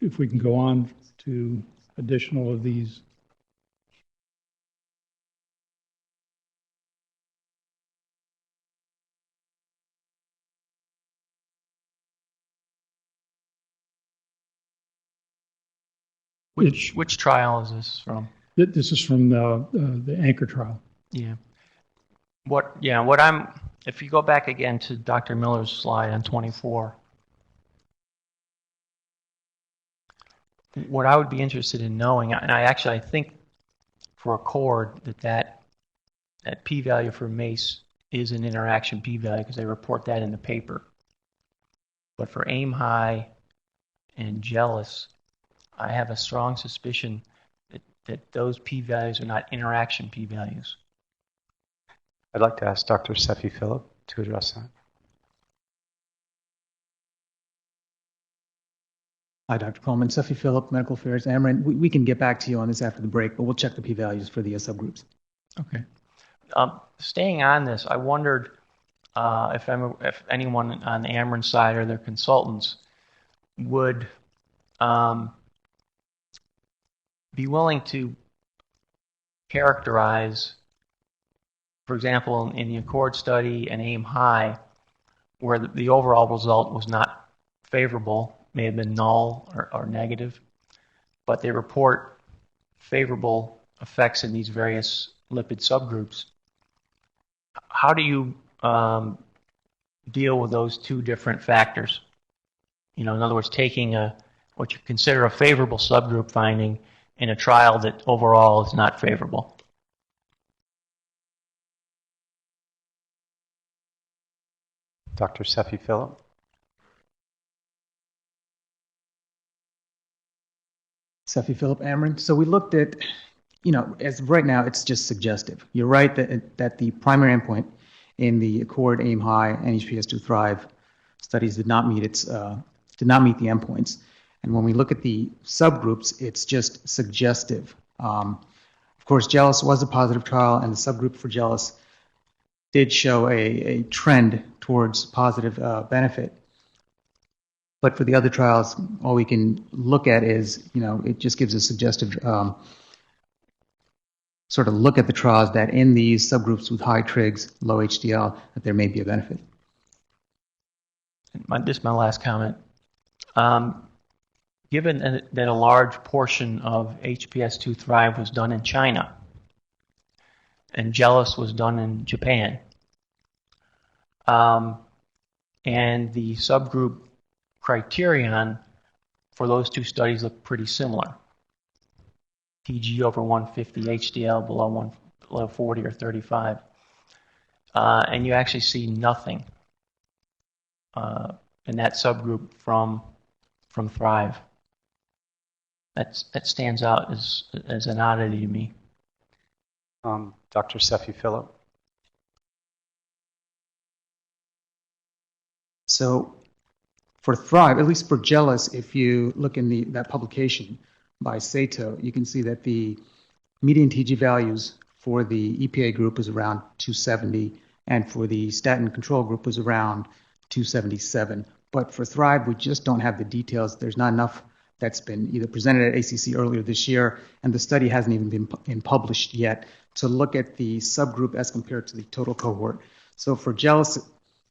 If we can go on to additional of these. Which trial is this from? This is from the Anchor trial. Yeah. If you go back again to Dr. Miller's slide on 24, what I would be interested in knowing, and I think for ACCORD that p-value for MACE is an interaction p-value because they report that in the paper. But for AIM High and JELIS, I have a strong suspicion that those p-values are not interaction p-values. I'd like to ask Dr. Sefi Phillip to address that. Hi, Dr. Coleman. Sefi Phillip, Medical Affairs, Amarin. We can get back to you on this after the break, but we'll check the p-values for the subgroups. Okay. Staying on this, I wondered if anyone on the Amarin side or their consultants would be willing to characterize, for example, in the ACCORD study and AIM High, where the overall result was not favorable, may have been null or negative, but they report favorable effects in these various lipid subgroups. How do you deal with those two different factors? In other words, taking what you consider a favorable subgroup finding in a trial that overall is not favorable. Dr. Sefi Phillip. Sefi Phillip, Amarin. So we looked at, as of right now, it's just suggestive. You're right that the primary endpoint in the ACCORD, AIM High, and HPS2 Thrive studies did not meet the endpoints. And when we look at the subgroups, it's just suggestive. Of course, JELIS was a positive trial, and the subgroup for JELIS did show a trend towards positive benefit. But for the other trials, all we can look at is, it just gives a suggestive sort of look at the trials that in these subgroups with high trigs, low HDL, that there may be a benefit. This is my last comment. Given that a large portion of HPS2 Thrive was done in China, and Jealous was done in Japan. And the subgroup criterion for those two studies look pretty similar. TG over 150, HDL below 40 or 35. And you actually see nothing in that subgroup from Thrive. That stands out as an oddity to me. Dr. Sefi Philip. So for Thrive, at least for Jealous, if you look in that publication by Sato, you can see that the median TG values for the EPA group was around 270, and for the statin control group was around 277. But for Thrive, we just don't have the details. There's not enough that's been either presented at ACC earlier this year, and the study hasn't even been published yet to look at the subgroup as compared to the total cohort. So for Jealous,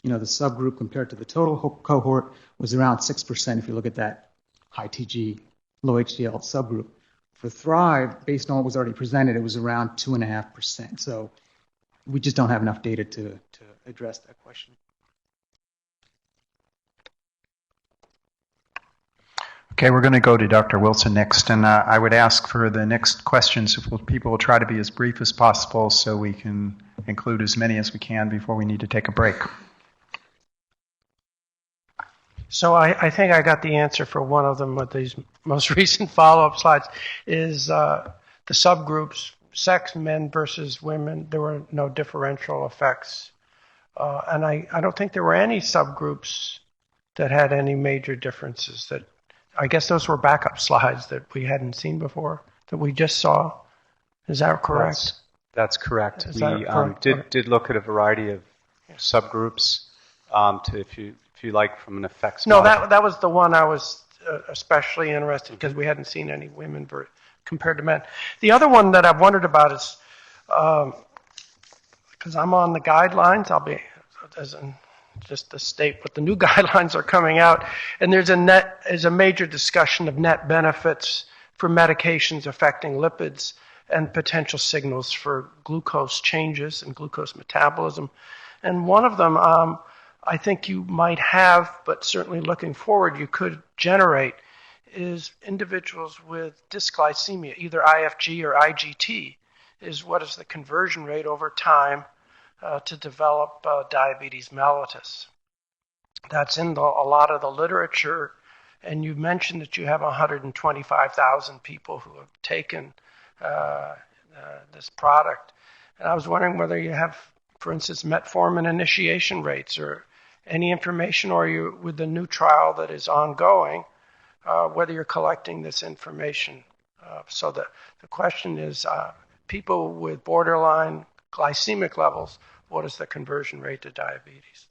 the subgroup compared to the total cohort was around 6% if you look at that high TG, low HDL subgroup. For Thrive, based on what was already presented, it was around 2.5%. So we just don't have enough data to address that question. Okay, we're going to go to Dr. Wilson next, and I would ask for the next questions if people will try to be as brief as possible so we can include as many as we can before we need to take a break. So I think I got the answer for one of them with these most recent follow-up slides, is the subgroups, sex, men versus women, there were no differential effects. And I don't think there were any subgroups that had any major differences. That I guess those were backup slides that we hadn't seen before, that we just saw. Is that correct? That's correct. Is that correct? Did look at a variety of subgroups if you like, from an effects No, model. that was the one I was especially interested because we hadn't seen any women compared to men. The other one that I've wondered about is, because I'm on the guidelines, I'll be, just to state what the new guidelines are coming out, and there's a major discussion of net benefits for medications affecting lipids and potential signals for glucose changes and glucose metabolism. And one of them, I think you might have, but certainly looking forward, you could generate, is individuals with dysglycemia, either IFG or IGT, is what is the conversion rate over time to develop diabetes mellitus. That's in a lot of the literature, and you mentioned that you have 125,000 people who have taken this product. And I was wondering whether you have, for instance, metformin initiation rates or any information, or you, with the new trial that is ongoing, whether you're collecting this information. So the question is, people with borderline glycemic levels, what is the conversion rate to diabetes?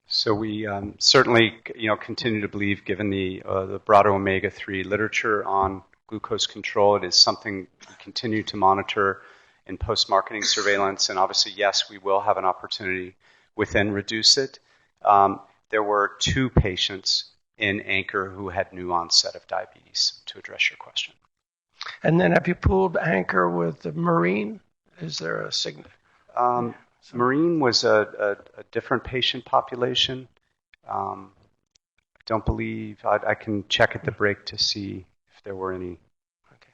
So we certainly, continue to believe, given the broader omega-3 literature on glucose control, it is something we continue to monitor in post-marketing surveillance. And obviously, yes, we will have an opportunity within Reduce It. There were 2 patients in Anchor who had new onset of diabetes, to address your question. And then have you pooled Anchor with the Marine? Is there a signal? Marine was a different patient population. I don't believe, I can check at the break to see if there were any. Okay.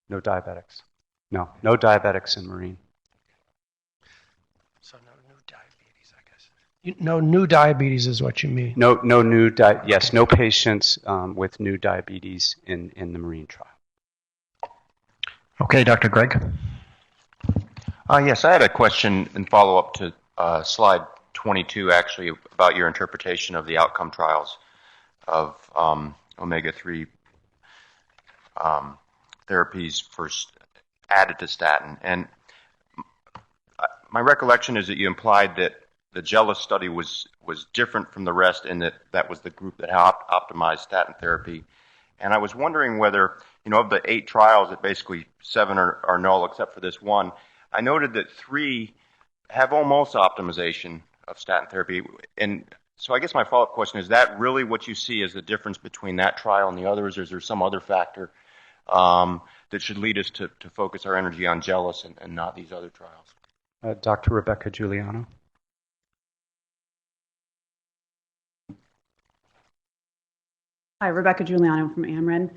No diabetics. No diabetics in Marine. So no new diabetes, I guess. No new diabetes is what you mean? No new yes, no patients with new diabetes in the Marine trial. Okay, Dr. Gregg. Yes, I had a question in follow-up to slide 22, actually, about your interpretation of the outcome trials of omega-3 therapies first added to statin. And my recollection is that you implied that the Jealous study was different from the rest, and that was the group that optimized statin therapy. And I was wondering whether, of the 8 trials, that basically 7 are null except for this one, I noted that 3 have almost optimization of statin therapy. And so I guess my follow-up question is that really what you see as the difference between that trial and the others, or is there some other factor that should lead us to focus our energy on Jealous and not these other trials? Dr. Rebecca Giuliano. Hi, Rebecca Giuliano from Ameren.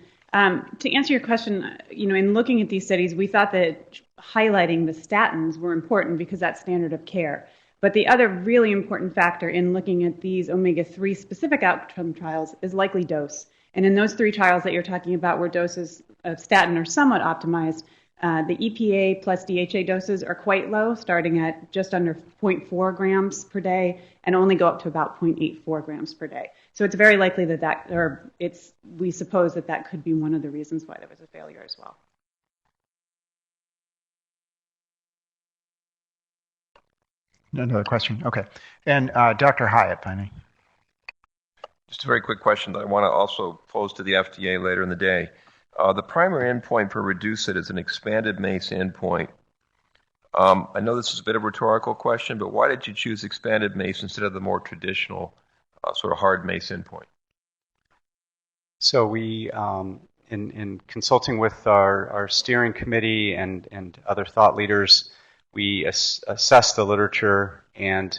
To answer your question, in looking at these studies, we thought that highlighting the statins were important because that's standard of care. But the other really important factor in looking at these omega-3 specific outcome trials is likely dose. And in those 3 trials that you're talking about where doses of statin are somewhat optimized, the EPA plus DHA doses are quite low, starting at just under 0.4 grams per day and only go up to about 0.84 grams per day. So it's very likely we suppose that could be one of the reasons why there was a failure as well. Another question? Okay. And Dr. Hyatt, finally. Just a very quick question that I want to also pose to the FDA later in the day. The primary endpoint for REDUCE-IT is an expanded MACE endpoint. I know this is a bit of a rhetorical question, but why did you choose expanded MACE instead of the more traditional sort of hard MACE endpoint? So we, in consulting with our steering committee and other thought leaders, we assessed the literature and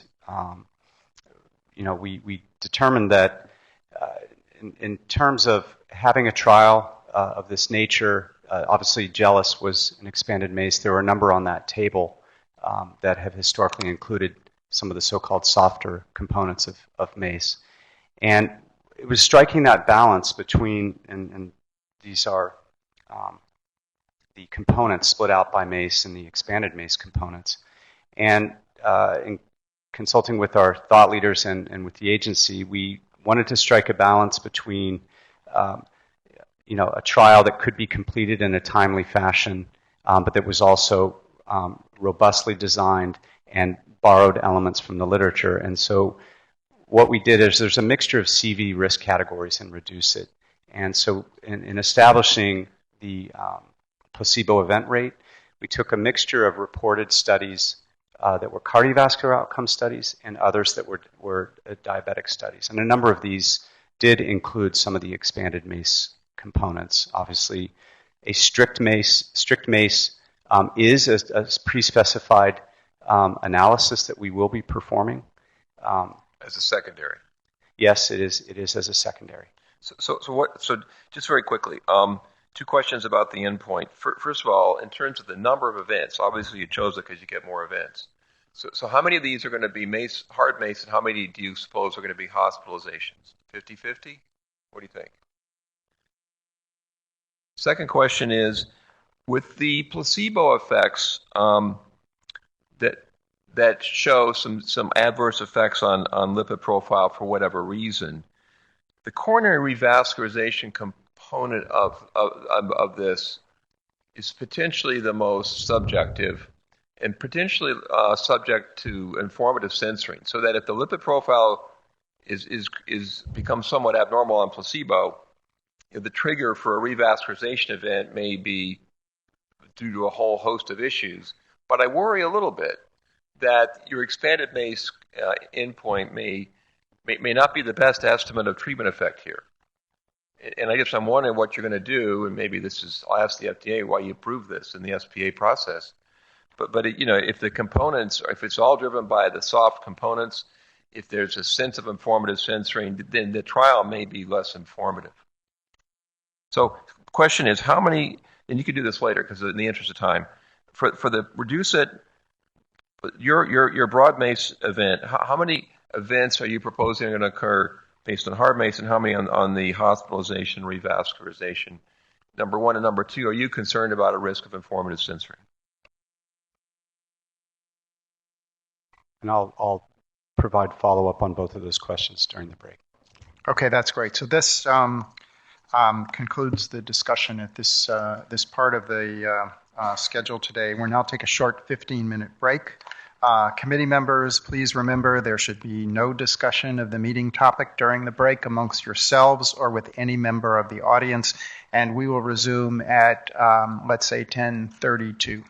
we determined that in terms of having a trial of this nature, obviously Jealous was an expanded MACE. There were a number on that table that have historically included some of the so-called softer components of MACE. And it was striking that balance between, and these are the components split out by MACE and the expanded MACE components. And in consulting with our thought leaders and with the agency, we wanted to strike a balance between a trial that could be completed in a timely fashion, but that was also robustly designed and borrowed elements from the literature. And so what we did is there's a mixture of CV risk categories in REDUCE-IT. And so in establishing the placebo event rate, we took a mixture of reported studies that were cardiovascular outcome studies and others that were diabetic studies. And a number of these did include some of the expanded MACE components. Obviously, a strict MACE is a pre-specified analysis that we will be performing. As a secondary? Yes, it is as a secondary. So just very quickly, 2 questions about the endpoint. First of all, in terms of the number of events, obviously you chose it because you get more events. So how many of these are going to be MACE, hard MACE, and how many do you suppose are going to be hospitalizations? 50-50? What do you think? Second question is, with the placebo effects that show some adverse effects on lipid profile for whatever reason, the coronary revascularization component of this is potentially the most subjective and potentially subject to informative censoring, so that if the lipid profile becomes somewhat abnormal on placebo, the trigger for a revascularization event may be due to a whole host of issues. But I worry a little bit that your expanded MACE endpoint may not be the best estimate of treatment effect here. And I guess I'm wondering what you're going to do, and maybe I'll ask the FDA why you approve this in the SPA process. But if the components, if it's all driven by the soft components, if there's a sense of informative censoring, then the trial may be less informative. So the question is, how many, and you can do this later because in the interest of time, for the REDUCE-IT, your broad MACE event, how many events are you proposing are going to occur based on hard MACE, and how many on the hospitalization revascularization? Number 1, and number 2, are you concerned about a risk of informative censoring? And I'll provide follow-up on both of those questions during the break. Okay, that's great. So this concludes the discussion at this part of the schedule today. We'll now take a short 15-minute break. Committee members, please remember there should be no discussion of the meeting topic during the break amongst yourselves or with any member of the audience, and we will resume at, let's say, 10:32.